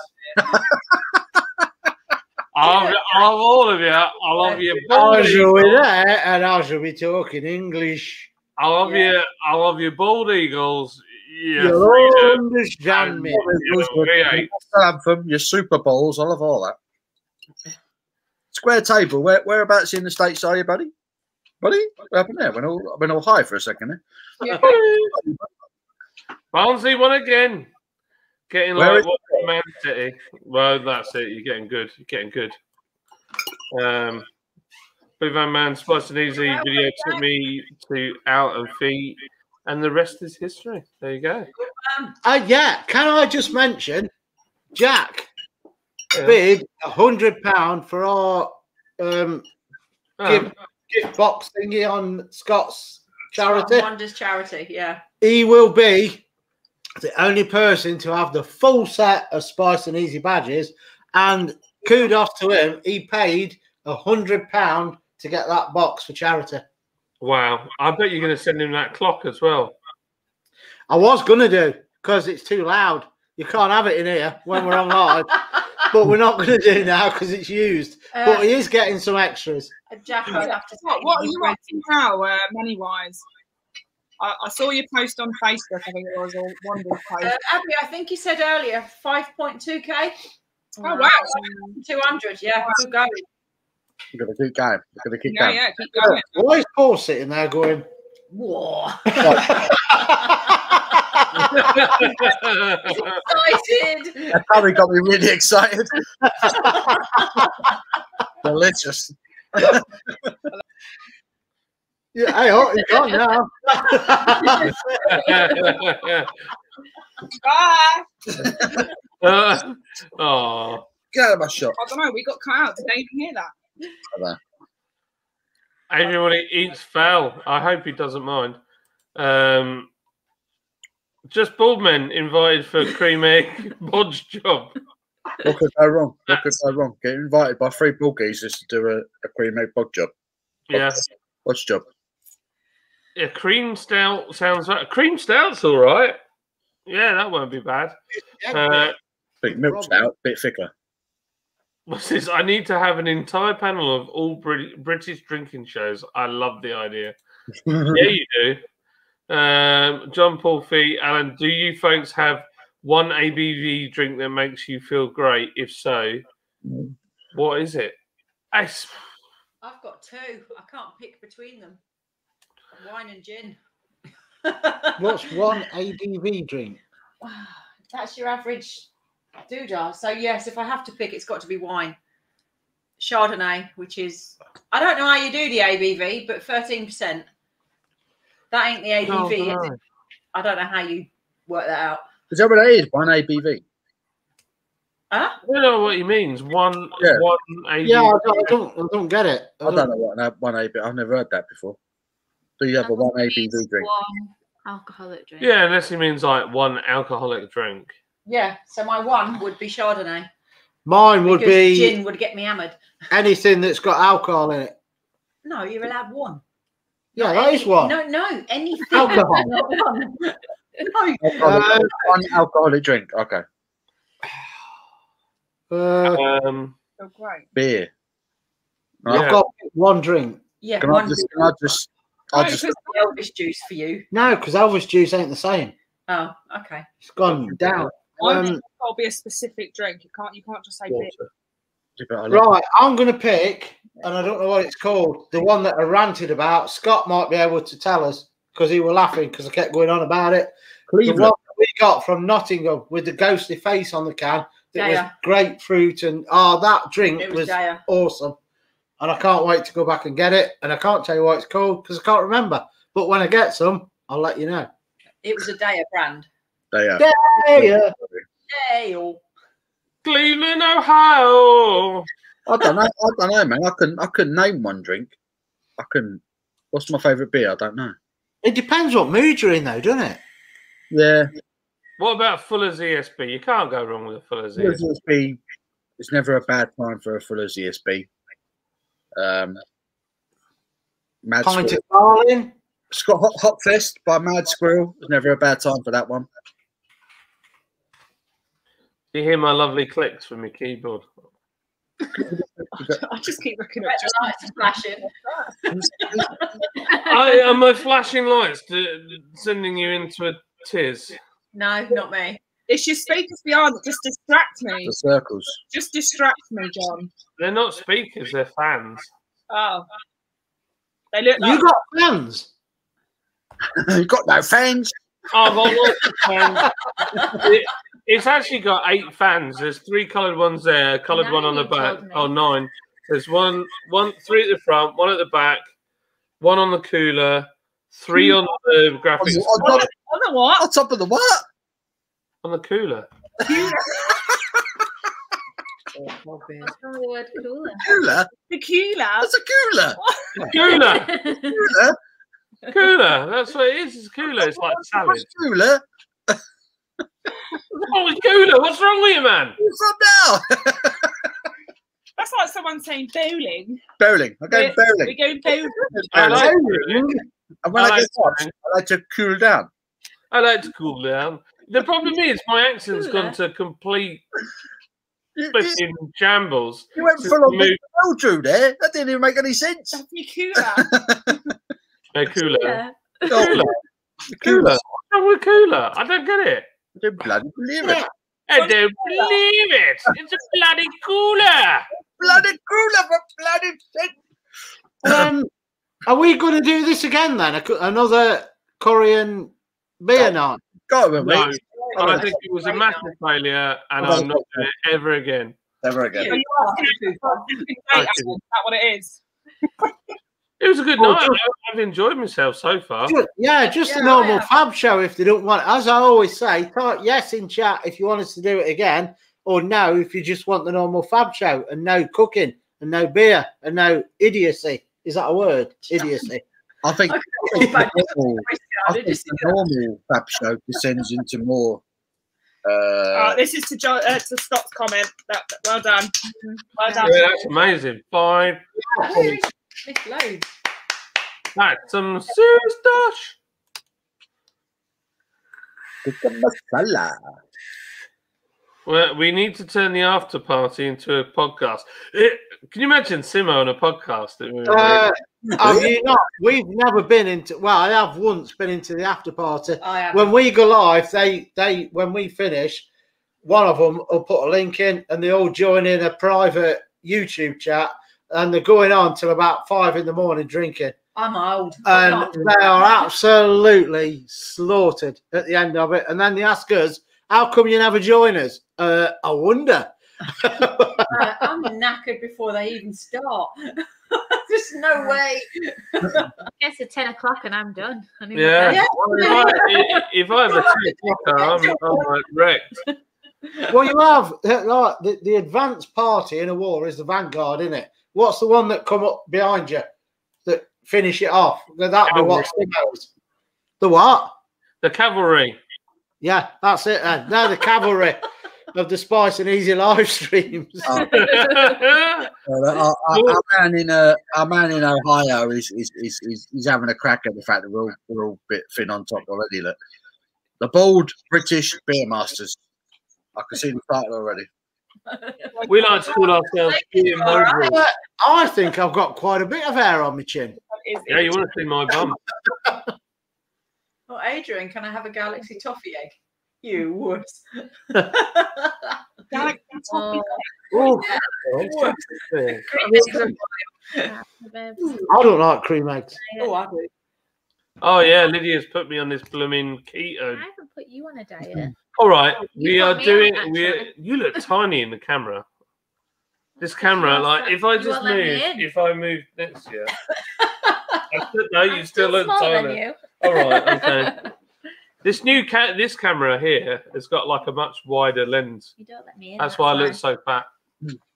I love all of you. I love you. I shall be there, and I shall be talking English. I love you. I love you, bald eagles. You'll all understand me. Your Super Bowls. I love all that. Square Table. Whereabouts in the States are you, buddy? What happened there? Went all high for a second there. Barnsley won again. Getting like Man City. Well, that's it. You're getting good. Blue Van Man spliced an easy video took me to out and feet, and the rest is history. There you go. Yeah. Can I just mention, Jack bid £100 for our gift box thingy on Scott's charity. Wonders charity. Yeah. He will be the only person to have the full set of Spice and Easy badges, and kudos to him, he paid £100 to get that box for charity. Wow. I bet you're going to send him that clock as well. I was going to do, because it's too loud. You can't have it in here when we're on live. But we're not going to do now because it's used. But he is getting some extras. Jack, I'd have to what are you up to now, money-wise? I saw your post on Facebook, I think it was, or one of those posts. Abby, I think you said earlier 5.2k. Oh, wow. 200, yeah. Good going. You're going to keep going. You're going to keep Yeah, going. yeah, keep going. Why is Paul sitting there going, whoa? Excited. That probably got me really excited. Delicious. Yeah, hey, oh, he's gone now. Bye. Oh. Get out of my shop. I don't know, we got cut out. Did they even hear that? Everybody eats foul. I hope he doesn't mind. Just bald men invited for cream egg bodge job. What could go wrong? What could go wrong? Get invited by 3 bull geezers to do a cream egg bod job. Yeah. Bodge job. Yeah, cream stout sounds like cream stout's all right. Yeah, that won't be bad. Big milk stout, bit thicker. What's this? I need to have an entire panel of all British drinking shows. I love the idea. Yeah, you do. John Paul Fee, Alan, do you folks have one ABV drink that makes you feel great? If so, what is it? I've got 2. I can't pick between them. Wine and gin. What's one ABV drink? That's your average doodah. So yes, if I have to pick, it's got to be wine. Chardonnay, which is, I don't know how you do the ABV, but 13%. That ain't the ABV, is it? I don't know how you work that out. Is that what it is? One ABV? Huh? I don't know what he means. One ABV. Yeah, I don't get it. I don't know what one ABV. I've never heard that before. Do you have a one ABV drink? One alcoholic drink. Yeah, unless he means like one alcoholic drink. Yeah, so my one would be Chardonnay. Mine would be gin would get me hammered. Anything that's got alcohol in it. No, you're allowed one. Yeah, that is one. No, anything. Alcohol. No. One alcoholic drink. Okay. Oh, great. Beer. I've got one drink. Yeah, Can I just Elvis juice for you. No, because Elvis juice ain't the same. Oh, okay. It's gone down. It's got to be a specific drink. You can't just say beer. Right, I'm going to pick, and I don't know what it's called, the one that I ranted about. Scott might be able to tell us because he was laughing because I kept going on about it. The one that we got from Nottingham with the ghostly face on the can that was grapefruit, and that drink was awesome. And I can't wait to go back and get it. And I can't tell you what it's called because I can't remember. But when I get some, I'll let you know. It was a Daya brand. Daya. Cleveland, Ohio. I don't know, man. I couldn't name one drink. What's my favourite beer? I don't know. It depends what mood you're in, though, doesn't it? Yeah. What about Fuller's ESB? You can't go wrong with a Fuller's Fuller's ESB. ESB. It's never a bad time for a Fuller's ESB. Mad Pint Squirrel. of Darling. Scott Hot Fest by Mad Squirrel. It's never a bad time for that one. You hear my lovely clicks from your keyboard. I just keep looking at The lights are flashing. Am I flashing lights sending you into a tiz? No, not me. It's your speakers behind that just distract me. The circles. Just distract me, John. They're not speakers, they're fans. Oh. They look like... You got fans? You got no fans? I've got lots of fans. It's actually got 8 fans. There's 3 coloured ones there, coloured one on the back. Oh, 9. There's 3 at the front, 1 at the back, 1 on the cooler, 3 on the graphics. On the what? On top of the what? On the cooler. The word cooler. Cooler? The cooler? What's a cooler? Cooler. Cooler? Cooler. That's what it is. It's cooler. It's like salad. Cooler? Oh, cooler. What's wrong with you, man? From now. That's like someone saying bowling. Bowling. I go bowling. We go bowling. I like And when I get hot, I like to cool down. I like to cool down. The problem is my accent's gone to complete flipping shambles. You went full on Big Drew there. That didn't even make any sense. That's me cooler. Cooler. Oh, Cooler. What's wrong with cooler? I don't get it. I don't bloody believe it. I don't believe it. It's a bloody cooler. Bloody cooler for bloody shit. Are we going to do this again then? Another Korean beer night? Go on, No, mate. I think it was a massive failure, and I'm not doing it ever again. Never again. Is that what it is? It was a good night. I've enjoyed myself so far. Just a normal fab show if they don't want. As I always say, type yes in chat if you want us to do it again, or no if you just want the normal fab show and no cooking and no beer and no idiocy. Is that a word? Idiocy. I think the normal fab show descends into more. This is to Scott's comment. Well done. Well done. Yeah, that's amazing. 5 points. Loads. That's some serious dash. Well, we need to turn the after party into a podcast. Can you imagine Simo on a podcast? Have you not? We've never been into. Well, I have once been into the after party. I have. When we go live, they when we finish, one of them will put a link in, and they all join in a private YouTube chat, and they're going on till about 5 in the morning drinking. I'm old. And they are absolutely slaughtered at the end of it. And then they ask us, "How come you never join us?" I wonder. I'm knackered before they even start. There's no way. I guess at 10 o'clock and I'm done. Yeah. If I have a 10 o'clock, I'm like wrecked. Well, you have like the advanced party in a war is the vanguard, isn't it? What's the one that come up behind you that finish it off? That be what's the what? The cavalry. Yeah, that's it. They're the cavalry of the Spice and Easy live streams. Our man in Ohio is having a crack at the fact that we're all a bit thin on top already. Look, the Bald British Beer Masters. I can see the title already. We like to call ourselves beer moguls. I think I've got quite a bit of hair on my chin. Yeah, you want to see my bum? Well, Adrian, can I have a Galaxy toffee egg? You wuss. Galaxy toffee I don't like cream eggs. Oh, I do. Oh yeah, Lydia's put me on this blooming keto. I haven't put you on a diet. All right, You we got are me doing. on, You look tiny in the camera. This camera, like, if I just move, if I move next year, no, you still look smaller than tiny. you. All right, okay. This this camera here has got like a much wider lens. You don't let me in. That's why I look so fat.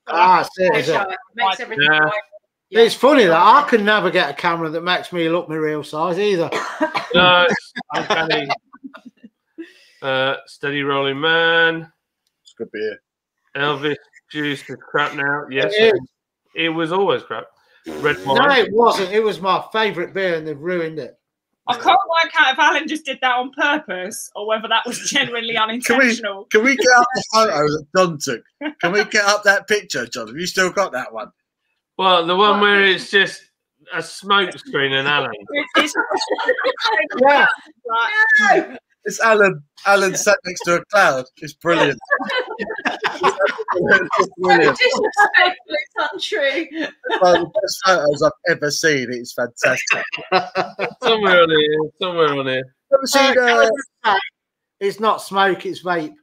Makes everything Yeah. right. It's funny that I can never get a camera that makes me look my real size either. No, it's uncanny. Steady rolling man. It's good beer. Elvis juice is crap now. Yes, it was always crap. Red wine. No, it wasn't. It was my favourite beer, and they've ruined it. I can't work out if Alan just did that on purpose or whether that was genuinely unintentional. Can we get up the photo that John took? Can we get up that picture, John? Have you still got that one? Well, the one where it's just a smoke screen and Alan. Yeah. It's Alan. Alan sat next to a cloud. It's brilliant. It's brilliant. Disrespectful, it's untrue. It's one of the best photos I've ever seen. It's fantastic. Somewhere on here. Somewhere on here. Ever seen, it's not smoke, it's vape.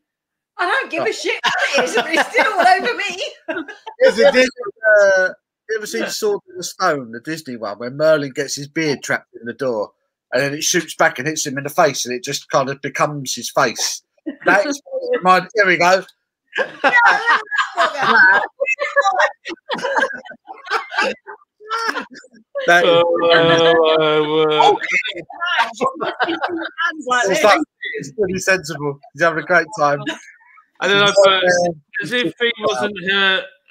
I don't give a shit what it is, but it's still all over me. You ever seen Sword in the Stone, the Disney one, where Merlin gets his beard trapped in the door and then it shoots back and hits him in the face and it just kind of becomes his face? That is my. Here we go. It's pretty sensible. He's having a great time. I don't know, but as if he wasn't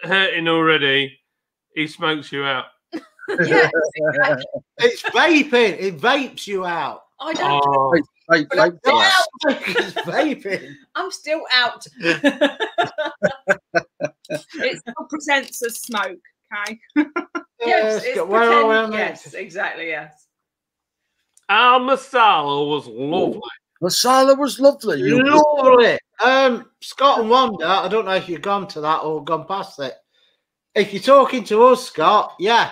hurting already, he smokes you out. Yeah, It's vaping. It vapes you out. I don't. Oh, Vape. It's vaping. I'm still out. It still presents as smoke, okay? Yes, it's where are we pretend- on yes, this? exactly. Yes. our masala was lovely. Masala was lovely. Lovely. Scott and Wanda, I don't know if you've gone to that or gone past it. If you're talking to us, Scott, yeah,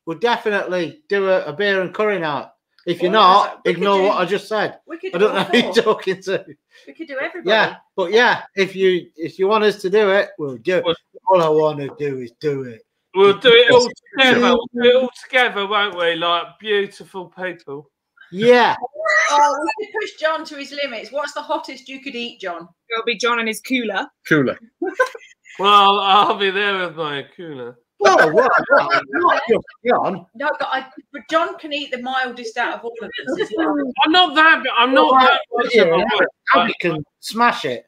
we'll definitely do a beer and curry night. If you're not, we could ignore do- what I just said. We could I do don't know all who you're four. talking to. We could do everybody. Yeah, but yeah, if you want us to do it, we'll do it. All I want to do is do it. We'll do it all together. We'll do it all together, won't we? Like beautiful people. Yeah. Oh, we could push John to his limits. What's the hottest you could eat, John? It'll be John and his cooler. Cooler. Well, I'll be there with my cooler. Oh, well, not just John. No, but John can eat the mildest out of all of us as well. I'm not that. I'm not that much of a whip, but- Abby can smash it.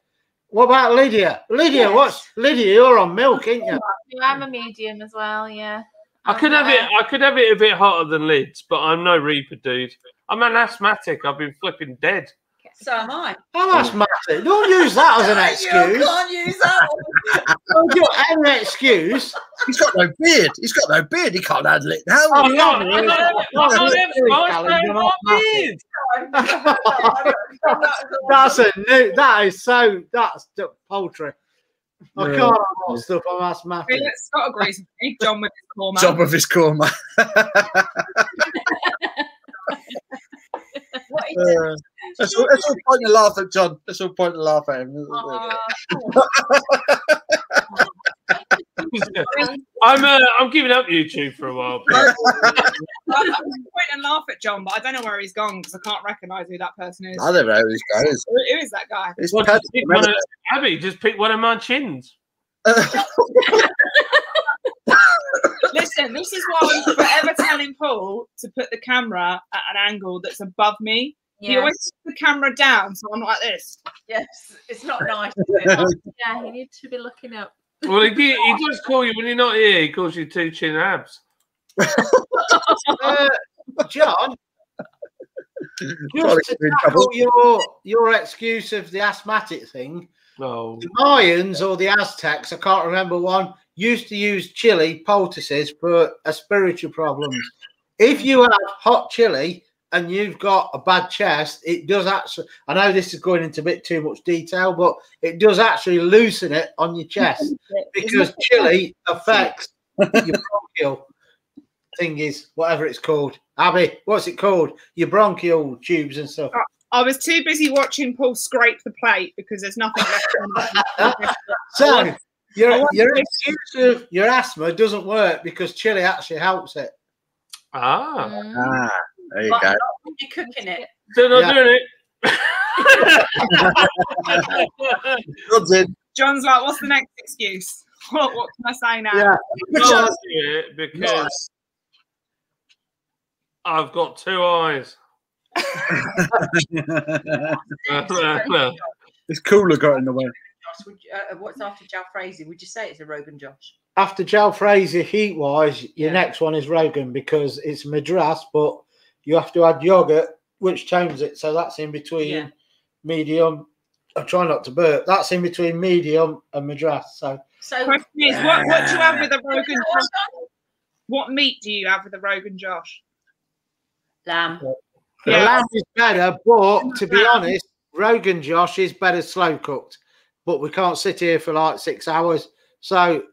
What about Lydia? Lydia, Yes. Lydia, you're on milk, ain't you? Yeah, I'm a medium as well. Yeah. I could have it. I could have it a bit hotter than Lids, but I'm no Reaper, dude. I'm an asthmatic. I've been flipping dead. So am I. Oh, that's massive. Don't use that as an excuse. You can't use that one. Don't do any excuse. He's got no beard. He's got no beard. He can't handle it now. I'm not. I'm not beard. That's poultry. I Yeah. can't have all stuff. I'm asthmatic. Really, Scott agrees with me. John with his core, man. Top of his korma. What is it? That's all point to laugh at John. That's all point to laugh at him. I'm giving up YouTube for a while. I point and laugh at John, but I don't know where he's gone because I can't recognise who that person is. I don't know who this guy is. Who is that guy? It's Well, Paddy just pick from one of, Abby, just pick one of my chins. Listen, this is why I'm forever telling Paul to put the camera at an angle that's above me. He always puts the camera down, so I'm like this. Yes, it's not nice. Is it? Yeah, you need to be looking up. Well, he does call you when you're not here. He calls you two chin abs. John, just to tackle your excuse of the asthmatic thing, No. the Mayans or the Aztecs, I can't remember one, used to use chili poultices for spiritual problems. If you have hot chili and you've got a bad chest, it does actually, I know this is going into a bit too much detail, but it does actually loosen it on your chest because chili affects your bronchial thingies, whatever it's called. Abby, what's it called? Your bronchial tubes and stuff. I was too busy watching Paul scrape the plate because there's nothing left. So your excuse of your asthma doesn't work because chili actually helps it. Ah. There you But go. not when you're cooking it. Still not doing it. God's in. John's like, what's the next excuse? What can I say now? Yeah. Not do it because I've got two eyes. This cooler got in the way. Josh, what's after Jalfrezi? Would you say it's a Rogan Josh? After Jalfrezi heat-wise, your next one is Rogan because it's Madras, but you have to add yogurt, which changes it. So that's in between medium. I try not to burp. That's in between medium and Madras. So question is, what do you have with a Rogan Josh? What meat do you have with a Rogan Josh? Lamb. the lamb is better, but to be honest, Rogan Josh is better slow cooked. But we can't sit here for like 6 hours. So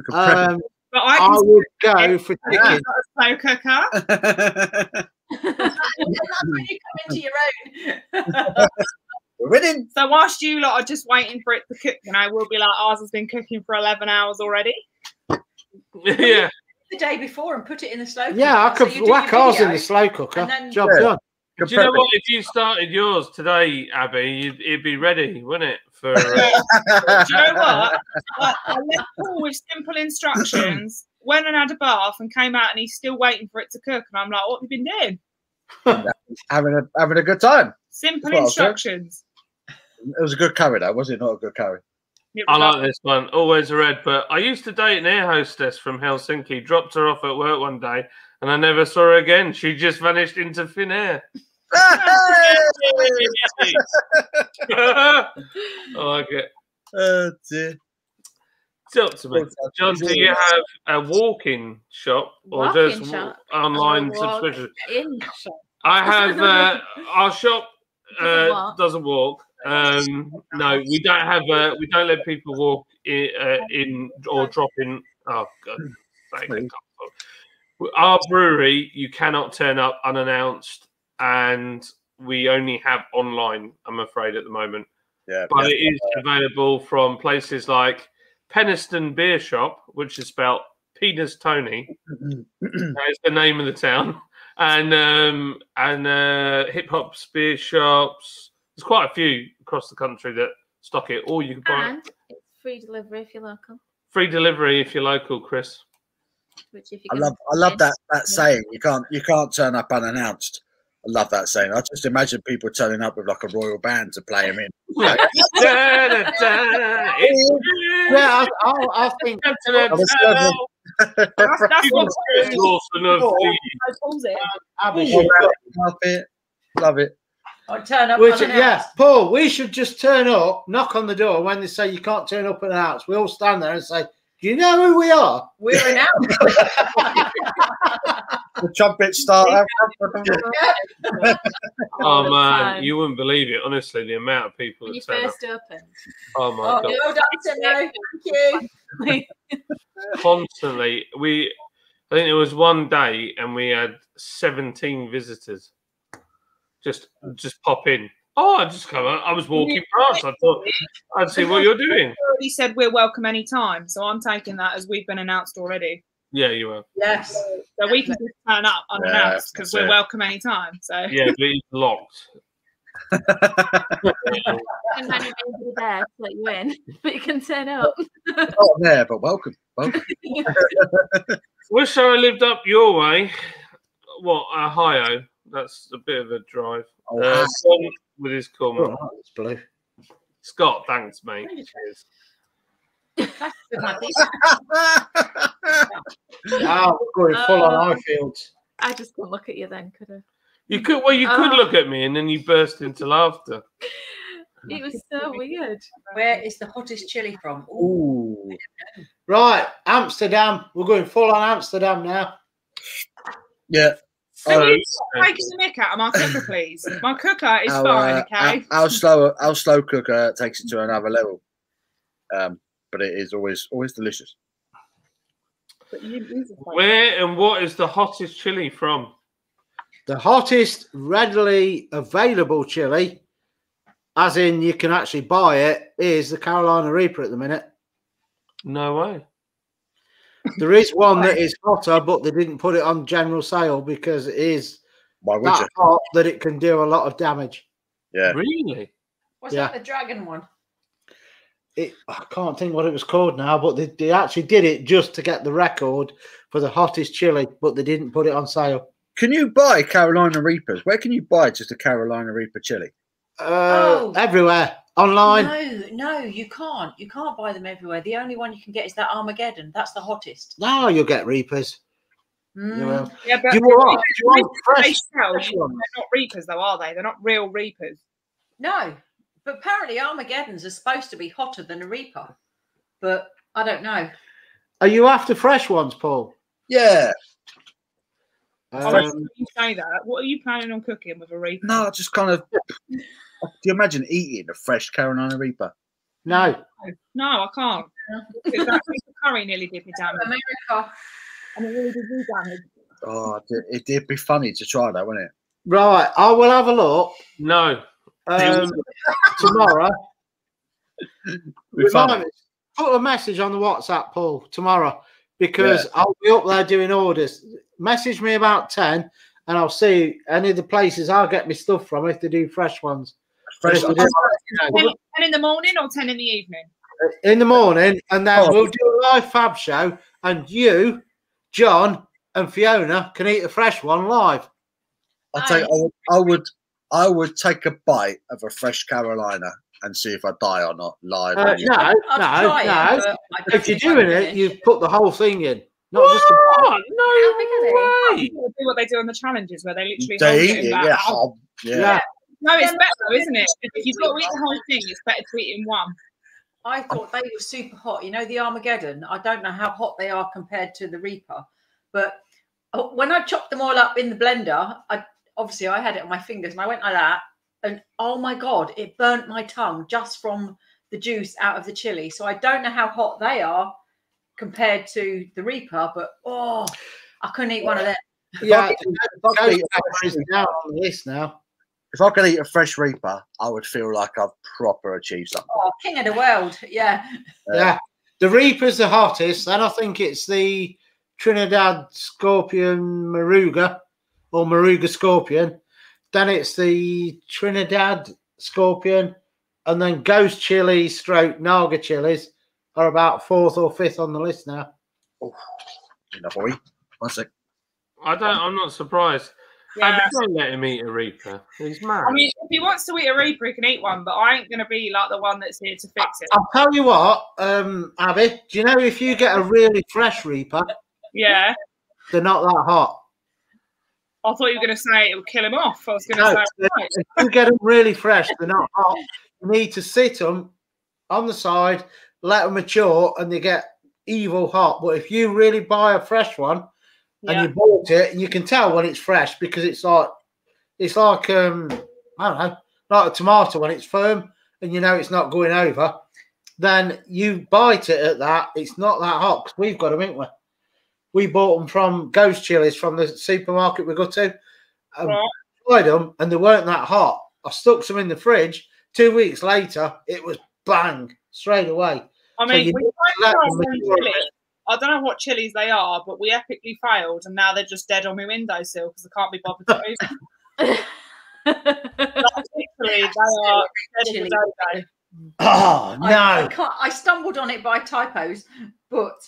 But I would go for chicken. Slow cooker. That's when you come into your own. We're winning. So whilst you lot are just waiting for it to cook, you know, we'll be like, ours has been cooking for 11 hours already. Yeah. The day before and put it in the slow cooker. Yeah, I So could you do whack your ours in video, the slow cooker. and then- Job Yeah. done. Do you know what? If you started yours today, Abby, it'd be ready, wouldn't it? For Do you know what? I left Paul with simple instructions, went and had a bath and came out and he's still waiting for it to cook. And I'm like, what have you been doing? having a good time. Simple That's what I was saying. instructions. It was a good curry, though, was it? Not a good curry. I like this one. Always a red. But I used to date an air hostess from Helsinki. Dropped her off at work one day, and I never saw her again. She just vanished into thin air. I like it. Oh dear. Talk to me, John. Do you have a walk-in shop or Walk-in just shop? online subscription? I have our shop doesn't walk. No, we don't have. We don't let people walk in or drop in. Oh God! Our brewery, you cannot turn up unannounced, and we only have online. I'm afraid at the moment. Yeah, but it is available from places like Penistone Beer Shop, which is spelled Penis Tony. That is the name of the town. And hip hop beer shops. There's quite a few across the country that stock it, or you can buy And it's free delivery if you're local. Free delivery if you're local, Chris. Which if I love that saying. You can't turn up unannounced. I love that saying. I just imagine people turning up with like a royal band to play them in. Yeah, I think that's what's Love it. I'll turn up. Yeah, Paul, we should just turn up, knock on the door when they say you can't turn up unannounced. We all stand there and say, "Do you know who we are?" We're announced. The trumpet start. Oh man, you wouldn't believe it. Honestly, the amount of people when you that turn first up. opened. Oh my god! Well done, thank you. Constantly, I think it was one day, and we had 17 visitors. Just pop in. Oh, I just come out. I was walking past. I thought I'd see what you're doing. You already said we're welcome anytime, so I'm taking that as we've been announced already. Yeah, you will. Yes. So we can just turn up unannounced because we're welcome anytime. So yeah, but it's locked. And then you're there to let you in, but you can turn up. Not there, but welcome. Wish I lived up your way. What, Ohio? That's a bit of a drive. With his comment. Oh, it's blue. Scott, thanks, mate. Cheers. We're going full on Highfields. I just couldn't look at you then, could I? You could look at me and then you burst into laughter. It was so weird. Where is the hottest chili from? Ooh. Right, Amsterdam. We're going full on Amsterdam now. Yeah. Can you stop taking the mick out of my cooker, please? My cooker is fine, okay? Our slow cooker takes it to another level. But it is always delicious. Where and what is the hottest chili from? The hottest readily available chili, as in you can actually buy it, is the Carolina Reaper at the minute. No way. There is one that is hotter, but they didn't put it on general sale because it is that hot that it can do a lot of damage. Yeah. Really? Was that the dragon one? I can't think what it was called now, but they actually did it just to get the record for the hottest chili, but they didn't put it on sale. Can you buy Carolina Reapers? Where can you buy just a Carolina Reaper chili? Everywhere. Online. No, you can't. You can't buy them everywhere. The only one you can get is that Armageddon. That's the hottest. No, you'll get Reapers. Mm. You will. Yeah, but you want fresh they're not Reapers, though, are they? They're not real Reapers. No, but apparently Armageddons are supposed to be hotter than a Reaper. But I don't know. Are you after fresh ones, Paul? Yeah. You say that. What are you planning on cooking with a Reaper? No, just kind of. Do you imagine eating a fresh Carolina Reaper? No. No, I can't. Because that piece of curry nearly did me damage. America. And it really did me damage. Oh, it did be funny to try that, wouldn't it? Right, I will have a look. No. Tomorrow. Put a message on the WhatsApp, Paul, tomorrow, because I'll be up there doing orders. Message me about 10 and I'll see any of the places I'll get my stuff from if they do fresh ones. Fresh 10 in the morning or 10 in the evening? In the morning, and then we'll do a live fab show, and you, John, and Fiona can eat a fresh one live. I I would take a bite of a fresh Carolina and see if I die or not live. No. If you're doing it, you put the whole thing in, not just the what? No way. People do what they do on the challenges where they literally They hold eat it in it, that. yeah. No, it's better, isn't it? If you've got to eat the whole thing, it's better to eat in one. I thought they were super hot. You know, the Armageddon, I don't know how hot they are compared to the Reaper, but when I chopped them all up in the blender, obviously I had it on my fingers and I went like that, and oh my God, it burnt my tongue just from the juice out of the chili. So I don't know how hot they are compared to the Reaper, but I couldn't eat one of them. Yeah, down on the list now. If I could eat a fresh Reaper, I would feel like I've proper achieved something. Oh, king of the world, yeah. Yeah, the Reaper's the hottest. Then I think it's the Trinidad Scorpion Maruga or Maruga Scorpion. Then it's the Trinidad Scorpion, and then Ghost Chili stroke Naga chilies are about 4th or 5th on the list now. Oh, boy. 1 sec. I'm not surprised. Yeah. Don't let him eat a Reaper. He's mad. I mean, if he wants to eat a Reaper, he can eat one, but I ain't going to be like the one that's here to fix it. I'll tell you what, Abby, do you know if you get a really fresh Reaper, yeah, they're not that hot. I thought you were going to say it would kill him off. I was going to say, if you get them really fresh, they're not hot. You need to sit them on the side, let them mature, and they get evil hot. But if you really buy a fresh one, and you bought it, you can tell when it's fresh because it's like I don't know, like a tomato when it's firm and you know it's not going over. Then you bite it at that, it's not that hot because we've got them, ain't we? We bought them from Ghost Chilies from the supermarket we go to. Tried them and they weren't that hot. I stuck some in the fridge. 2 weeks later, it was bang straight away. I mean, I don't know what chilies they are, but we epically failed, and now they're just dead on my windowsill because I can't be bothered to move them. Literally, they are dead as a dodo. Oh no! I stumbled on it by typos, but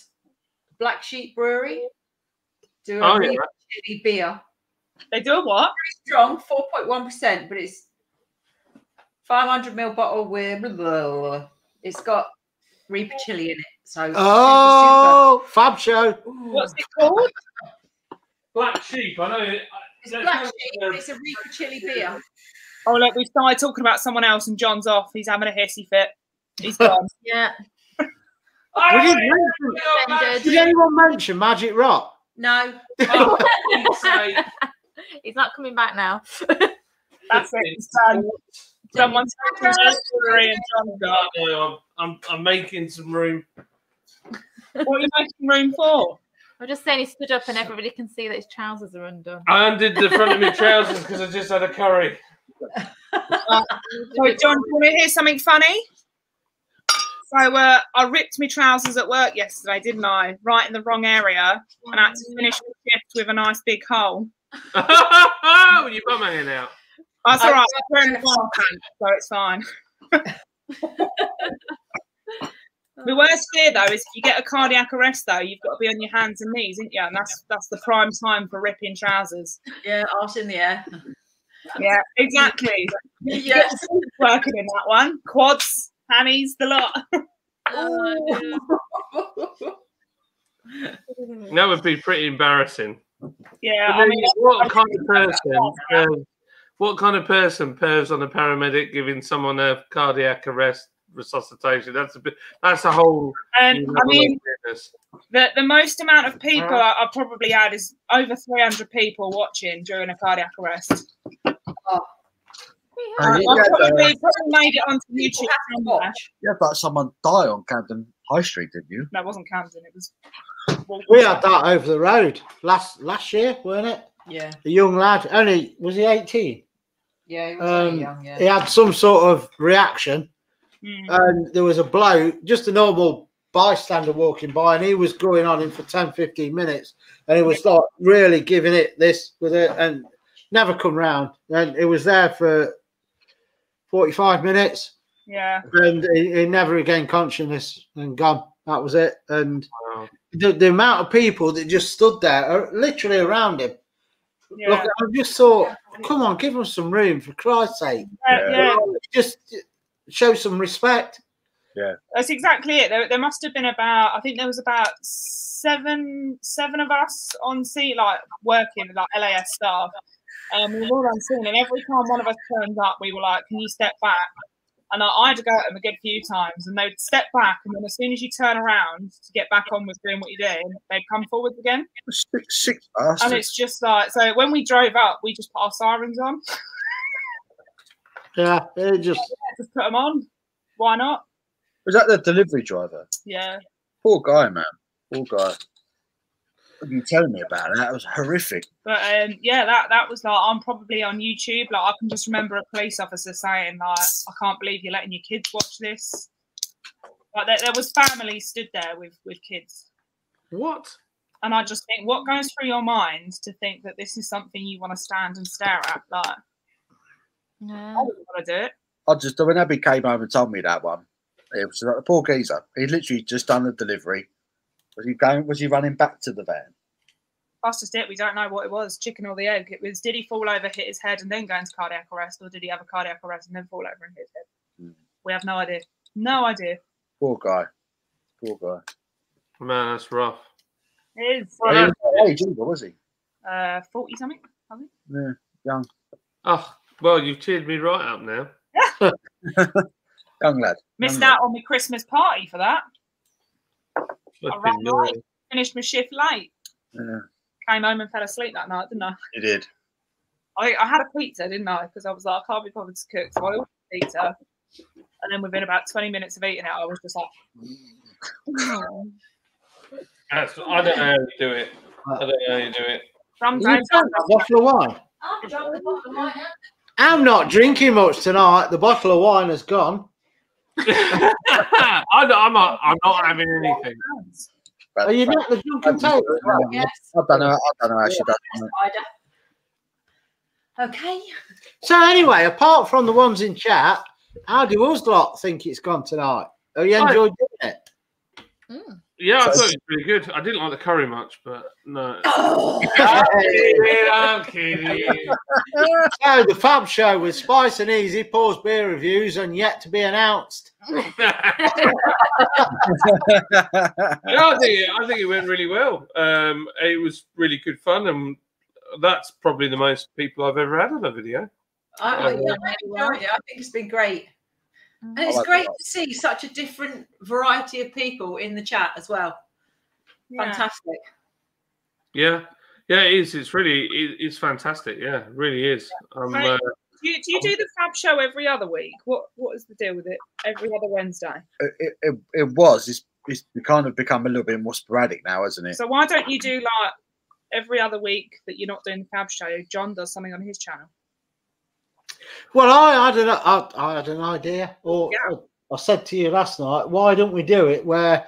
Black Sheep Brewery do a real chili beer. They do a what? Very strong, 4.1%, but it's 500ml bottle with blah, blah, blah. It's got Reaper chili in it. So super. Fab show. What's it called? Black Sheep. I know it. It's Black Sheep. It's a Reaper chili beer. Oh look, we started talking about someone else, and John's off. He's having a hissy fit. He's gone. Yeah. Did anyone mention Magic Rock? No. He's not coming back now. That's it. Someone's and John's gone. No, I'm making some room. What are you making room for? I'm just saying he stood up and everybody can see that his trousers are undone. I undid the front of my trousers because I just had a curry. So, John, do you want to hear something funny? So, I ripped my trousers at work yesterday, didn't I? Right in the wrong area, and I had to finish the shift with a nice big hole. With your bum hanging out. That's all right. I'm wearing the bar pants, so it's fine. The worst fear, though, is if you get a cardiac arrest, though, you've got to be on your hands and knees, isn't you? And that's the prime time for ripping trousers. Yeah, arse in the air. Yeah, exactly. Yes. Working in that one. Quads, hammies, the lot. That would be pretty embarrassing. Yeah, I mean, what kind of person pervs on a paramedic giving someone a cardiac arrest resuscitation? That's a whole. I mean, the most amount of people I probably had is over 300 people watching during a cardiac arrest. I probably made it onto YouTube. Yeah, but someone died on Camden High Street, didn't you? No, it wasn't Camden. It was. We had that over the road last year, weren't it? Yeah. A young lad. Only was he 18? Yeah, he was very young. Yeah. He had some sort of reaction, and there was a bloke, just a normal bystander walking by, and he was going on him for 10-15 minutes, and he was like really giving it this with it, and never come round. And it was there for 45 minutes. Yeah. And he never regained consciousness and gone. That was it. And the amount of people that just stood there, literally around him. Yeah. Look, I just thought, Come on, give them some room, for Christ's sake. Yeah. Just show some respect. Yeah, that's exactly it. There must have been about, I think there was about seven of us on scene, like working, like LAS staff. We were all on scene, and every time one of us turned up, we were like, "Can you step back?" And I had to go at them a good few times, and they'd step back, and then as soon as you turn around to get back on with doing what you're doing, they'd come forwards again. Sick bastards. And it's just like, so when we drove up, we just put our sirens on. Yeah, it just put them on. Why not? Was that the delivery driver? Yeah. Poor guy, man. Poor guy. You telling me about that? It was horrific. But yeah, that was like, I'm probably on YouTube. Like, I can just remember a police officer saying, like, "I can't believe you're letting your kids watch this." Like, there was families stood there with kids. What? And I just think, what goes through your mind to think that this is something you want to stand and stare at? Like, No. I wouldn't want to do it. I just, when Abby came home and told me that one, it was like the poor geezer. He literally just done the delivery. Was he running back to the van? That's just it. We don't know what it was, chicken or the egg. It was, did he fall over, hit his head, and then go into cardiac arrest, or did he have a cardiac arrest and then fall over and hit his head? We have no idea. No idea. Poor guy. Poor guy. Man, that's rough. It is. He was not age either, was he? 40 something, I think. Yeah, young. Oh, well, you've cheered me right up now. Young lad. Missed young out on my Christmas party for that. I Flipping ran naughty. late, finished my shift late. Yeah, Came home and fell asleep that night, didn't I? he did. I had a pizza, didn't I? Because I was like, I can't be bothered to cook. So I ordered pizza. And then within about 20 minutes of eating it, I was just like, oh. I don't know how you do it. I don't know how you do it. Sometimes You a bottle of wine. I've drunk the bottle of wine now. I'm not drinking much tonight. The bottle of wine has gone. I'm not having anything. Are you not the drunken table? Yes. I don't know how she does it. Okay. So anyway, apart from the ones in chat, how do us lot think it's gone tonight? Have you enjoyed doing it? Yeah, I thought it was pretty good. I didn't like the curry much, but no. I'm kidding. So the Fab Show with Spice and Eazy, Paul's beer reviews, and yet to be announced. I think it went really well. It was really good fun, and that's probably the most people I've ever had on a video. I enjoyed it. I think it's been great. And it's great to see such a different variety of people in the chat as well. Yeah. Fantastic. Yeah, it is. It's fantastic. Yeah, it really is. Do you do the Fab Show every other week? What is the deal with it? Every other Wednesday? It was. It's kind of become a little bit more sporadic now, hasn't it? So why don't you do like every other week that you're not doing the Fab Show? John does something on his channel. Well, I had an idea, or I said to you last night, why don't we do it where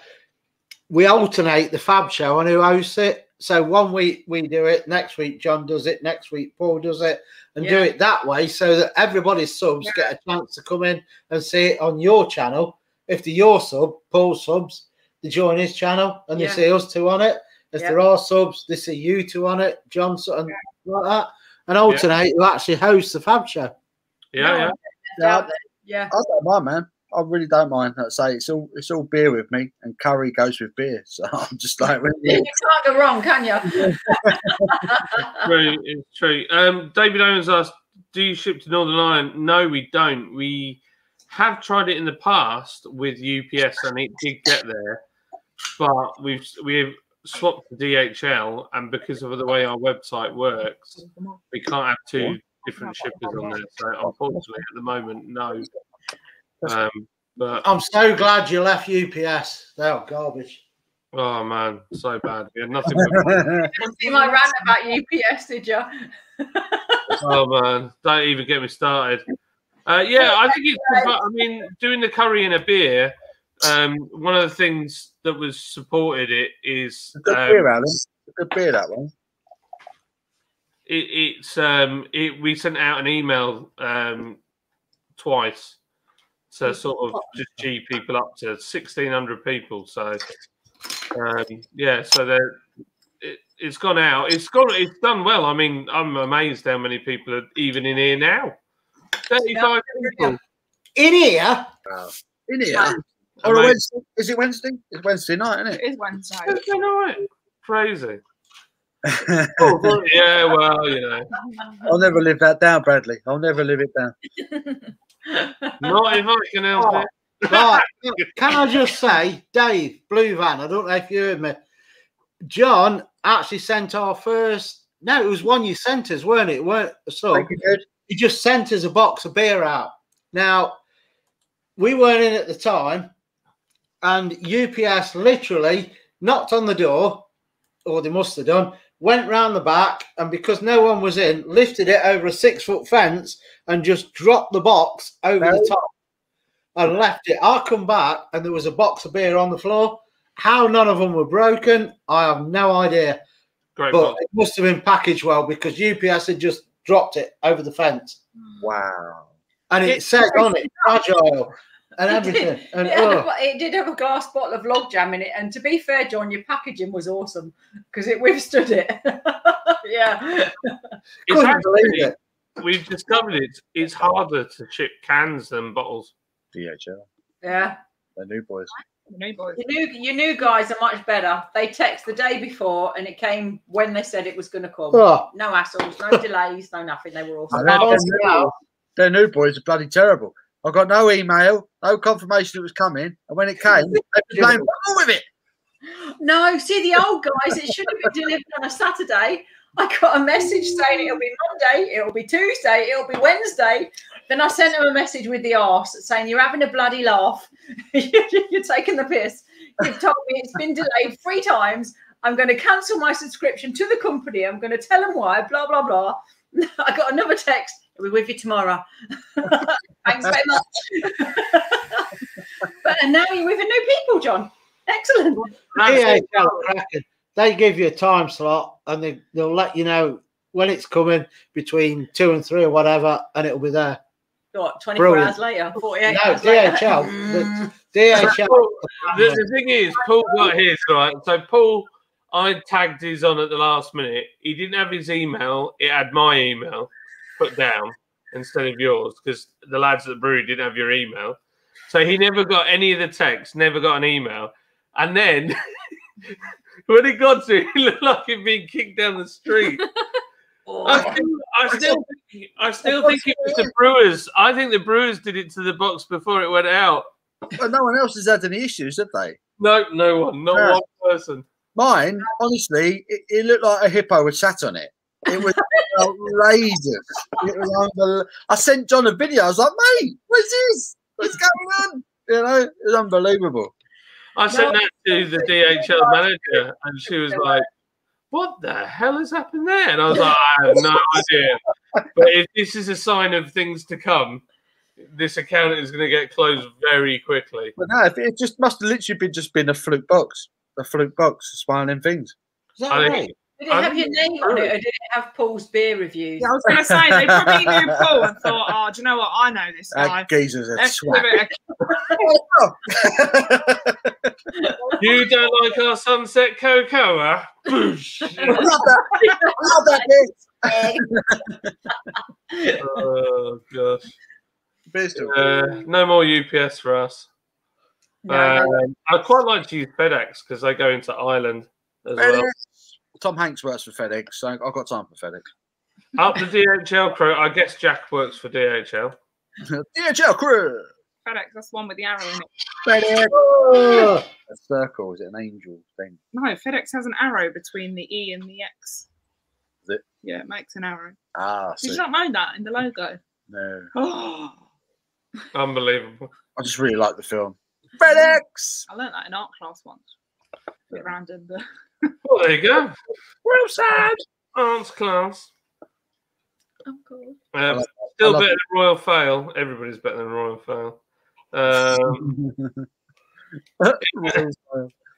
we alternate the Fab Show on who hosts it? So one week we do it, next week John does it, next week Paul does it, and do it that way so that everybody's subs get a chance to come in and see it on your channel. If they're your sub, Paul's subs, they join his channel and they see us two on it. If there are subs, they see you two on it, John, and like that, and alternate who actually hosts the Fab Show. Yeah. I don't mind, man. I really don't mind. Like I say, it's all beer with me, and curry goes with beer. So I'm just like, You can't go wrong, can you? It's true. David Owens asked, "Do you ship to Northern Ireland?" No, we don't. We have tried it in the past with UPS, and it did get there, but we've swapped to DHL, and because of the way our website works, we can't have two different shippers on there. So unfortunately, at the moment, no. But I'm so glad you left UPS. They're garbage. Oh man, so bad. We had nothing. See my rant about UPS, did you? Oh man, don't even get me started. I think it's. I mean, doing the curry and a beer. One of the things that was supported it is good beer, Alan. Good beer, that one. We sent out an email twice to sort of just G people up to 1,600 people. So so it's gone out. It's done well. I mean, I'm amazed how many people are even in here now. 35 people. In here? Wow. In here? Or a Wednesday? Is it Wednesday? It's Wednesday night, isn't it? It is Wednesday. Wednesday night. Crazy. Oh, yeah, well, you know. I'll never live that down, Bradley. I'll never live it down. Not if I can help it. Right. Can I just say, Dave, Blue Van, I don't know if you heard me. John actually sent our first. No, it was one you sent us, weren't it? He just sent us a box of beer out. Now, we weren't in at the time, and UPS literally knocked on the door, or they must have done, went round the back, and because no one was in, lifted it over a 6-foot fence and just dropped the box over the top and left it. I come back and there was a box of beer on the floor. How none of them were broken, I have no idea. Great but box. it must have been packaged well because UPS had just dropped it over the fence. Wow. And it said on it, fragile and everything. It did have a glass bottle of log jam in it. And to be fair, John, your packaging was awesome because it withstood it. Yeah. Couldn't believe it. We've discovered it's harder to ship cans than bottles. DHL. Yeah. The new boys. Your new guys are much better. They text the day before and it came when they said it was going to come. Oh. No hassles, no delays, no nothing. They were awesome. Their new boys are bloody terrible. I got no email, no confirmation it was coming, and when it came, they were playing ball with it. No, see the old guys, it should have been delivered on a Saturday. I got a message saying it'll be Monday, it'll be Tuesday, it'll be Wednesday. Then I sent them a message with the arse saying, you're having a bloody laugh. You're taking the piss. You've told me it's been delayed 3 times. I'm going to cancel my subscription to the company. I'm going to tell them why, blah, blah, blah. I got another text. We'll be with you tomorrow. Thanks very much. And now you're with the new people, John. Excellent. They give you a time slot and they'll let you know when it's coming between 2 and 3 or whatever, and it'll be there. What, 24 hours later? 48 hours DHL. later? DHL. The thing is, Paul got his, right? So Paul, I tagged his on at the last minute. He didn't have his email. It had my email put down instead of yours because the lads at the brewery didn't have your email. So he never got any of the texts, never got an email. And then when he got to it, he looked like he'd been kicked down the street. I still think it was the Brewers. I think the Brewers did it to the box before it went out. But no one else has had any issues, have they? No one. Not one person. Mine, honestly, it looked like a hippo had sat on it. It was outrageous. It was unbelievable. I sent John a video. I was like, mate, what's this? What's going on? You know, it was unbelievable. I sent that to the DHL manager, and she was like, what the hell has happened there? And I was like, I have no idea. But if this is a sign of things to come, this account is going to get closed very quickly. But no, it just must have literally been a fluke box. A fluke box of smiling things. Is that right? Did it have your name on it, or did it have Paul's beer reviews? Yeah, I was going to say, they probably knew Paul and thought, oh, do you know what? I know this guy. That geezer's a swag. You don't like our sunset cocoa, huh? Boosh. I love that bit. Oh, gosh. No more UPS for us. I quite like to use FedEx because they go into Ireland as well. Tom Hanks works for FedEx, so I've got time for FedEx. Up the DHL crew. I guess Jack works for DHL. DHL crew. FedEx, that's the one with the arrow in it. FedEx. Oh. A circle, is it an angel thing? No, FedEx has an arrow between the E and the X. Is it? Yeah, it makes an arrow. Did you not know that in the logo? No. Oh. Unbelievable. I just really like the film. FedEx. I learned that in art class once. A bit random, but... Well, there you go. Well sad. Arts class. Oh, cool. Still better than Royal Fail. Everybody's better than Royal Fail. As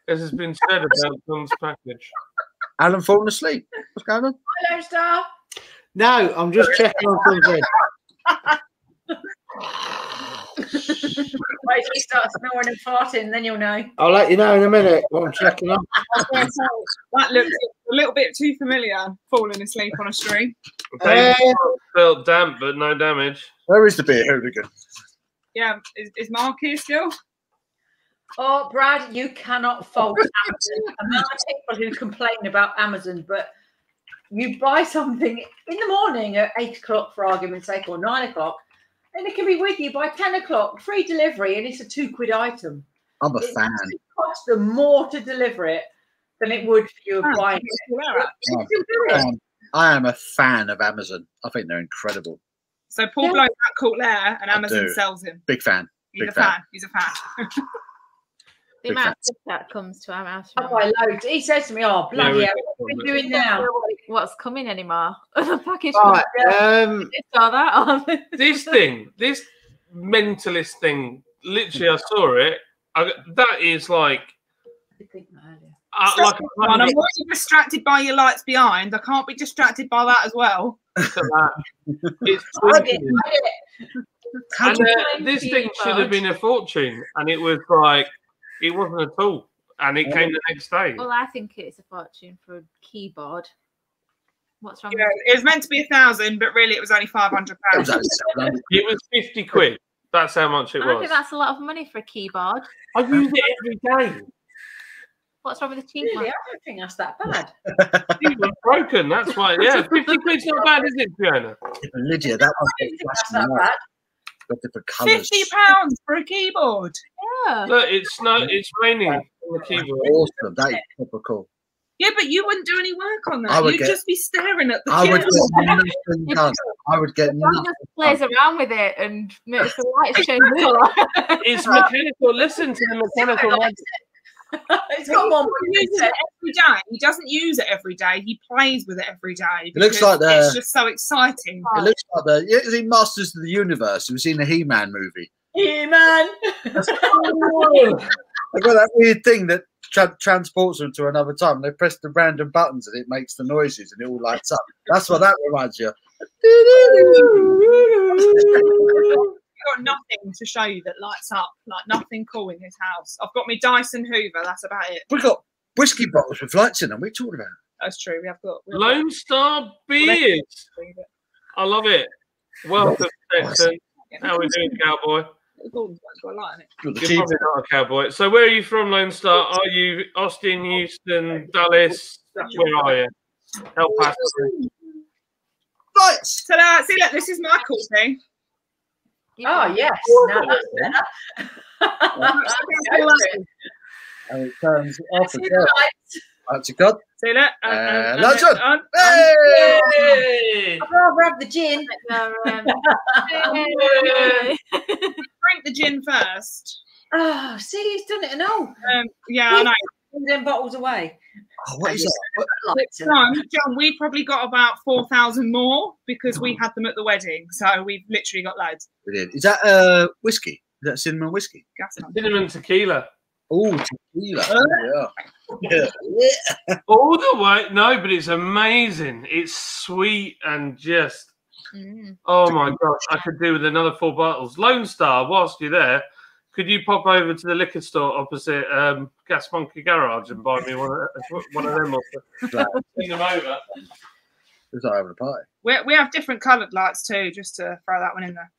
has been said about Tom's package. Alan falling asleep. What's going on? Hello, Star. No, I'm just checking on something. Wait till he starts snoring and farting, then you'll know. I'll let you know in a minute what I'm checking on. That looks a little bit too familiar falling asleep on a stream. David felt damp, but no damage. Where is the beer hooligan? Yeah, is Mark here still? Oh, Brad, you cannot fault Amazon. The amount of people who complain about Amazon, but you buy something in the morning at 8 o'clock, for argument's sake, or 9 o'clock, and it can be with you by 10 o'clock, free delivery, and it's a £2 item. I'm a fan. It costs them more to deliver it than it would for you buying it. I am a fan of Amazon. I think they're incredible. So Paul blows that court there, and Amazon sells him. Big fan. He's a fan. He's a fan. The amount of stuff that comes to our house. I buy loads. He says to me, "Oh bloody hell, what are we doing now? What's coming anymore? The package. Right, saw that on. This mentalist thing. Literally, I saw it. That is like. I'm already distracted by your lights behind. I can't be distracted by that as well. It's and this thing should have been a fortune, and it was like it wasn't at all, and it came the next day. Well, I think it's a fortune for a keyboard. What's wrong? Yeah, it was meant to be 1,000, but really it was only £500. It was 50 quid. That's how much it was. I think that's a lot of money for a keyboard. I use it every day. What's wrong with the cheap one? I don't think that's that bad. It was broken. That's why. Yeah, 50 quid's not bad, is it, Fiona? Lydia, that That's that bad. got different colours. £50 for a keyboard. Yeah. Look, it's raining on the keyboard. Awesome. That is super cool. Yeah, but you wouldn't do any work on that. You'd just be staring at the I would keyboard. get nothing done. I would get John nothing just plays around with it and makes the lights change colour. It's mechanical. Listen to the mechanical. It's got one. He uses it every day. He doesn't use it every day. He plays with it every day. It looks like it's just so exciting. It looks like is he Masters of the Universe? Have you seen the He-Man movie? He-Man. They've got that weird thing that transports them to another time. They press the random buttons and it makes the noises and it all lights up. That's what that reminds you of. I've got nothing to show you that lights up, like nothing cool in this house. I've got my Dyson Hoover, that's about it. We've got whiskey bottles with lights in them. We're talking about. That's true. We have got Lone Star Beards. I love it. Welcome, Texan. How are we doing, cowboy? Gordon's got a light in it. You're probably not a cowboy. So where are you from, Lone Star? Are you Austin, Houston, Dallas? Where are you? Help us. Right. So see, look, this is my cool thing. Oh yes. Now that's better. And it turns off again. That's a god. See that? That's it. Hey! I'd rather have the gin. Drink the gin first. Oh, see, he's done it and all. Yeah, I know. Put them bottles away. Oh, what is that? No, John, we probably got about 4,000 more because we had them at the wedding. So we've literally got loads. We did. Is that whiskey? Is that cinnamon whiskey? Cinnamon tequila. Oh, tequila. Yeah. All the way. No, but it's amazing. It's sweet and just. Oh my gosh! I could do with another 4 bottles. Lone Star, whilst you're there, could you pop over to the liquor store opposite Gas Monkey Garage and buy me one of them? Send them over. It's not having a party. We have different coloured lights too, just to throw that one in there.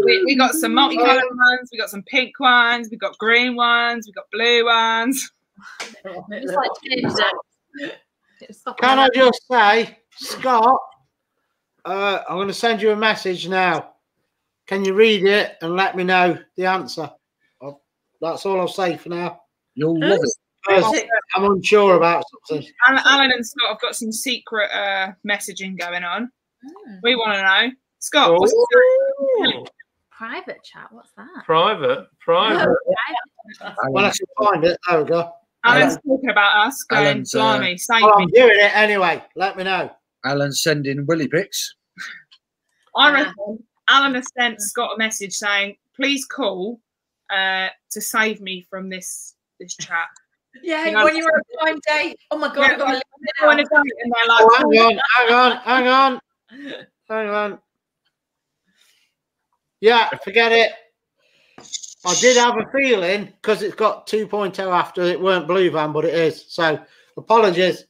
We got some multicoloured ones, we got some pink ones, we got green ones, we got blue ones. It's like change that. Can I just say, Scott, I'm going to send you a message now. Can you read it and let me know the answer? That's all I'll say for now. You'll love it. I'm unsure about something. Alan and Scott have got some secret messaging going on. We want to know. Scott, what's private chat? What's that? Private. When I can find it, there we go. Alan's talking about us going, blimey, save me. I'm doing it anyway. Let me know. Alan's sending willy pics. I reckon Alan has sent Scott a message saying, please call to save me from this chat. Yeah, you know, when you were on a blind date. Oh my God, I've got to leave now. Hang on. Yeah, forget it. I did have a feeling because it's got 2.0 after it weren't Blue Van, but it is. So apologies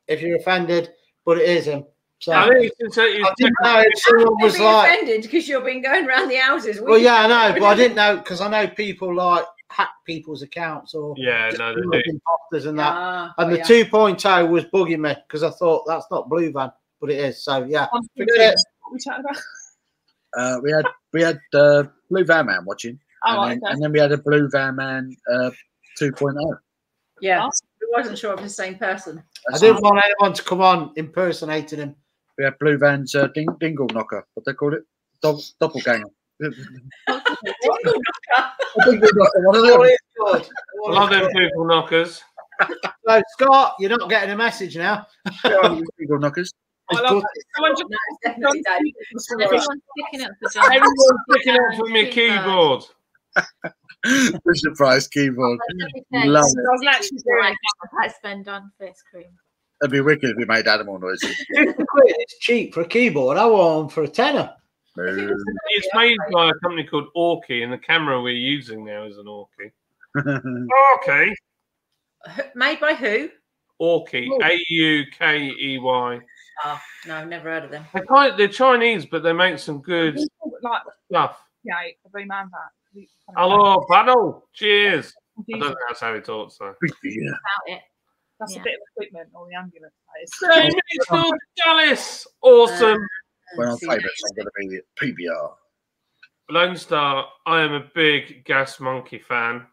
if you're offended, but it is him. So I think I didn't know if someone was like offended because you've been going around the houses. Well, yeah, I know, but I didn't know because I know people like hack people's accounts or imposters and that. And the 2.0 was bugging me because I thought that's not Blue Van, but it is. So yeah, forget it. What are we chatting about? We had Blue Van Man watching, and then we had a Blue Van Man 2.0. Yeah, I wasn't sure if it was the same person. I didn't want anyone to come on impersonating him. We had Blue Van's dingle knocker. What they call it? Doppelganger. I love them people knockers. So Scott, you're not getting a message now. Dingle knockers. Everyone's picking up from your keyboard. Fisher Price keyboard. Love it. I was actually doing I spend on face cream. It'd be wicked if we made animal noises. It's cheap for a keyboard. I want one for a tenner. It's made by a company called Orkey, and the camera we're using now is an Orkey. Okay. Made by who? Orkey. Aukey. Oh, no, never heard of them. They're Chinese, but they make some good stuff. Yeah, a Blue Man Van. Hello, panel. Cheers. I don't think that's how he talks, though. Yeah. That's a bit of equipment, or the ambulance. Dallas. Awesome. When I'm famous, I'm going to be PBR. Lone Star, I am a big Gas Monkey fan.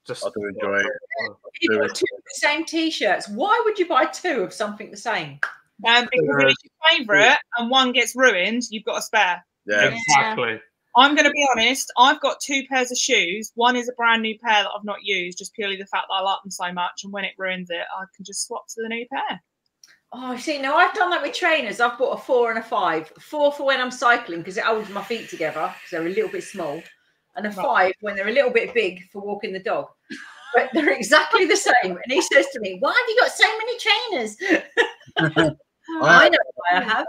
I do enjoy it. You've got two of the same T-shirts. Why would you buy two of something the same? Because if it's your favourite and one gets ruined, you've got a spare. Yeah, exactly. I'm going to be honest. I've got two pairs of shoes. One is a brand new pair that I've not used, just purely the fact that I like them so much. And when it ruins it, I can just swap to the new pair. Oh, see, no, I've done that with trainers. I've bought a 4 and a 5. 4 for when I'm cycling because it holds my feet together because they're a little bit small, and a 5 when they're a little bit big for walking the dog. But they're exactly the same. And he says to me, "Why have you got so many trainers?" I know why I have.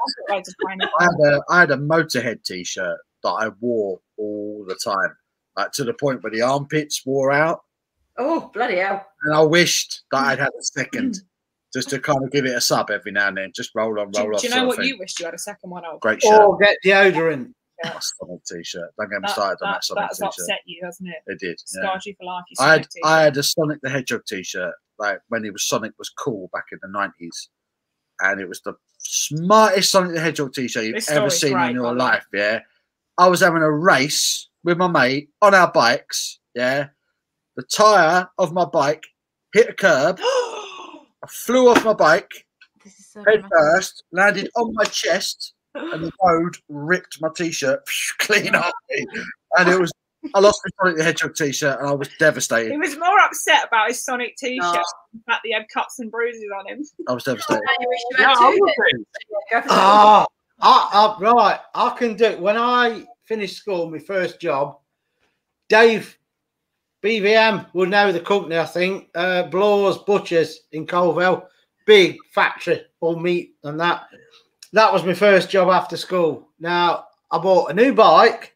I had a Motorhead T-shirt that I wore all the time, like to the point where the armpits wore out. Oh, bloody hell! And I wished that I'd had a second, just to kind of give it a sub every now and then, just roll on, roll off. Do you know what you wished you had a second one of? Great shirt. Or get deodorant. Yeah. Sonic T-shirt. Don't get me started on that Sonic T-shirt. That's upset you, hasn't it? It did. Scarred you for life. I had a Sonic the Hedgehog T-shirt, like when Sonic was cool back in the 90s, and it was the smartest Sonic the Hedgehog T-shirt you've ever seen in your life. Yeah, I was having a race with my mate on our bikes. Yeah, the tire of my bike hit a curb. I flew off my bike, head first, landed on my chest. And the road ripped my T-shirt clean off me, and it was. I lost my Sonic the Hedgehog T-shirt, and I was devastated. He was more upset about his Sonic T-shirt, in fact, he had cuts and bruises on him. I was devastated. Right. I can do it. When I finished school, my first job, Dave BVM would know the company. I think Blaw's Butchers in Colville, big factory, all meat and that. That was my first job after school. Now, I bought a new bike,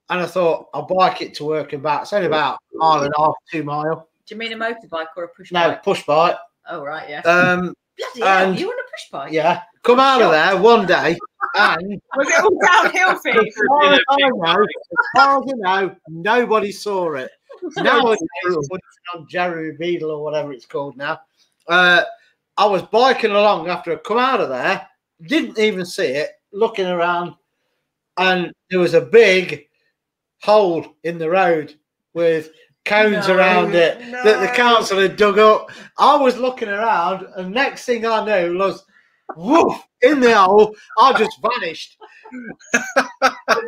and I thought I'll bike it to work and back. It's only about 1.5, 2 miles. Do you mean a motorbike or a push bike? No, push bike. Oh, right, yeah. Bloody hell, you want a push bike? Yeah. Come out of there one day, and... Was it all downhill for you? As far as I know, nobody saw it. Nowadays, it's on Jerry Beadle or whatever it's called now. I was biking along after I come out of there, didn't even see it, looking around, and there was a big hole in the road with cones around it that the council had dug up. I was looking around, and next thing I knew was, woof, in the hole. I just vanished.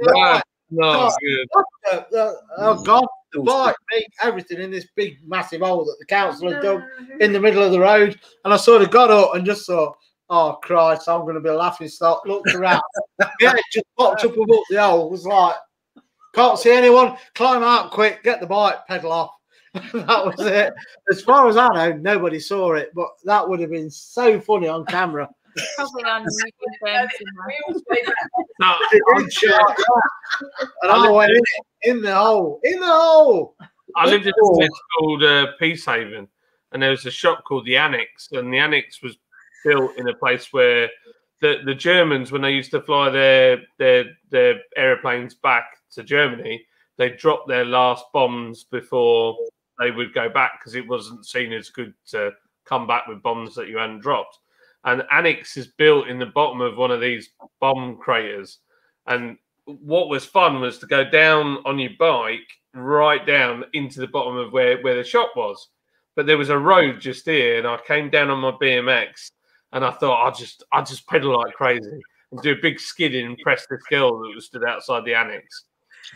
Wow. No, good. Oh, God, the bike, everything in this big, massive hole that the council had dug in the middle of the road. And I sort of got up and just thought, oh, Christ, I'm going to be a laughing stock. Looked around. Yeah, it just popped up above the hole. It was like, can't see anyone. Climb out quick, get the bike, pedal off. That was it. As far as I know, nobody saw it, but that would have been so funny on camera. Probably on YouTube. No, And I went in the hole. In the hole. I lived in a place called Peacehaven, and there was a shop called the Annex, and the Annex was built in a place where the Germans, when they used to fly their aeroplanes back to Germany, they dropped their last bombs before they would go back because it wasn't seen as good to come back with bombs that you hadn't dropped. And Annex is built in the bottom of one of these bomb craters. And what was fun was to go down on your bike right down into the bottom of where the shop was. But there was a road just here, and I came down on my BMX, and I thought I'll just pedal like crazy and do a big skidding and press this girl that was stood outside the Annex.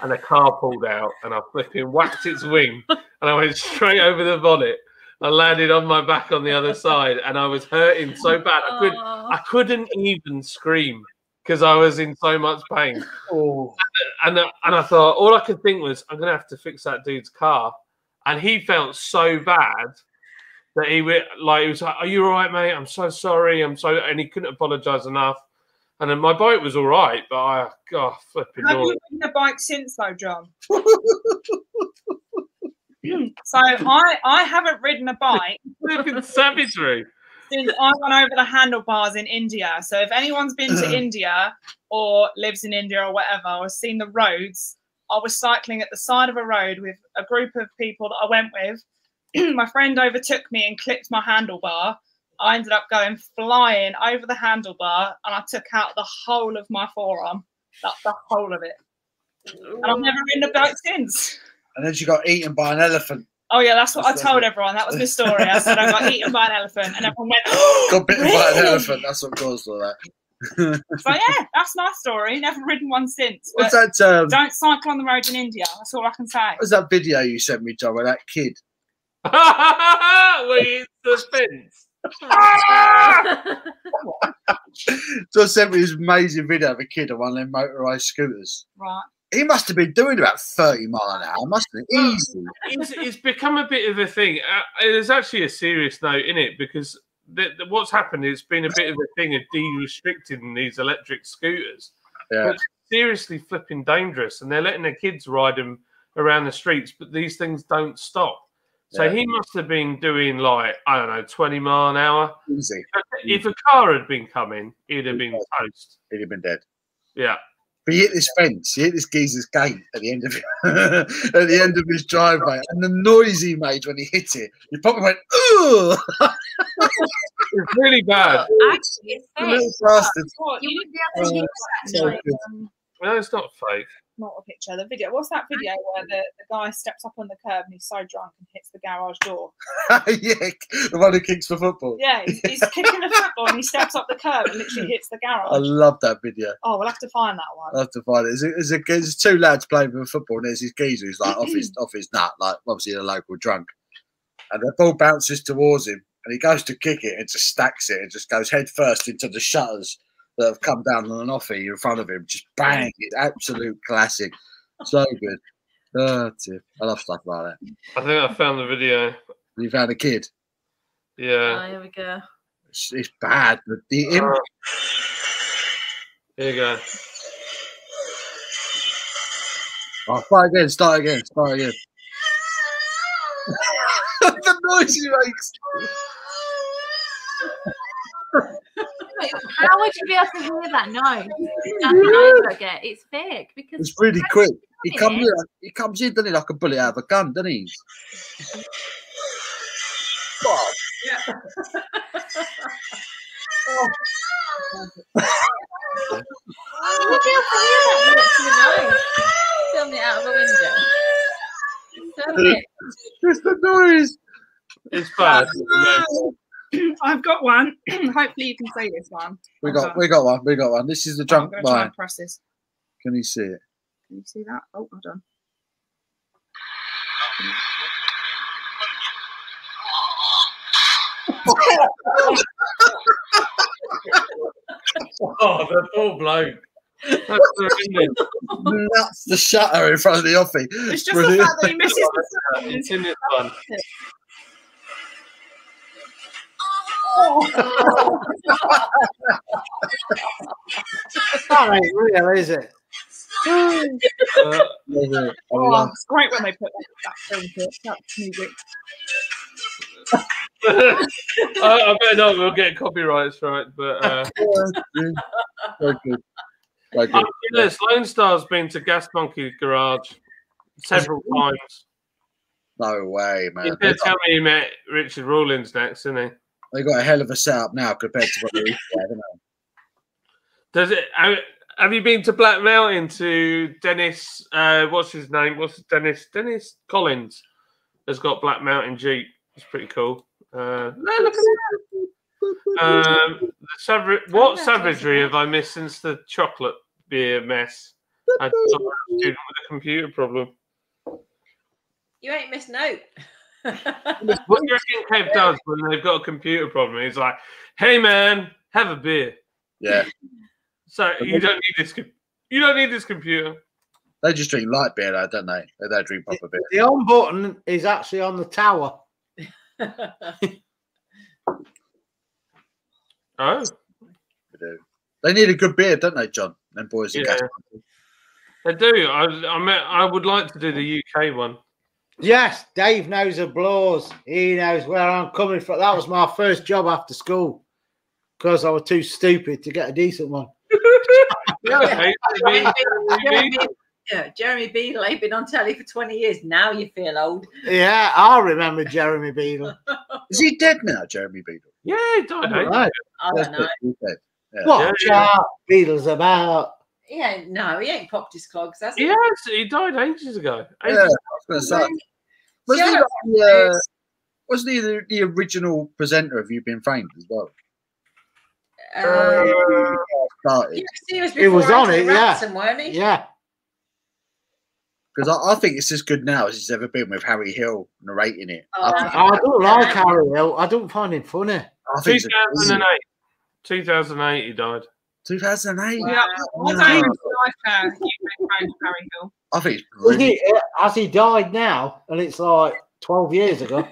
And a car pulled out, and I flipping whacked its wing, and I went straight over the bonnet. I landed on my back on the other side, and I was hurting so bad I couldn't even scream because I was in so much pain. Oh. And I thought all I could think was I'm gonna have to fix that dude's car, and he felt so bad that he was like, "Are you all right, mate? I'm so sorry. I'm so," and he couldn't apologise enough. And then my bike was all right, but flipping. Have you ridden a bike since though, John? So I haven't ridden a bike. Flipping savagery. Since I went over the handlebars in India. So if anyone's been to India or lives in India or whatever, or has seen the roads, I was cycling at the side of a road with a group of people that I went with. My friend overtook me and clipped my handlebar. I ended up going flying over the handlebar, and I took out the whole of my forearm. The whole of it. And I've never ridden a bike since. And then she got eaten by an elephant. Oh yeah, that's what I told everyone. That was my story. I said I got eaten by an elephant, and everyone went, "Oh, got bitten by an elephant." That's what caused all that. So yeah, that's my story. Never ridden one since. What's that? Don't cycle on the road in India. That's all I can say. What's that video you sent me, John, with that kid? Were you in suspense? John sent me this amazing video of a kid on one of them motorised scooters. Right. He must have been doing about 30 miles an hour. Must have been easy. It's become a bit of a thing. There's actually a serious note in it because what's happened is been a bit of a thing of de-restricting these electric scooters. Yeah. It's seriously flipping dangerous, and they're letting their kids ride them around the streets, but these things don't stop. So he must have been doing like, I don't know, 20 mile an hour. Easy. If a car had been coming, he'd have been toast. He'd have been dead. Yeah. But he hit this fence, he hit this geezer's gate at the end of it, at the end of his driveway, and the noise he made when he hit it, he probably went, "Ugh!" It's really bad. Actually, it's fake. Little bastard. You wouldn't be able to use that. So Like, good. No, it's not fake. Not a picture. The video. What's that video where the guy steps up on the curb and he's so drunk and hits the garage door? Yeah, the one who kicks for football. Yeah, he's kicking the football and he steps up the curb and literally hits the garage. I love that video. Oh, we'll have to find that one. I'll have to find it. There's two lads playing with football, and there's this geezer who's like off his nut, like obviously a local drunk. And the ball bounces towards him, and he goes to kick it and just stacks it and just goes head first into the shutters that have come down on an offie in front of him. Just bang! It's absolute classic. So good. Oh, dear. I love stuff like that. I think I found the video. You found a kid. Yeah. oh, here we go. It's bad, but the Here you go. Oh, start again. The noise he makes. How would you be able to hear that noise? That's the noise I get. It's fake because It's really quick. He comes in, doesn't he, like a bullet out of a gun, doesn't he? Oh. Yeah. You would be able to hear that noise. Filming it out of a window. It's the noise. It's bad. I've got one. Hopefully you can see this one. We got one. This is the drunk I'm going to try line. and press this. Can you see it? Can you see that? Oh, hold on. Oh, the poor bloke. That's Nuts the shutter in front of the offie. It's just the fact that he misses the It's in this one. That ain't real, is it? It's great when they put that film clip, that music. I bet not. We'll get copyrights right, but Very good. Very good. yes, Lone Star's been to Gas Monkey's garage several times. No way, man. He's going to tell me he met Richard Rawlins next, isn't he? They got a hell of a setup now compared to what they used to have, Does it? Have you been to Black Mountain to Dennis? What's his name? Dennis Collins has got Black Mountain Jeep. It's pretty cool. Look at that. What savagery have I missed since the chocolate beer mess? I saw a student with a computer problem. You ain't missed note. What do you reckon Kev does when they've got a computer problem? He's like, "Hey man, have a beer." Yeah. So you don't need this. You don't need this computer. They just drink light beer, though, don't they? They don't drink proper beer. The on button is actually on the tower. Oh, They do. They need a good beer, don't they, John? Them boys in yeah, Gas. they do. I would like to do the UK one. Yes, Dave knows the blows. He knows where I'm coming from. That was my first job after school because I was too stupid to get a decent one. Jeremy Beadle ain't been on telly for 20 years. Now you feel old. Yeah, I remember Jeremy Beadle. Is he dead now, Jeremy Beadle? Yeah, he died. Right. I don't know. He's dead. Yeah. Watch out, Beadle's about. Yeah, no, he ain't popped his clogs, has he? Yes, he died ages ago. Yeah, I was going to say. Wasn't he the original presenter of You've Been Framed as well? Yes, he was on it, Ransom, weren't he? Yeah. Because I think it's as good now as it's ever been with Harry Hill narrating it. I don't like Harry Hill. I don't find him funny. I think 2008. 2008 he died. 2008? Yeah, I don't even like Harry Hill. I think it's brilliant. Has he died now? And it's like 12 years ago.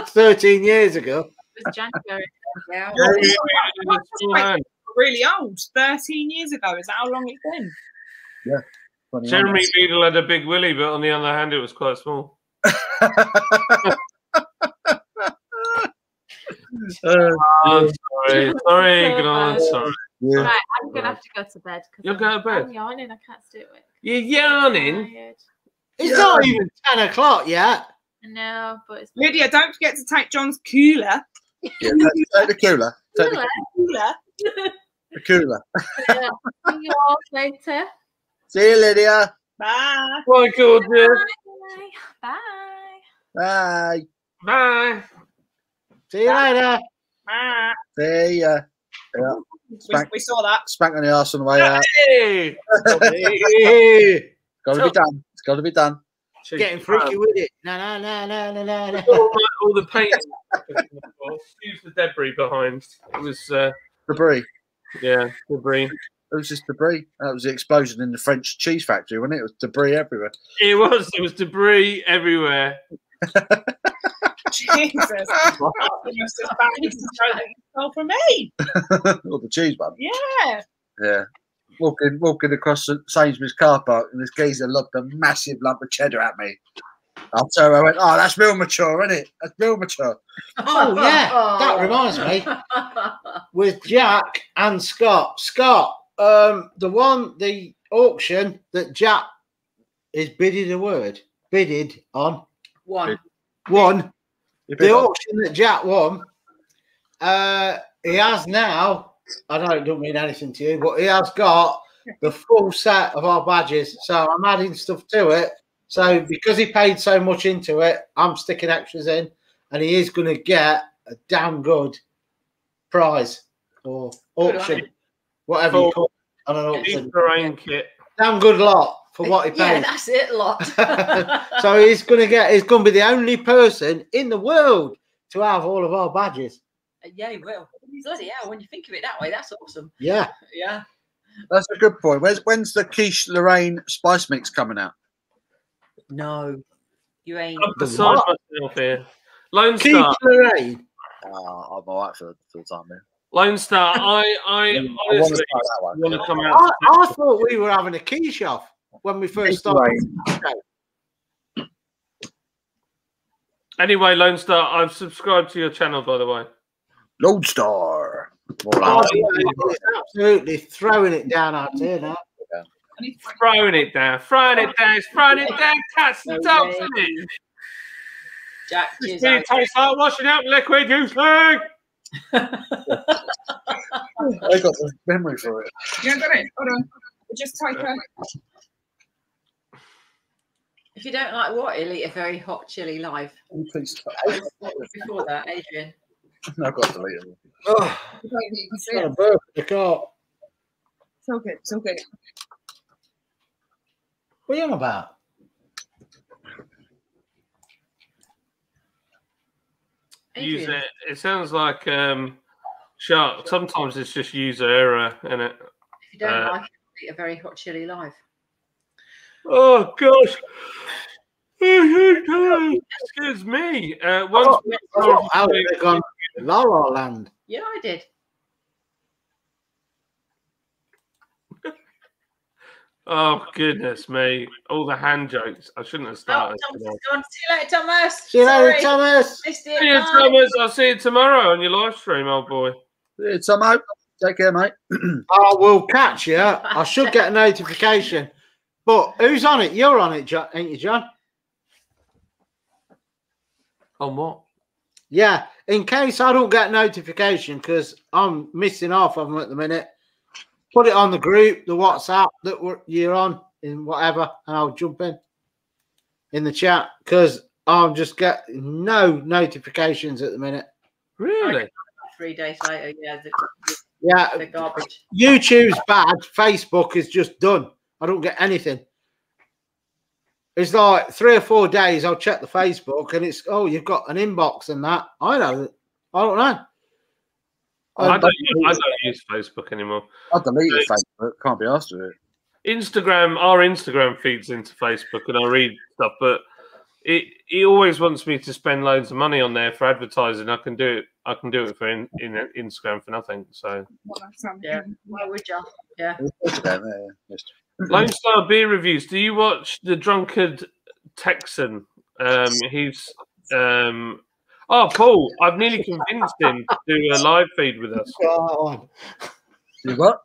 13 years ago. It was January. Yeah. Really old. 13 years ago. Is that how long it's been? Yeah. Jeremy Beadle had a big willy, but on the other hand, it was quite small. Sorry, sorry. Yeah. Right, I'm gonna have to go to bed. You'll go to bed. I'm yawning. I can't do it. You're yawning. It's not even 10 o'clock yet. No, but it's Lydia, don't forget to take John's cooler. Yeah, take the cooler. Take the cooler. Yeah. See you all later. See you, Lydia. Bye. Bye, gorgeous. Bye. Bye. Bye. See you later. Bye. See ya. Yeah. We saw that. Spank on the arse on the way out. Hey. Got to be done. It's got to be done. Getting freaky with it. No. All the paint. Excuse the debris behind. It was Debris. yeah, debris. It was just debris. That was the explosion in the French cheese factory, wasn't it? It was debris everywhere. It was. There was debris everywhere. Jesus. That's almost as bad as the show that you stole from me. Or the cheese one. Yeah. Yeah. Walking across the Sainsbury's car park, and this geezer lobbed a massive lump of cheddar at me. So I went, "Oh, that's real mature, isn't it? That's real mature." Oh, yeah. That reminds me. With Jack and Scott. Scott, the auction that Jack is bidded on. One. The auction that Jack won, he has now, I know it don't mean anything to you, but he has got the full set of our badges. So I'm adding stuff to it. So because he paid so much into it, I'm sticking extras in, and he is going to get a damn good prize or auction, whatever you call it on an auction. Terrain kit. Damn good lot for what he paid. Yeah, that's it, lot. So he's going to be the only person in the world to have all of our badges. Yeah, he will. Bloody hell, when you think of it that way, that's awesome. Yeah. Yeah. That's a good point. When's the quiche Lorraine spice mix coming out? No, you ain't. I'm beside myself here. Lone Quiche Star. Lorraine. I'm all right for the time being. Lone Star, I honestly want to come out. I thought we were having a quiche off when we first started. Anyway, Lone Star, I've subscribed to your channel, by the way. Lone Star. Oh, yeah, absolutely throwing it down out here now. Throwing it down, cats and dogs, isn't it? Jack, This really tastes like washing up liquid, you slag. I got the memory for it. You got it. Hold on. Just type it. If you don't like what, he'll eat a very hot chili live. Please. Before that, Adrian. I've got to delete it. Oh, You can see got a it. burp in the car. So good. So good. What are you on about? User, it sounds like shark. Sometimes it's just user error, isn't it? If you don't like it, eat a very hot chili live. Oh gosh. Excuse me. Once They've gone La La Land. Yeah, I did. Oh goodness me! All the hand jokes. I shouldn't have started. Oh, Thomas, go on. See you later, Thomas. See you later, Sorry. Thomas. Missed it. See you, Bye. Thomas. I'll see you tomorrow on your live stream, old boy. Yeah, Tomo. Take care, mate. I will catch you. I should get a notification. But who's on it? You're on it, John, ain't you, John? On what? Yeah, in case I don't get notification because I'm missing half of them at the minute. Put it on the group, the WhatsApp that you're on, in whatever, and I'll jump in the chat because I'm just getting no notifications at the minute. Really? 3 days later, yeah. The garbage. YouTube's bad. Facebook is just done. I don't get anything. It's like 3 or 4 days. I'll check the Facebook, and it's you've got an inbox and that. I don't know. I don't use Facebook anymore. I deleted Facebook. Can't be asked with it. Our Instagram feeds into Facebook, and I read stuff, but it always wants me to spend loads of money on there for advertising. I can do it for in Instagram for nothing. So yeah, why would you? Yeah. Lone Star beer reviews. Do you watch the Drunkard Texan? He's Oh, Paul, I've nearly convinced him to do a live feed with us. Do what?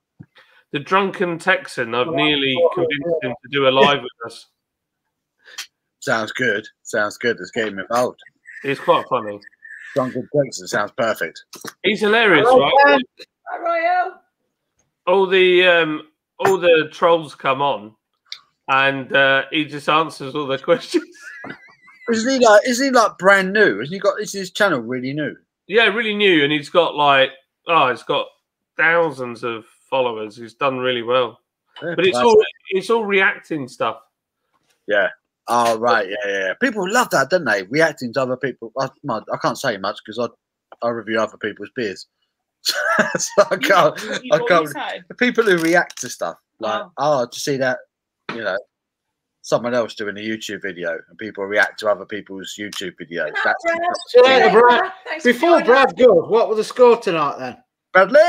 The Drunken Texan. I've nearly convinced him to do a live with us. Sounds good. Sounds good. Let's get him involved. It's quite funny. Drunken Texan sounds perfect. He's hilarious, right? Royal. All the trolls come on, and he just answers all the questions. Isn't he like brand new? Is his channel really new? Yeah, really new, and he's got he's got thousands of followers. He's done really well. Yeah, but it's all reacting stuff. Yeah. Oh right, yeah. People love that, don't they? Reacting to other people. I can't say much because I review other people's beers. So I can't. The people who react to stuff to see that, someone else doing a YouTube video and people react to other people's YouTube videos. See you later, Brad. Before Brad goes, what was the score tonight then? Bradley,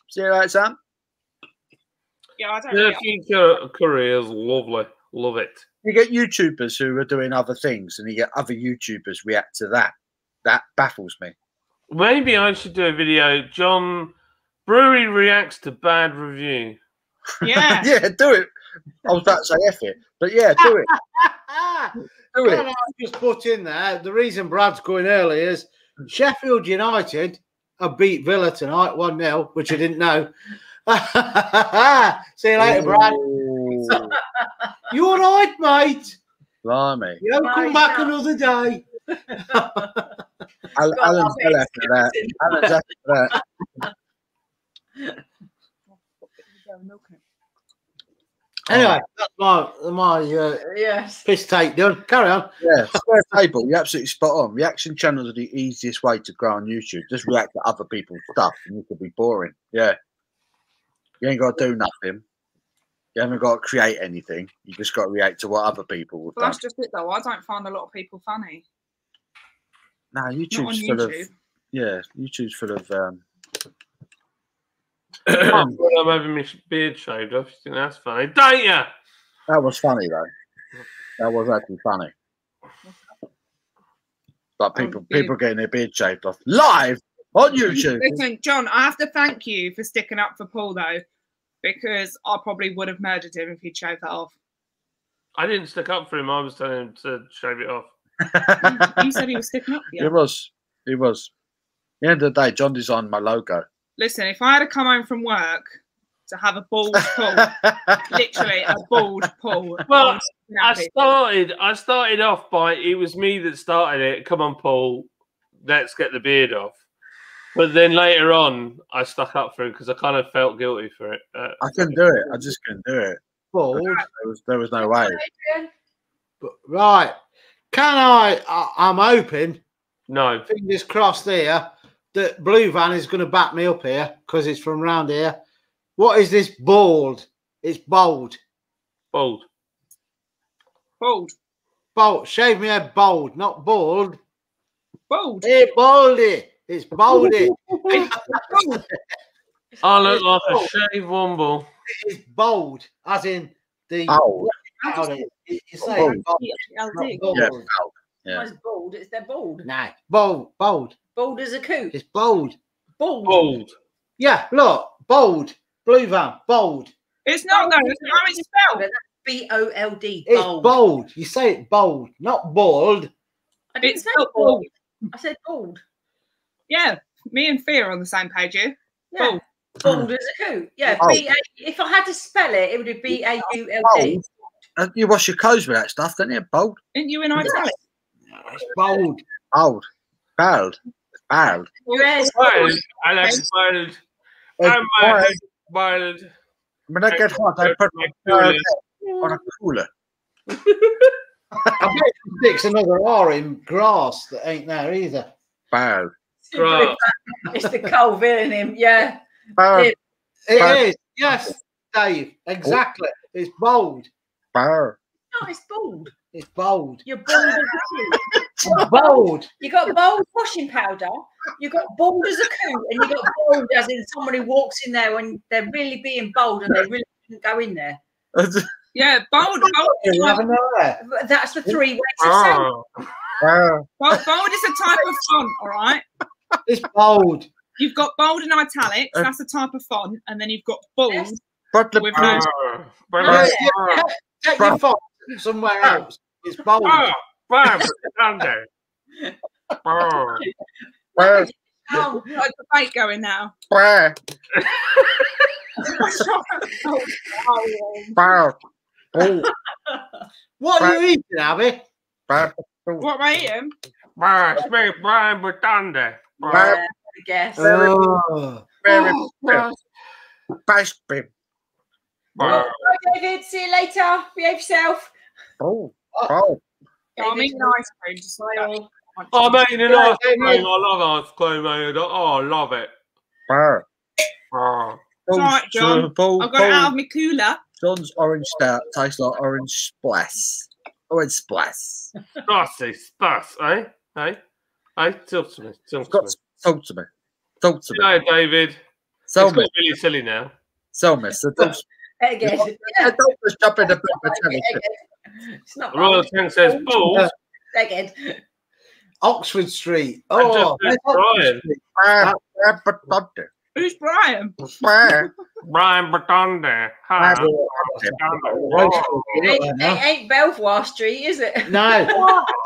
see you later, Sam. Yeah, I don't Turkey curry is lovely. Love it. You get YouTubers who are doing other things and you get other YouTubers react to that. That baffles me. Maybe I should do a video. John Brewery reacts to bad review. Yeah. Yeah, do it. I was about to say F it, but yeah, do it. Do it. I just put in there, the reason Brad's going early is Sheffield United have beat Villa tonight 1-0, which I didn't know. See you later, Brad. You all right, mate? Blimey. Come back another day. Alan's well after that. Alan's after that. Anyway, that's my piss take done. Carry on. Yeah, square table. You're absolutely spot on. Reaction channels are the easiest way to grow on YouTube. Just react to other people's stuff, and you could be boring. Yeah, you ain't got to do nothing. You haven't got to create anything. You just got to react to what other people have done. That's just it, though. I don't find a lot of people funny. No, YouTube's full of Yeah, YouTube's full of. I'm having my beard shaved off. You think that's funny, don't you? That was funny though. That was actually funny. But people getting their beard shaved off live on YouTube. Listen, John, I have to thank you for sticking up for Paul though, because I probably would have murdered him if he'd shaved that off. I didn't stick up for him. I was telling him to shave it off. You said he was sticking up for you. It was. It was. At the end of the day, John designed my logo. Listen, if I had to come home from work to have a bald Paul, literally a bald Paul. Well, I started off by it was me that started it. Come on, Paul, let's get the beard off. But then later on, I stuck up for him because I kind of felt guilty for it. I couldn't do it. I just couldn't do it. Bald. There was no way. But, right. I'm hoping, No. fingers crossed here, that Blue Van is going to back me up here because it's from round here. What is this bald? It's bold. Bald. Bald. Bold. Shave me head bald, not bald. Bald. Hey, baldy. It's baldy. I look like a shaved womble. It's bold, as in the. Bold. You say bold. Yeah, bold. Yeah. It's bald. It's they're bald. No, bold. Bald as a coot. It's bold. Bald. Yeah, look, bold. Blue Van, bold. It's not though. It's not how it's spelled. That's B-O-L-D. It's Bold. bold. You say it bold, not bald. I didn't It's say spelled bald. bald. I said bald. Yeah, me and Fia are on the same page here. Yeah. Bald. Bald as a coot. Yeah. Oh. B-A. If I had to spell it, it would be B-A-U-L-D. You wash your clothes with that stuff, don't you? Bold. Didn't you in italic? It's bold. Bold. Bald. Bald. Yes. Bald. I like bald. I'm bald. When I get hot, I put my cooler on a cooler. I bet it sticks another R in grass that ain't there either. Bald. Grass. It's the cold villain him. Yeah. Bald. It- It is. Yes, Dave. Exactly. It's bold. Bald. No, it's bald. It's bold. You're bald as a coot. It's bold. You got bold washing powder. You got bald as a coot, and you got bold as in someone who walks in there when they're really being bold and they really shouldn't go in there. Yeah, bold. You never know that. But that's the three ways to say it. Bald. Bold is a type of font, all right? It's bold. You've got bold and italics, that's a type of font, and then you've got bold Yes. But the with no. Take your phone somewhere else. It's bold. Bald. Oh, Got a debate going now. Bald. Bald. Bald. What are you eating, Abby? Bald. What am I eating? It's me, Brian Butanda. I guess. Oh. Very best bib. Bye, David. See you later. Behave yourself. Oh. Oh. I'm eating ice cream. Just so I don't- I'm eating an ice cream. I love ice cream, mate. Oh, I love it. Bald. Oh. It's all right, John. I've got it out of my cooler. John's orange stout tastes like orange splash. Orange splash. Spicy, spice, eh? Eh? Eh? Talk to me. Talk to me. Talk to me. Talk to me. Hello, David. Tell It's me. got really silly now. Tell me. So don't Again. just jump in the bed. It's not The Royal King says balls. Again. Oxford Street. I just Oh, said Brian. Who's Brian? Brian Butanda. Hi. It ain't Belvoir Street, is it? no.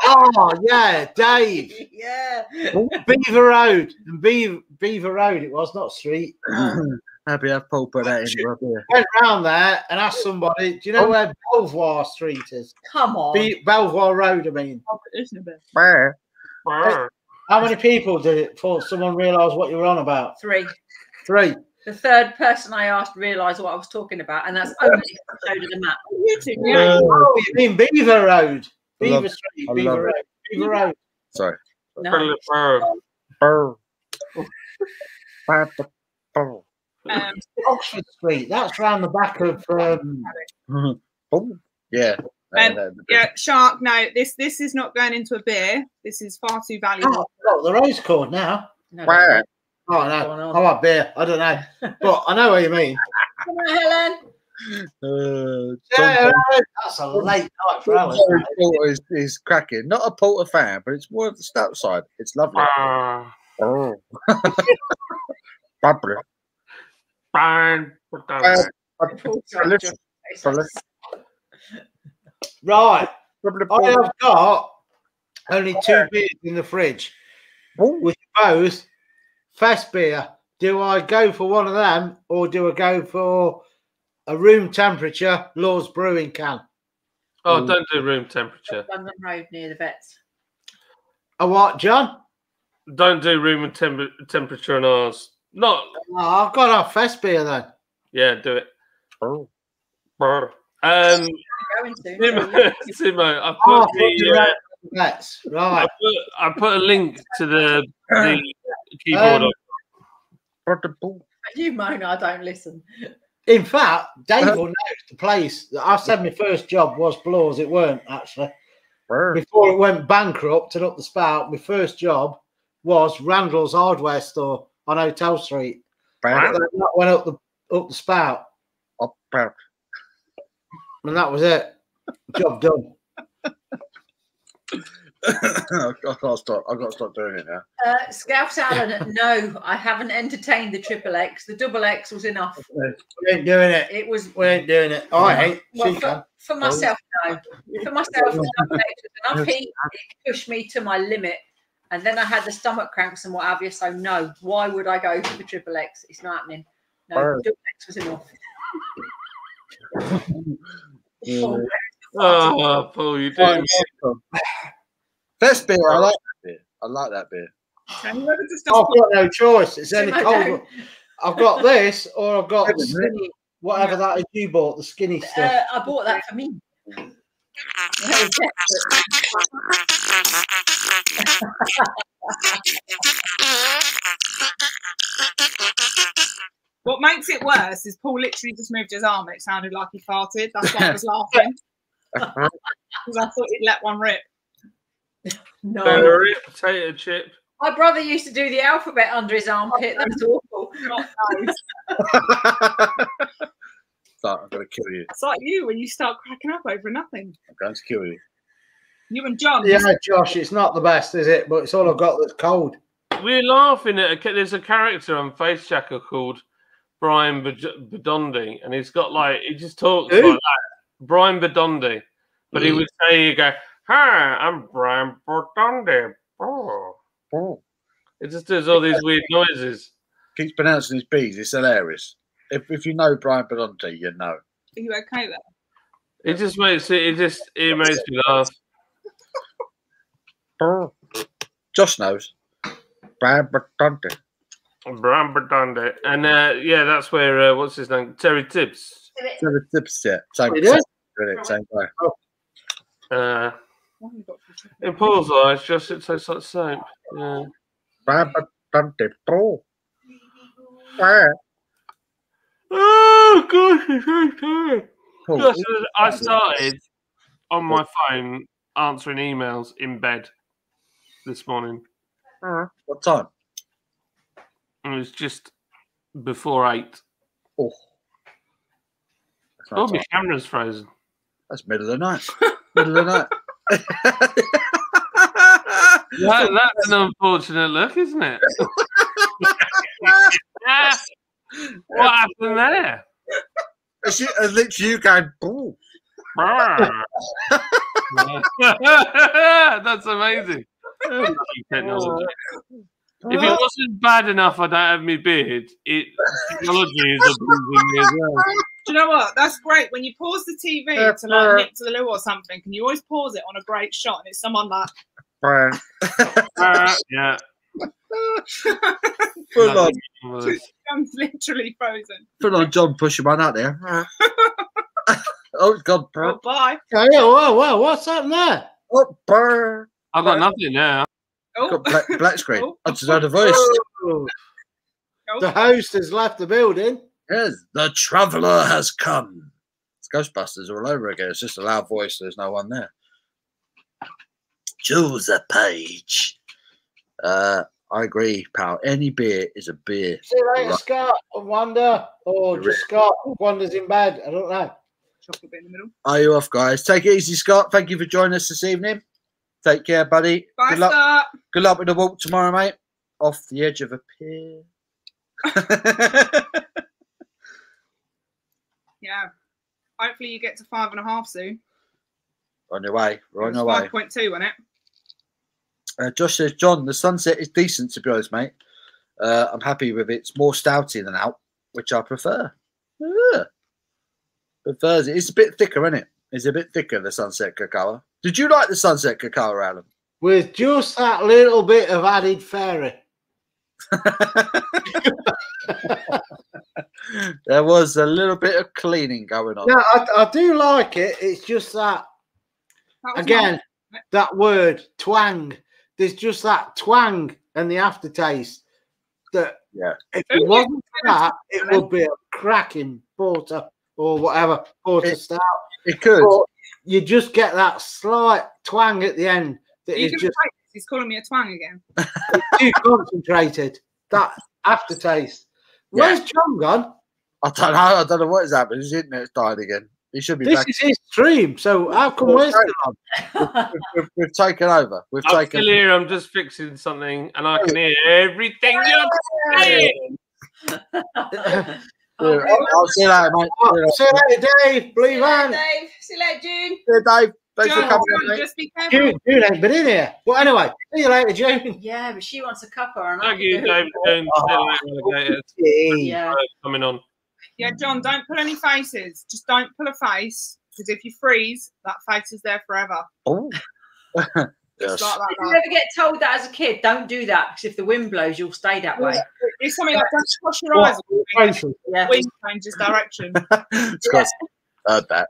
Oh, yeah, Dave. Yeah. Beaver Road. And Beaver Road it was, not Street. Happy I've Paul put that in your beer. Went round there and asked somebody, do you know where Belvoir Street is? Come on. Belvoir Road, I mean. How many people did it before someone realised what you were on about? Three. The third person I asked realised what I was talking about, and that's only if I showed her the map. Oh, you mean Beaver Road? I love- Beaver Street, I Beaver love Road. Beaver Road. Sorry. No. Oxford Street. That's round the back of. Yeah. Yeah, Shark. No, this is not going into a beer. This is far too valuable. Oh, the rose cord now. No, Where? Oh no, I want beer. I don't know, but I know what you mean. Come on, Helen. Yeah, that's a late night for Alan. Porter is cracking. Not a Porter fan, but it's more of the stout side. It's lovely. Oh. Bubbly. Fine. Right. I have got only 2 beers in the fridge, which are both fest beer. Do I go for one of them, or do I go for a room temperature Lord's Brewing can? Oh, don't do room temperature. London Road near the vets. A what, John? Don't do room temperature on ours. Not. Oh, I've got a fest beer then. Yeah, do it. Oh. Simo, I put right. I put a link to the keyboard. You moan, I don't listen. In fact, Dave will know the place. I said my first job was Bloors. It weren't actually. Before it went bankrupt and up the spout, my first job was Randall's hardware store on Hotel Street. That went up the spout. And that was it. Job done. I've got to stop doing it now. Scouse Allen, no, I haven't entertained the triple X. The double X was enough. We ain't doing it. We ain't doing it. I ain't. Well, for myself, no. For myself, the double X was enough heat. It pushed me to my limit. And then I had the stomach cramps and what have you. So, no, why would I go for the triple X? It's not happening. No, double X was enough. Oh, Paul, you do. Best beer, I like that beer. I like that beer. I've got no choice. It's any cold. I've got this, or I've got the skinny, whatever that is you bought, the skinny stuff. I bought that for me. What makes it worse is Paul literally just moved his arm. It sounded like he farted. That's why I was laughing. Because I thought he'd let one rip. No. Potato chip. My brother used to do the alphabet under his armpit. That's awful. Not nice. I'm going to kill you. It's like you when you start cracking up over nothing. I'm going to kill you. You and John. Yeah, Josh, it's not the best, is it? But it's all I've got that's cold. We're laughing at there's a character on Face Checker called Brian Bedondi, and he's got he just talks like that. Brian Bedondi. But he would say, you go, hi, I'm Brian Bedondi. Oh. It just does all these weird noises. Keeps pronouncing his B's. It's hilarious. If you know Brian Bedondi, you know. Are you okay there? It just makes it makes me laugh. Josh knows. Brian Bedondi. Brian Bedondi. And yeah, that's where what's his name? Terry Tibbs. Terry Tibbs, yeah. Same guy. In Paul's eyes, just it tastes like soap. Yeah. Brian Bedondi. Oh gosh, it's so tired. I started on my phone answering emails in bed this morning. What time? It was just before 8. Oh, my camera's frozen. That's middle of the night. Middle of the night. That's an unfortunate look, isn't it? What happened there? It's literally you going, "Ooh." That's amazing. Technology. If it wasn't bad enough I don't have my beard, technology is abusing me as well. Do you know what? That's great. When you pause the TV to nip to the loo or something, can you always pause it on a great shot and it's someone like yeah. Full on. I'm literally frozen. Full on John pushing one out there. Oh, it's gone. Oh, bye. Oh, yeah, whoa, what's up there? Oh, burr. I've got nothing now. Oh. Got black screen. I just heard a voice. Oh. The host has left the building. Yes, the traveller has come. It's Ghostbusters all over again. It's just a loud voice. There's no one there. Choose a page. I I agree, pal. Any beer is a beer. See you later, Scott and Wanda, or just Scott. Wanda's in bed. I don't know. Chocolate bit in the middle. Are you off, guys? Take it easy, Scott. Thank you for joining us this evening. Take care, buddy. Bye, Good luck. Scott. Good luck with the walk tomorrow, mate. Off the edge of a pier. Yeah. Hopefully you get to 5.5 soon. On your way. We're on It your was way. 5.2, wasn't it? Josh says, John, the sunset is decent, to be honest, mate. I'm happy with it. It's more stouty than out, which I prefer. Prefers it. It's a bit thicker, isn't it? It's a bit thicker, the sunset cacao. Did you like the sunset cacao, Alan? With just that little bit of added fairy. There was a little bit of cleaning going on. Yeah, I do like it. It's just that, again, that word, twang. There's just that twang and the aftertaste that if it wasn't for that, it would be a cracking porter or whatever, porter stout. It could. But you just get that slight twang at the end that is just... He's calling me a twang again. It's too concentrated. That aftertaste. Where's John gone? I don't know what has happened. His internet's died again. He should be back. This is his stream, so how come we're still on? We've taken over. I'm still here. I'm just fixing something, and I can hear everything you're saying. I'll see you later, mate. See you later, Dave. Believe on. Dave. See you later, June. See you, Dave. Thanks for John, coming, mate. just be careful. June ain't been in here. Well, anyway, see you later, June. Yeah, but she wants a cuppa. And Thank you, Dave. Yeah. Coming on. Yeah, John, don't pull any faces. Just don't pull a face, because if you freeze, that face is there forever. Oh. Just like that. Did you ever get told that as a kid? Don't do that, because if the wind blows, you'll stay that way. It's something like, don't cross your eyes. Yeah. Wind changes direction. Scott, heard that.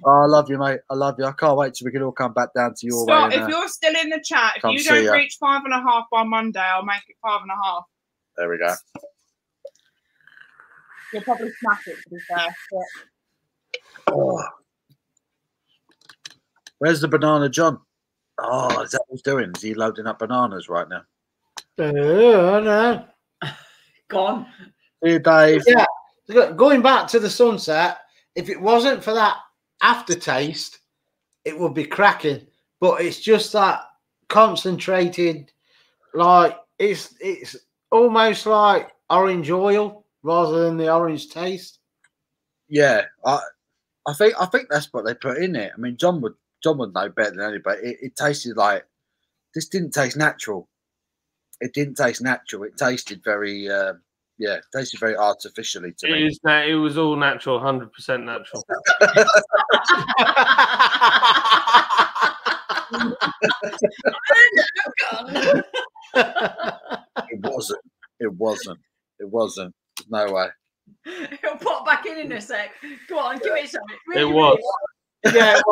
Oh, I love you, mate. I love you. I can't wait till we can all come back down to your Scott, way. if you're still in the chat, if come you see don't ya. reach 5.5 by Monday, I'll make it 5.5. There we go. You'll probably smash it, to be fair. But... Oh. Where's the banana, John? Oh, is that what he's doing? Is he loading up bananas right now? No. Gone. See you, Dave. Yeah. Going back to the sunset, if it wasn't for that aftertaste, it would be cracking. But it's just that concentrated, like it's almost like orange oil rather than the orange taste. Yeah, I think that's what they put in it. I mean, John would know better than anybody. It tasted like this. Didn't taste natural. It didn't taste natural. It tasted very tasted very artificially to me. It was all natural, 100% natural. It wasn't. No way. He'll pop back in a sec. Go on, give it something. It was. Yeah, it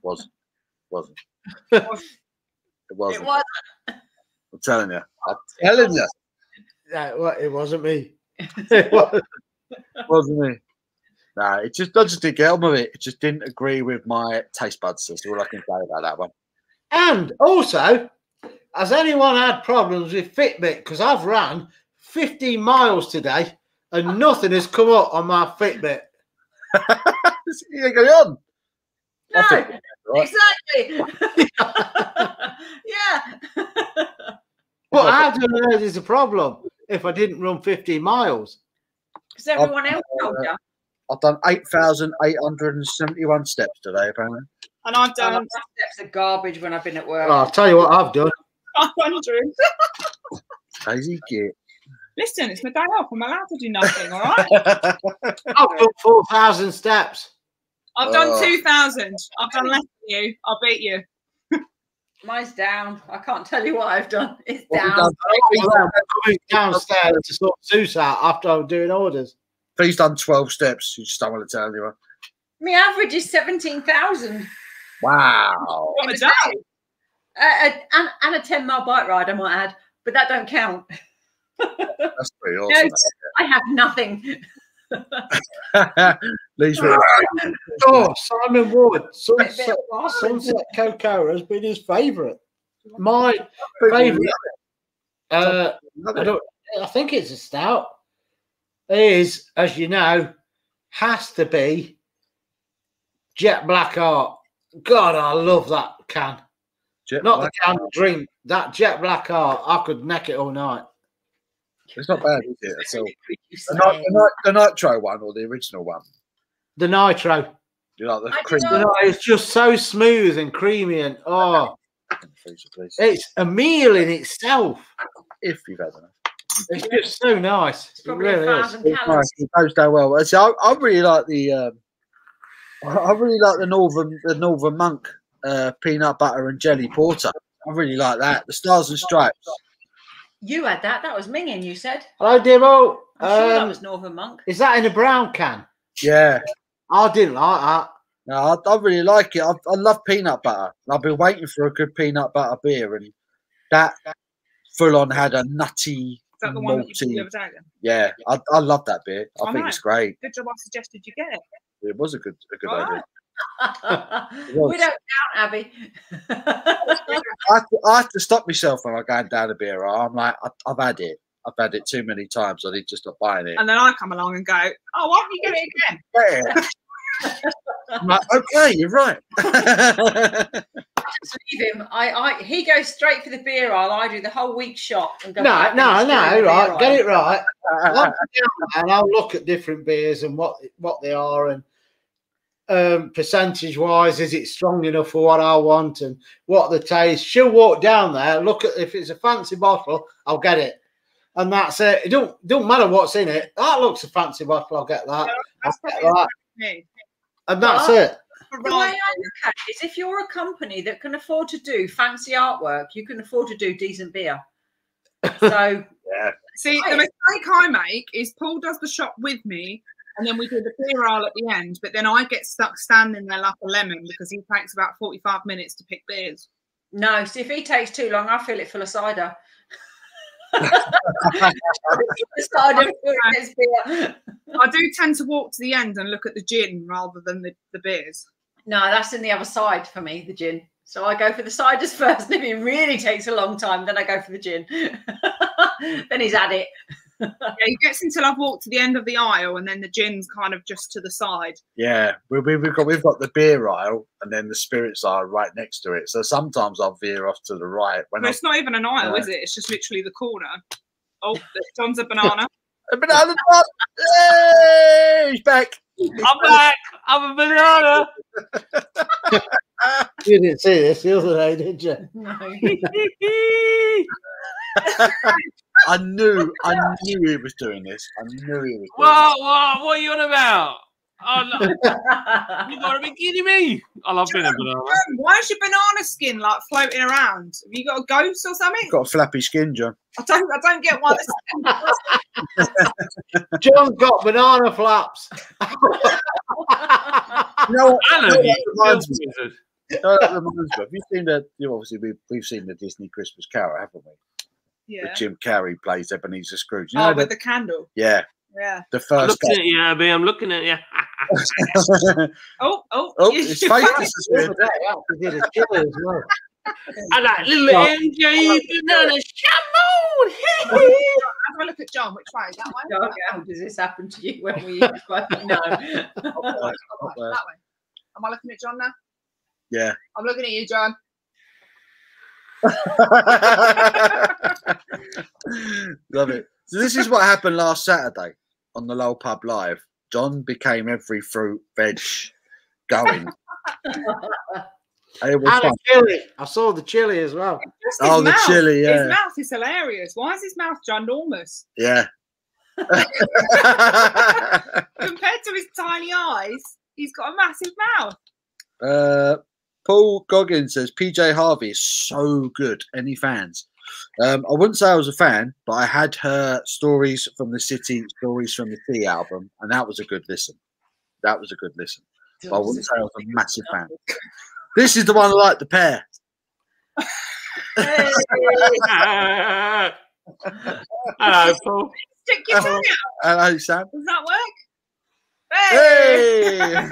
was. It wasn't. I'm telling you. Yeah, well, it wasn't me. It wasn't me. Nah, I just didn't get on with it. It just didn't agree with my taste buds. That's all I can say about that one. And also, has anyone had problems with Fitbit? Because I've ran 15 miles today and nothing has come up on my Fitbit. You going on? No, right. exactly. Yeah. But how do I know there's a problem if I didn't run 15 miles? Because everyone else told you. I've done 8,871 steps today, apparently. And I've done steps are garbage when I've been at work. Oh, I'll tell you what I've done. 500. Crazy kid. Listen, it's my day off. I'm allowed to do nothing, all right? I've done 4,000 steps. I've done 2,000. I've done less than you. I'll beat you. Mine's down. I can't tell you what I've done. It's What down. have you done? Coming downstairs to sort Zeus out after I was doing orders. He's done 12 steps. You just don't want to tell anyone. My average is 17,000. Wow. On a day. And a 10-mile bike ride, I might add, but that don't count. That's pretty awesome. No, I have nothing. Lee's Oh, Simon Wood, Sunset Cocoa has been his favourite. My favourite. I think it's a stout. Is, as you know, has to be Jet Black Art. God, I love that can. Not the can drink. That Jet Black Art, I could neck it all night. It's not bad, is it? So, the nitro one or the original one? The nitro. You like the cream? It's just so smooth and creamy, and it's a meal in itself. If you've had enough. It's just so nice. It really is. It's nice. It goes down well. So I really like the Northern Monk peanut butter and jelly porter. I really like that. The Stars and Stripes. You had that. That was minging, you said. Hello, Dimo. I'm sure that was Northern Monk. Is that in a brown can? Yeah. I didn't like that. No, I really like it. I love peanut butter. I've been waiting for a good peanut butter beer, and that full on had a nutty. Is that the one that you put the other day then? Yeah, I love that beer. I think it's great. Good job I suggested you get it. It was a good idea. We don't count, Abby. I have to stop myself when I go down a beer. I'm like, I've had it. I've had it too many times. I need to stop buying it. And then I come along and go, oh, why don't you get it again? Yeah. I'm like, okay, you're right. Just leave him. He goes straight for the beer aisle. I do the whole week shop and go. No, right. Get it right. And I'll look at different beers and what they are, and percentage wise, is it strong enough for what I want and what the taste. She'll walk down there, look at, if it's a fancy bottle, I'll get it. And that's it. It don't matter what's in it. That looks a fancy bottle, I'll get that. That's and that's it. The way I look at it is, if you're a company that can afford to do fancy artwork, you can afford to do decent beer. So yeah. See, the mistake I make is Paul does the shop with me, and then we do the beer aisle at the end, but then I get stuck standing there like a lemon because he takes about 45 minutes to pick beers. No, see, if he takes too long, I fill it full of cider. I do tend to walk to the end and look at the gin rather than the beers. No, that's in the other side for me, the gin. So I go for the ciders first. And if it really takes a long time, then I go for the gin. Then he's at it. Yeah, he gets until I've walked to the end of the aisle, and then the gin's kind of just to the side. Yeah, we've got the beer aisle, and then the spirits are right next to it. So sometimes I'll veer off to the right. But it's not even an aisle, is it? It's just literally the corner. Oh, John's a banana. A banana. Hey, he's back. I'm back. I'm a banana. You didn't see this the other day, did you? No. I knew he was doing this. I knew he was doing What are you on about? Oh, no. You gotta be kidding me. I love being a banana. Why is your banana skin like floating around? Have you got a ghost or something? Got a flappy skin, John. I don't get why. John's got banana flaps. You know what? Alan, Have you seen the? Obviously, we've seen the Disney Christmas Carol, haven't we? Yeah. With Jim Carrey plays Ebenezer Scrooge. You know with the candle. Yeah. Yeah. The first. I'm looking at you, Abby. I'm looking at you. Oh! His face is He did a chili as well. I like little MJ banana shampoo. Have a look at John. Which way? That way? Oh, how does this happen to you when we use both? No. That way. Am I looking at John now? Yeah. I'm looking at you, John. Love it. So this is what happened last Saturday on the Lowell Pub Live. John became every fruit, veg going. It was And fun. the chili. I saw the chili as well. Oh, the chili, yeah. His mouth is hilarious. Why is his mouth ginormous? Yeah. Compared to his tiny eyes, he's got a massive mouth. Paul Goggins says PJ Harvey is so good. Any fans? I wouldn't say I was a fan, but I had her Stories from the City, Stories from the Sea album, and that was a good listen. But I wouldn't say I was a massive fan. This is the one I like, the pear. Hello, Paul. Stick your tongue out. Hello, Sam. Does that work? Hey!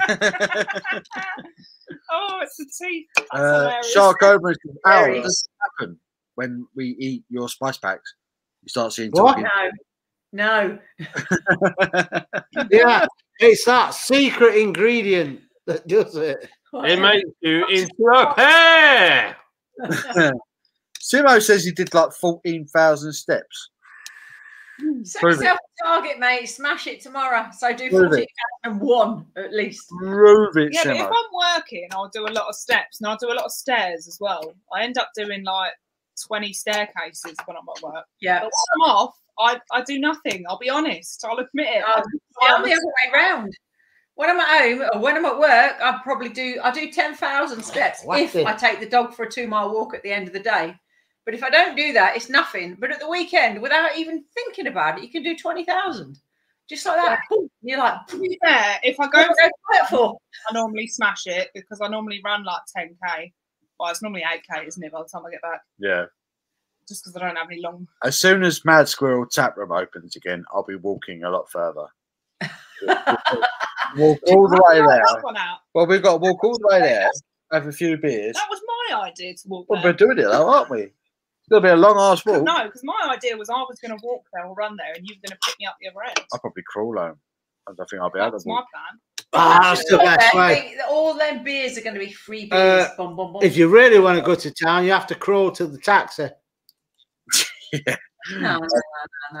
Oh, it's the teeth. That's hilarious. Shark Cobra is out. Does it happen when we eat your spice packs? You start seeing What? talking. No. Yeah, it's that secret ingredient that does it. It makes you into a pear. Simo says he did like 14,000 steps. Set Prove yourself a target, mate. Smash it tomorrow. So do Prove it. 14,001 at least. Prove it, Yeah, but if Simo. I'm working, I'll do a lot of steps and I'll do a lot of stairs as well. I end up doing like 20 staircases when I'm at work. Yeah. But when I'm off, I do nothing. I'll be honest. I'll admit it. I'm the other way round. When I'm at home or when I'm at work, I do 10,000 steps if I take the dog for a 2-mile walk at the end of the day. But if I don't do that, it's nothing. But at the weekend, without even thinking about it, you can do 20,000. Just like that. Yeah. You're like, to be fair, if I go for I normally smash it because I normally run like 10k. Well, it's normally 8k, isn't it, by the time I get back? Yeah. Just because I don't have any long. As soon as Mad Squirrel tap room opens again, I'll be walking a lot further. Walk all the way there. Well, we've got to walk all the way there, have a few beers. That was my idea to walk Well, there. we're doing it though, aren't we? It's going to be a long ass walk. No, because my idea was I was going to walk there or run there and you were going to pick me up the other end. I'll probably crawl home. I don't think I'll be able to That's my walk. plan. That's the best way. All them beers are going to be free beers. If you really want to go to town, you have to crawl to the taxi. Yeah. No.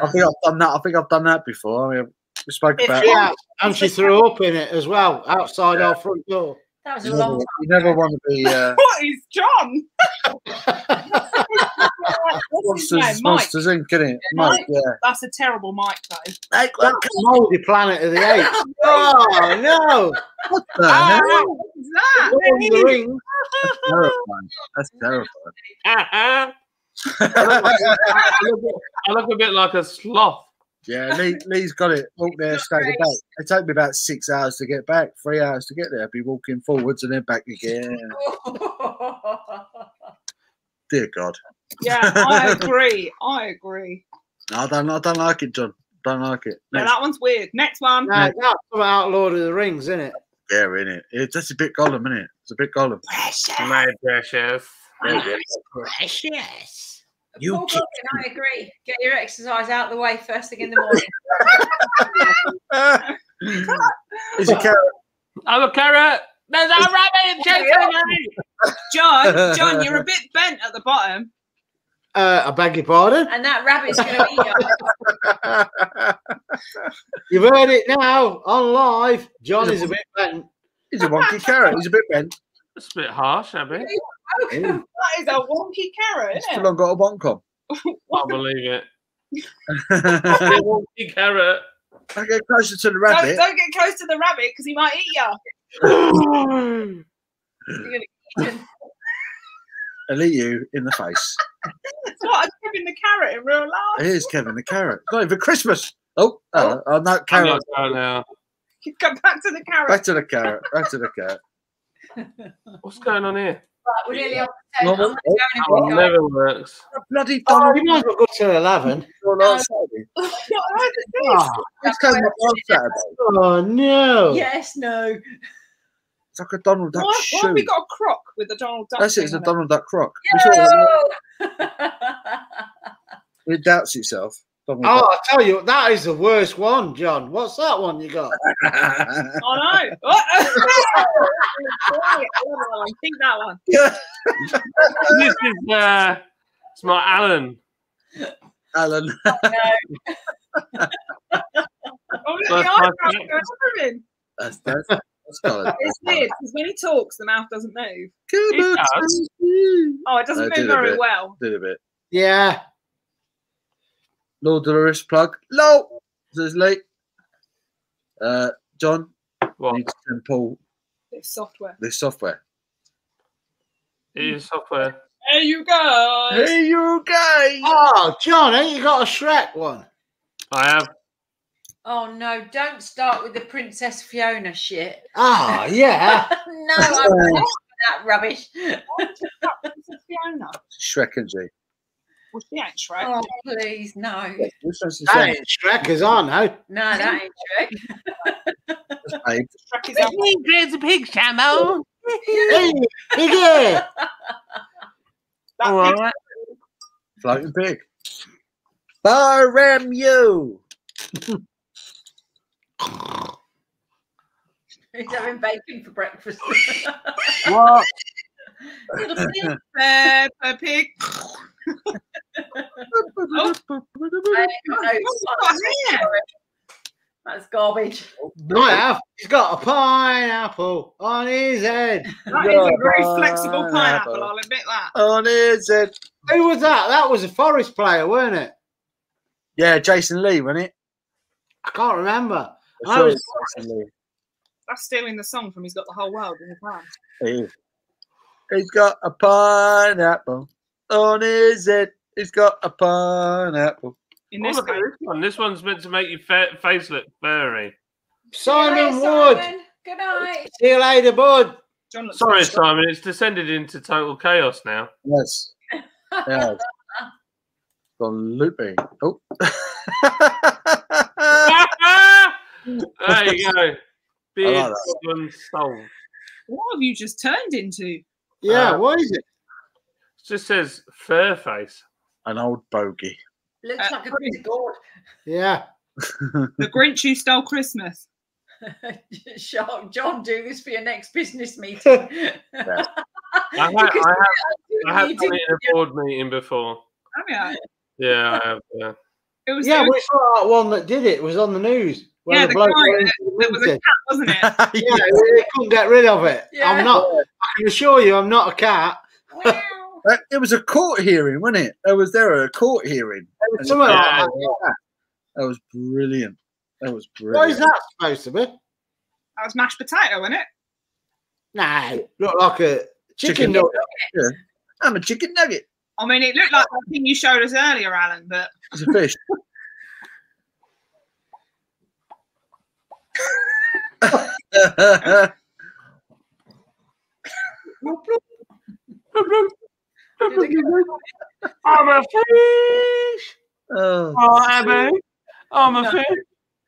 I think I've done that. I think I've done that before. I mean, we spoke about. Yeah, and she threw up in it as well outside our front door. That was a long time. You never want to be. What is John? Monsters Inc. Isn't it? Mike, yeah. That's a terrible mic, though. Like, That's Moldy Planet of the Apes. Oh no! What the hell? What is that? Lord of the Rings. That's terrifying. I look a bit like a sloth. Yeah, Lee's got it. Walk there, stay the back. It take me about 6 hours to get back, 3 hours to get there. I'd be walking forwards and then back again. Dear God. Yeah, I agree. I agree. No, I don't like it, John. Don't like it. Yeah, that one's weird. Next one. No, that's about Lord of the Rings, isn't it? Yeah, innit? That's a bit Gollum, isn't it? It's a bit Gollum. My precious. Precious. You Paul Goggin, I agree. Get your exercise out of the way first thing in the morning. Is a carrot. I'm a carrot. There's a rabbit chasing me. John, you're a bit bent at the bottom. I beg your pardon? And that rabbit's going to eat you. You've heard it now on live. John is a bit bent. He's a wonky carrot. He's a bit bent. That's a bit harsh, Abby. That is a wonky carrot, He's isn't still it? on got a bonk Can't believe it. A wonky carrot. I get closer to the rabbit. Don't get close to the rabbit because he might eat you. You're going to eat him. I'll eat you in the face. That's what I'm giving the carrot in real life. Here's Kevin the carrot. It's not even Christmas. Oh, no, I'm carrot. not going now. Come back to the carrot. Back to the carrot. Back to the carrot. What's going on here? Right, we're nearly on the Normal. table. Oh, it never works. Bloody Oh, Donald. you might as well go to 11. It's came up on Saturday. Oh, no. Yes, no. It's like a Donald Duck Why shoe. have we got a croc with a Donald Duck? That's it. It's a thing on Donald Duck croc. We saw No! it doubts itself. Donald Oh, Duck. I tell you, that is the worst one, John. What's that one you got? Oh no! Keep that one. Yeah. This is it's my Alan. Alan. Oh, look, the eyebrows go moving. That's solid. It's weird because when he talks, the mouth doesn't move. He does. Oh, it doesn't move very well. Did a bit. Yeah. Lord of the Rings plug. Low. Says Lee. John. What? Need to send Paul It's software. this software. It is software. There you go. Hey, you guys. Oh, John, ain't you got a Shrek one? I have. Oh, no. Don't start with the Princess Fiona shit. Ah, yeah. No, I'm not for that rubbish. Fiona. Shrek and G. Well, she ain't Shrek. Oh, please, no. That ain't Shrek, as I know. No, that ain't Shrek. Shrek is out. There's a pig, Shamo. Hey, piggy! All right. Floating pig. Baremu. He's having bacon for breakfast. What? Little pig. Peppa Pig. That's garbage. I have. He's got a pineapple on his head. That is a very flexible pineapple, I'll admit that. On his head. Who was that? That was a Forest player, weren't it? Yeah, Jason Lee, wasn't it? I can't remember. I'm sure it's Jason Lee. That's stealing the song from He's Got the Whole World in his hand. He is. He's got a pineapple on his head. He's got a pineapple. In this case, This one's meant to make your face look furry. Simon Good Wood. night, Simon. Good night. See you later, bud. John looks Sorry, like Simon. It's descended into total chaos now. Yes. Yeah. Gone looping. Oh. There you go. Beard like that. one soul. what have you just turned into? Yeah, what is it? It just says fur face. An old bogey. Looks like a bit of gourd. Yeah. The Grinch who stole Christmas. John, do this for your next business meeting. I have done it in a board meeting before. Have you? Yeah, I have. Yeah. It was Yeah, we saw that one that did it. It was on the news. Where yeah, the the bloke guy went into the that was a meeting. cat, wasn't it? Yeah, they couldn't get rid of it. Yeah. I'm not. I can assure you, I'm not a cat. Wow. It was a court hearing, wasn't it? There a court hearing. It was something like that. That was brilliant. That was brilliant. What is that supposed to be? That was mashed potato, wasn't it? No, look like a chicken nugget. Yeah. I'm a chicken nugget. I mean, it looked like the thing you showed us earlier, Alan, but It's a fish. I'm a fish. Oh. Oh, Abby. I'm a fish.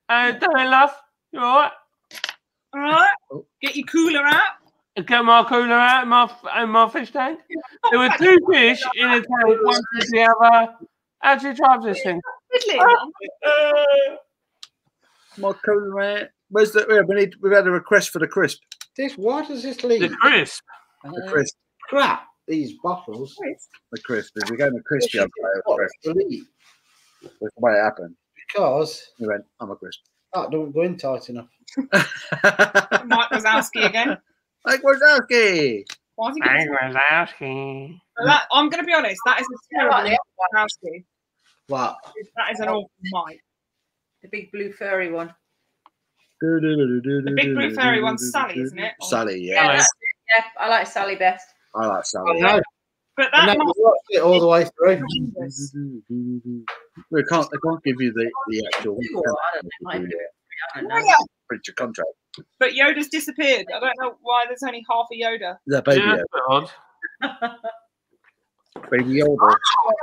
Don't laugh. You all right? all right, get your cooler out. Get my cooler out and my fish tank. There were two fish in a tank, one to the other. How'd you drive this thing? My cooler out. Where's the? Yeah, we've had a request for the crisp. Why does this The leave? crisp. The crisp. Crap, these bottles. The crisp. We gave him a crisp the other day. What to leave? That's the way it happened. Because He went, I'm a crisp. that don't go in tight enough. Mike Wazowski again. Like Wazowski. Why is he Hey, getting- Wazowski. I'm going to be honest, that is a terrible Wazowski. What? That is an awful Mike. The big blue furry one. The big blue fairy one's Sally, isn't it? Sally, Yeah, yeah. that's it. Yeah, I like Sally best. I like I Sally. know. But I that never Mike watched it all the way through. They can't give you the actual I don't know. I don't know. breach of contract. But Yoda's disappeared. I don't know why there's only half a Yoda. The baby Yeah, Yoda. that's a bit odd. Baby Yoda.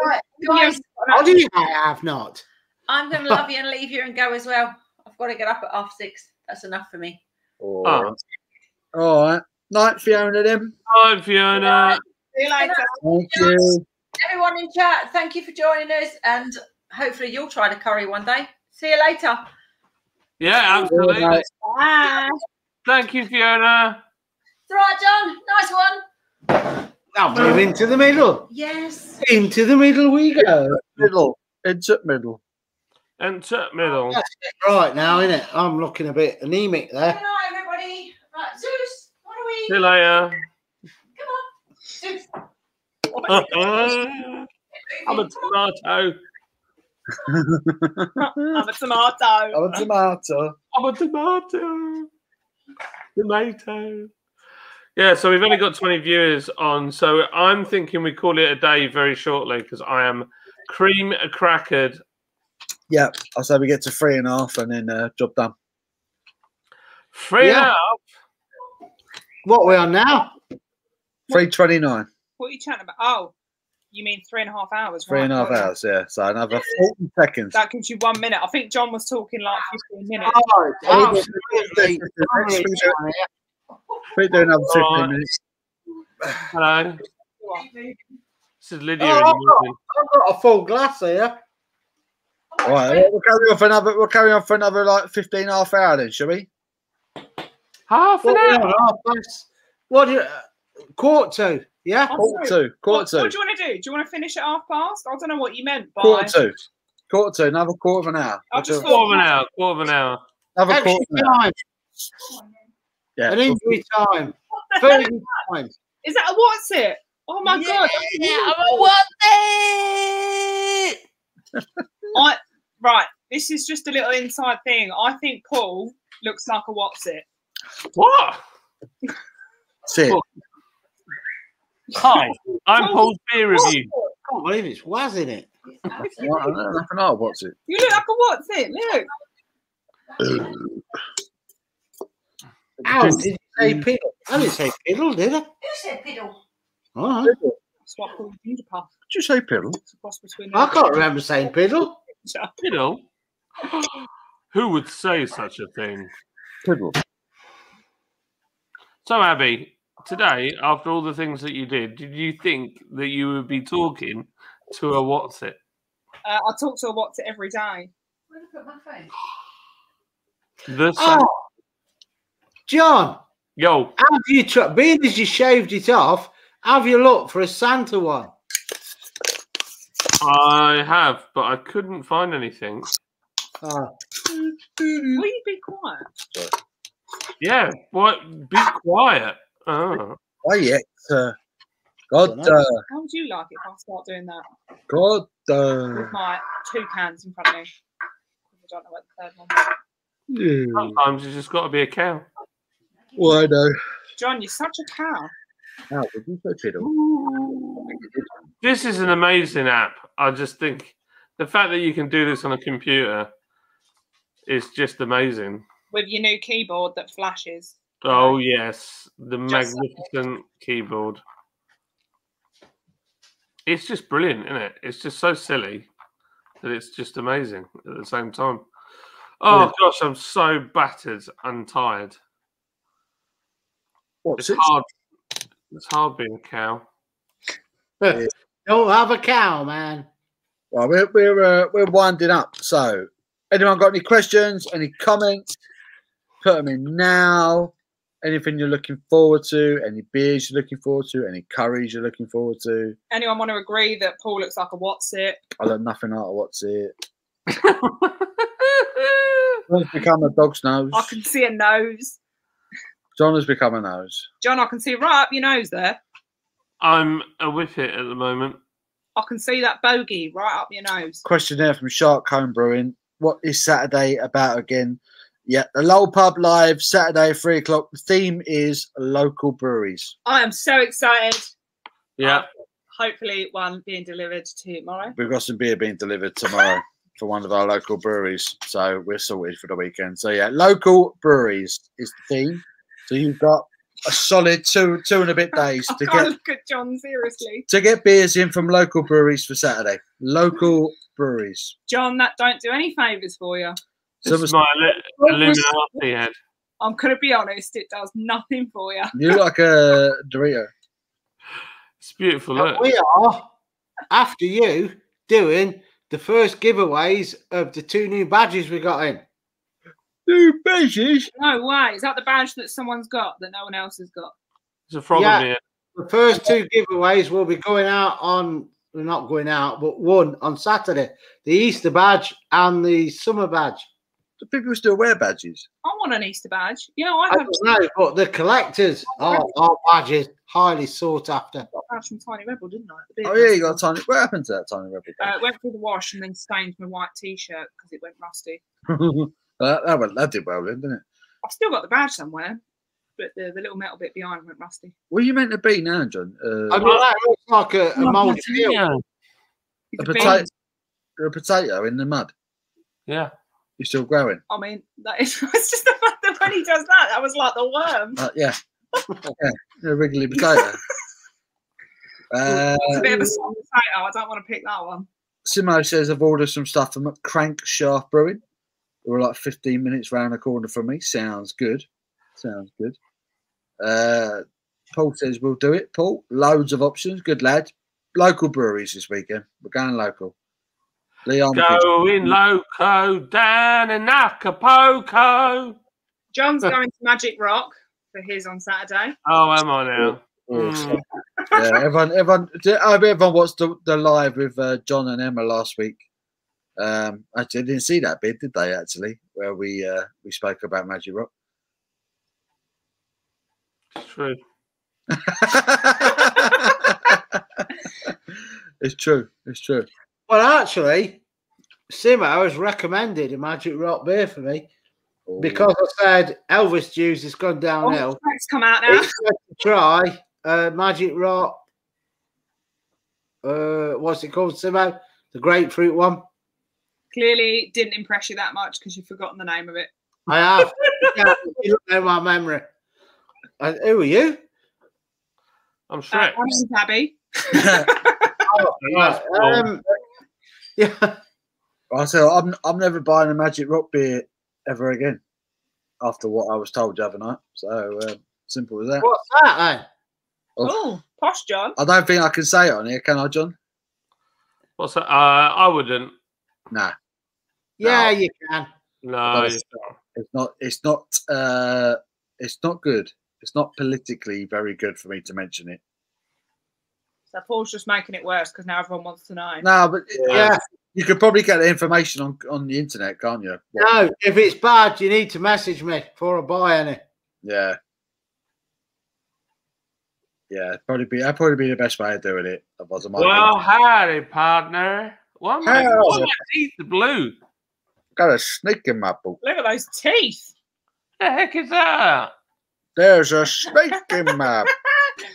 Right, guys, How do you? I have not. I'm going to love you and leave you and go as well. I've got to get up at 6:30. That's enough for me. Oh. All right. Night, Fiona, then. Hi, Fiona. See you later. Thank you. Everyone in chat, thank you for joining us, and hopefully you'll try the curry one day. See you later. Yeah, absolutely. Bye. Thank you, Fiona. It's all right, John. Nice one. I'll move into the middle. Yes. Into the middle we go. Middle. Insert middle. Enter middle. That's it right now, isn't it? I'm looking a bit anemic Good there. night, everybody. Right, Zeus, what are we? See you later. Come on. Zeus. I'm a tomato. I'm a tomato. I'm a tomato. I'm a tomato. Tomato. Yeah, so we've only got 20 viewers on, so I'm thinking we call it a day very shortly because I am cream crackered. Yeah, I say we get to 3.5 and then job done. Free Yeah. up. What are we on now? 3:29. What are you chatting about? Oh, You mean 3.5 hours? 3.5 hours, yeah. So another 40 seconds. That gives you 1 minute. I think John was talking like 15 minutes. Oh, We do another 15 minutes. Hello. This is Lydia Oh, in the morning. I've got a full glass here. All right, we'll carry on for another. We'll carry on for another like 15 half hour then, shall we? Half an hour. What do you? Quarter to, yeah. Quarter two. What do you want to do? Do you want to finish at 1/2 past? I don't know what you meant by Quarter two. Another quarter of an hour. I just Quarter of an hour. Quarter of an hour. Another Extra quarter of an hour. time. Yeah. An injury time. What the hell 30 times. is that? A what's it? Oh my god! Right. This is just a little inside thing. I think Paul looks like a what's it. What? Sit. Hi, I'm Paul's beer review. I can't believe it's was in it. Nothing like what's it? You look like a what's it. Look. Ow, did you say piddle? I didn't say piddle, did I? Who said piddle? Oh, That's what I call a beauty puff. Did you say piddle? It's a cross between I can't remember saying piddle. Piddle? Who would say such a thing? Piddle. So, Abby, today, after all the things that you did you think that you would be talking to a what's it? I talk to a what's it every day. Where did I put my phone? The John, Yo, have you being as you shaved it off, have you looked for a Santa one? I have, but I couldn't find anything. Oh. Will you be quiet? Yeah, what? Be quiet. Oh. Oh yeah. God. How would you like it if I start doing that God. with my 2 cans in front of me? I don't know what the third one is. Sometimes you just got to be a cow. Well, I know. John, you're such a cow. How did you say piddle? This is an amazing app. I just think the fact that you can do this on a computer is just amazing. With your new keyboard that flashes. Oh, yes. The Just magnificent keyboard. It's just brilliant, isn't it? It's just so silly that it's just amazing at the same time. Oh, gosh, I'm so battered and tired. What's It's it? hard. It's hard being a cow. Don't have a cow, man. Well, we're winding up. So, anyone got any questions? Any comments? Put them in now. Anything you're looking forward to? Any beers you're looking forward to? Any curries you're looking forward to? Anyone want to agree that Paul looks like a what's it? I learned nothing out of what's it. John's become a dog's nose. I can see a nose. John has become a nose. John, I can see right up your nose there. I'm a whippet at the moment. I can see that bogey right up your nose. Questionnaire from Shark Home Brewing. What is Saturday about again? Yeah, the Lowell Pub Live, Saturday, 3 o'clock. The theme is local breweries. I am so excited. Yeah. Hopefully one being delivered tomorrow. We've got some beer being delivered tomorrow for one of our local breweries. So we're sorted for the weekend. So yeah, local breweries is the theme. So you've got a solid two and a bit days I to can't get look at John seriously. to get beers in from local breweries for Saturday. Local breweries. John, that don't do any favours for you. This is my Illuminati head. I'm going to be honest, it does nothing for you. You look like a Dorito. It's beautiful. And Look. we are, after you, doing the first giveaways of the 2 new badges we got in. 2 badges? No way. Is that the badge that someone's got that no one else has got? There's a frog in here. The first 2 giveaways will be going out on, well, not going out, but one on Saturday. The Easter badge and the summer badge. Do people still wear badges? I want an Easter badge. You know, I I have don't know, but the collectors are badges highly sought after. got a badge from Tiny Rebel, didn't I? The beer Oh yeah, you festival. got a tiny. What happened to that tiny rebel? It went through the wash and then stained my white t-shirt because it went rusty. that did well then, didn't it? I've still got the badge somewhere, but the little metal bit behind went rusty. What are you meant to be now, John? I mean, that looks like a mouldy field. A potato. A potato in the mud. Yeah. You're still growing. I mean, that is it's just the fact that when he does that, that was like the worm. Yeah. Yeah. A wriggly potato. It's a bit of a soft potato. I don't want to pick that one. Simo says I've ordered some stuff from Crank Shaft Brewing. We're like 15 minutes round the corner from me. Sounds good. Sounds good. Paul says we'll do it. Paul, loads of options. Good lad. Local breweries this weekend. We're going local. Leon Going loco down in Acapulco. John's going to Magic Rock for his on Saturday. Oh, am I now? Awesome. Yeah, everyone watched the live with John and Emma last week. Actually, I didn't see that bit, did they? Actually, where we spoke about Magic Rock. It's true. It's true. It's true. Well, actually, Simo has recommended a Magic Rock beer for me because I said Elvis juice has gone downhill. Let's come out now. Try Magic Rock. What's it called, Simo? The grapefruit one. Clearly didn't impress you that much because you've forgotten the name of it. I have. You don't know my memory. Who are you? I'm Shrek. I'm Tabby. Yeah. I said I'm never buying a Magic Rock beer ever again after what I was told the other night. So simple as that. What's that then? Oh, posh John. I don't think I can say it on here, can I, John? What's that? I wouldn't. Nah. Yeah, you can. No, It's not. It's not good. It's not politically very good for me to mention it. So Paul's just making it worse because now everyone wants to know. No, but Yeah. you could probably get the information on the internet, can't you? No, if it's bad, you need to message me before I buy any. Yeah. Yeah, that'd probably be the best way of doing it. Well, howdy, partner. Why am I teeth blue? Got a snake in my boot. Look at those teeth. The heck is that? There's a snake in my.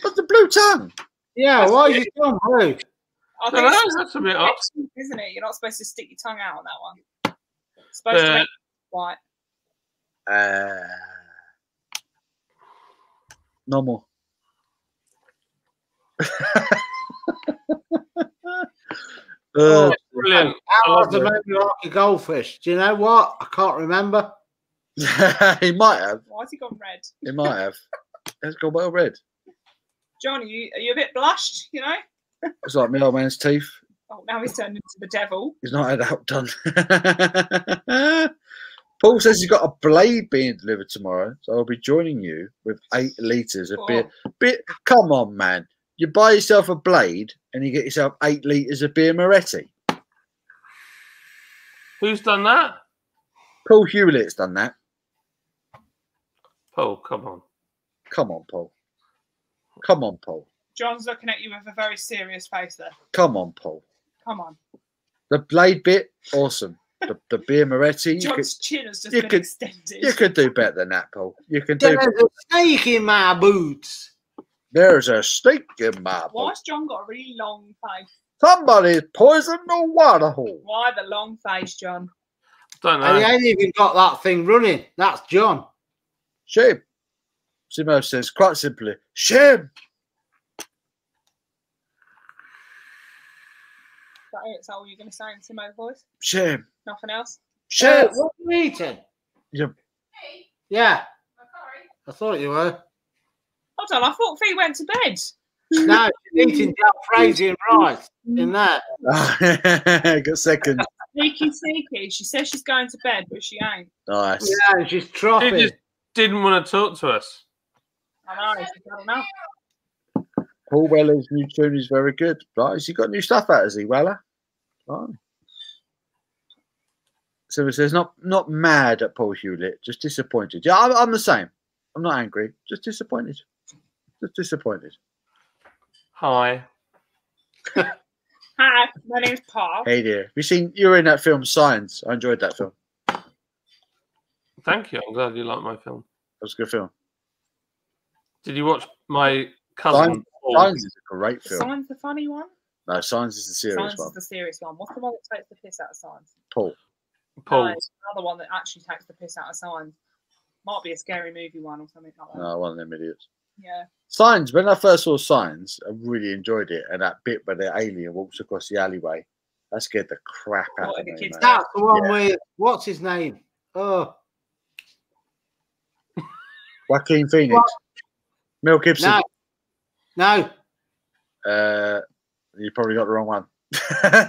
What's the blue tongue? Yeah, That's why weird. is it done blue? I No, that's a bit off. isn't it? You're not supposed to stick your tongue out on that one. It's supposed to make it white. Normal. Brilliant. How was the movie like a goldfish? Do you know what? I can't remember. He might have. Why has he gone red? He might have. It's gone well red. John, are you a bit blushed, you know? It's like my old man's teeth. Oh, now he's turned into the devil. He's not had that done. Paul says he's got a blade being delivered tomorrow, so I'll be joining you with 8 litres of beer. Come on, man. You buy yourself a blade and you get yourself 8 litres of beer Moretti. Who's done that? Paul Hewlett's done that. Paul, come on. Come on, Paul. Come on, Paul. John's looking at you with a very serious face there. Come on, Paul. Come on. The blade bit, awesome. The beer Moretti. John's chin has just been extended. You could do better than that, Paul. You can do. There's a snake in my boots. There's a snake in my boot. Why's John got a really long face? Somebody's poisoned the water hole. Why the long face, John? Don't know. And he ain't even got that thing running. That's John. Shame. Simo says quite simply, shame. Is that all you're going to say in Simo's voice? Shame. Nothing else? Shame. What are you eating? Yep. Yeah. I thought you were. Hold on, I thought Fee went to bed. No, she's eating Jalfrezi and rice in there. Got second. Sneaky. She says she's going to bed, but she ain't. Nice. Yeah, she's He troughing. just didn't want to talk to us. I know. She's had enough. Paul Weller's new tune is very good. Right? Has he got new stuff out, has he, Weller? Right. So it says not mad at Paul Hewlett, just disappointed. Yeah, I'm the same. I'm not angry, just disappointed. Just disappointed. Hi. Hi, my name's Paul. Hey dear. You were in that film Signs. I enjoyed that film. Thank you. I'm glad you like my film. That was a good film. Did you watch my cousin? Signs is a great film. Signs the funny one? No, Signs is the serious Signs one. is the serious one. What's the one that takes the piss out of Signs? Paul. No, it's another one that actually takes the piss out of Signs. Might be a scary movie one or something like that. No, one of them idiots. Yeah. Signs. When I first saw Signs, I really enjoyed it, and that bit where the alien walks across the alleyway, that scared the crap out What, of the me. kids Man. That's the one with what's his name? Oh, Joaquin Phoenix, Mel Gibson. no. You probably got the wrong one.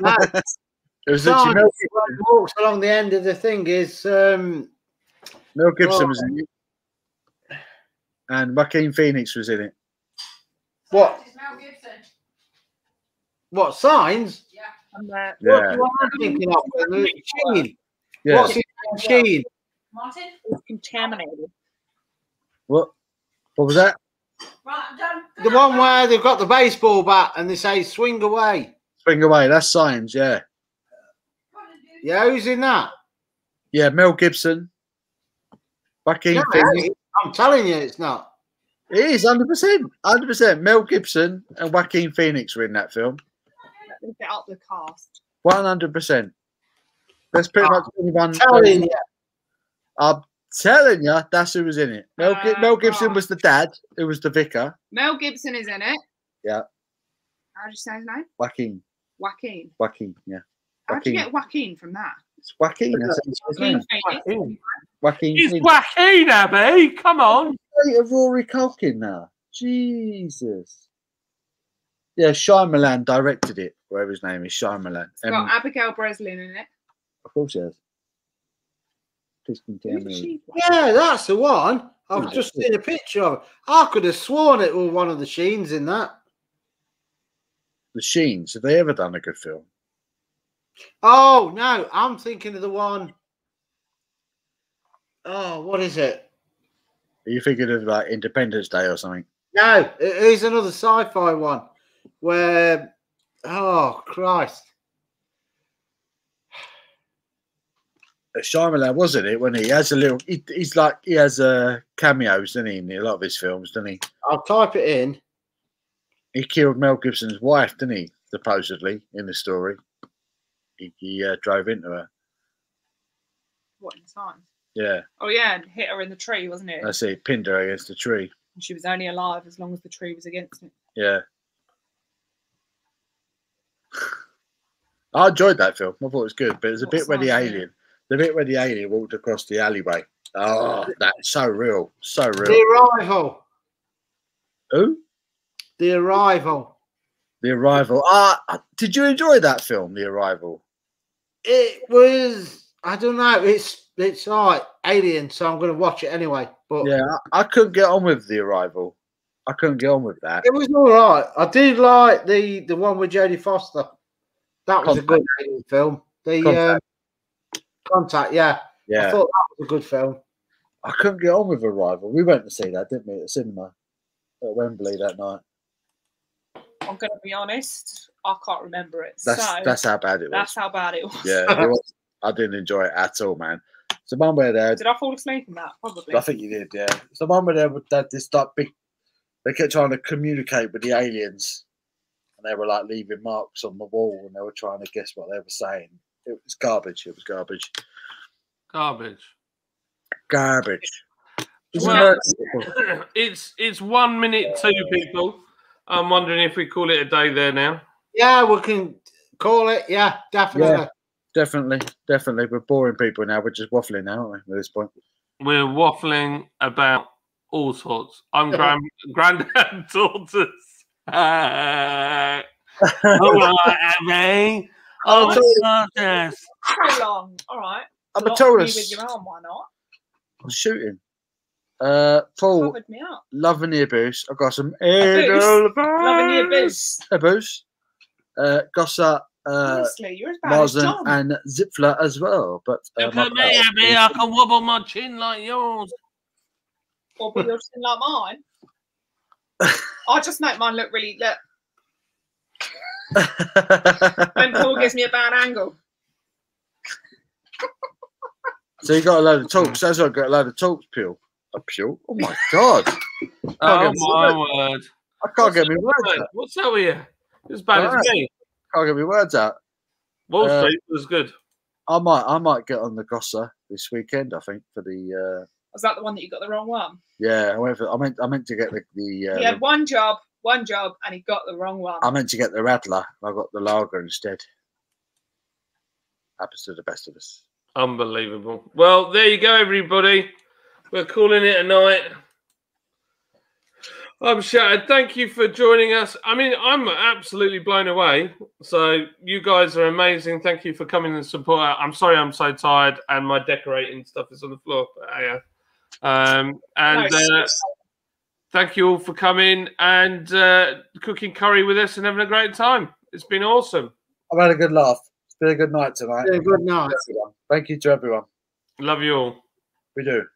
No. It was literally Mel Signs walks along the end of the thing is Mel Gibson was in it, and Joaquin Phoenix was in it. What? It's Mel Gibson. What Signs? Yeah. Yeah, What am I thinking of? Sheen. yeah. What's his name? Sheen. Martin? It's contaminated. What was that? Right, I'm done. The one where they've got the baseball bat and they say swing away. Swing away. That's Signs. Yeah, Yeah, who's in that? yeah. Mel Gibson, Joaquin No, Phoenix. I'm telling you, it's not. It is 100%. 100%. Mel Gibson and Joaquin Phoenix were in that film. Let me get up the cast. 100%. That's pretty much anyone. Telling you. I'm telling you, that's who was in it. Mel Gibson was the dad, who was the vicar. Mel Gibson is in it. Yeah. How do you say his name? Joaquin. Joaquin. Yeah. How do you get Joaquin from that? It's Joaquin. That's his name. Joaquin. Joaquin. He's Joaquin, Abby. Come on. Rory Culkin now. Jesus. Yeah, Shyamalan directed it. Whatever his name is, Shyamalan. It's got Abigail Breslin in it. Of course, he has. Yeah, that's the one. I've just seen a picture of it. I could have sworn it was one of the Sheens in that. The Sheens. Have they ever done a good film? Oh, no. I'm thinking of the one. Oh, what is it? Are you thinking of like Independence Day or something? No, it is another sci-fi one where, oh, Christ. Shyamalan wasn't it when he has a little. He's like he has cameos, doesn't he? In a lot of his films, doesn't he? I'll type it in. He killed Mel Gibson's wife, didn't he? Supposedly in the story, he drove into her. What in Signs? Yeah. Oh yeah, and hit her in the tree, wasn't it? That's it. Pinned her against the tree. And she was only alive as long as the tree was against it. Yeah. I enjoyed that film. I thought it was good, but there's a bit where the alien walked across the alleyway. Oh, that's so real. So real. The Arrival. Who? The Arrival. The Arrival. Did you enjoy that film, The Arrival? It was, I don't know, it's like Alien, so I'm going to watch it anyway. But yeah, I couldn't get on with The Arrival. I couldn't get on with that. It was all right. I did like the one with Jodie Foster. That was a good Alien film. The Contact, yeah. Yeah. I thought that was a good film. I couldn't get on with Arrival. We went to see that, didn't we, at the cinema at Wembley that night. I'm going to be honest, I can't remember it. That's how bad it was. That's how bad it was. Yeah, it was. I didn't enjoy it at all, man. It's the one where did I fall asleep in that? Probably. I think you did, yeah. It's the one where they had this like big. They kept trying to communicate with the aliens, and they were like leaving marks on the wall, and they were trying to guess what they were saying. It was garbage. It was garbage. Garbage. Well, it's 1 minute 2 people. I'm wondering if we call it a day there now. Yeah, we can call it. Yeah, definitely. Yeah, definitely. We're boring people now. We're just waffling now, aren't we, at this point? We're waffling about all sorts. I'm granddad daughters. All right, Abby. Oh, daughters. So long. All right. I'm a Taurus. With your arm, why not? I'm shooting. Paul, covered me up. Loving the abuse. I've got some Loving the abuse. Abuse. Got some Honestly, you're as bad as Marzen John. and Zipfler as well. But Look at me, Abby. I can wobble my chin like yours. Wobble your chin like mine. I just make mine look really when Paul gives me a bad angle. So you got a load of talks. That's why I got a load of talks, Peel. A Peel? Oh my God. Oh my word. I can't get my words out. What's that with you? As bad as me. Can't get my words out. Wall Street was good. I might get on the Gosser this weekend, I think, for the Was that the one that you got the wrong one? Yeah, I went for. I meant to get the. He had one job, and he got the wrong one. I meant to get the Radler. I got the lager instead. Happens to the best of us. Unbelievable. Well, there you go, everybody. We're calling it a night. I'm shattered. Thank you for joining us. I mean, I'm absolutely blown away. So you guys are amazing. Thank you for coming and support. I'm sorry I'm so tired and my decorating stuff is on the floor. But, thank you all for coming and cooking curry with us and having a great time. It's been awesome. I've had a good laugh. It's been a good night tonight. Yeah, good night. Thank you to everyone. Love you all. We do.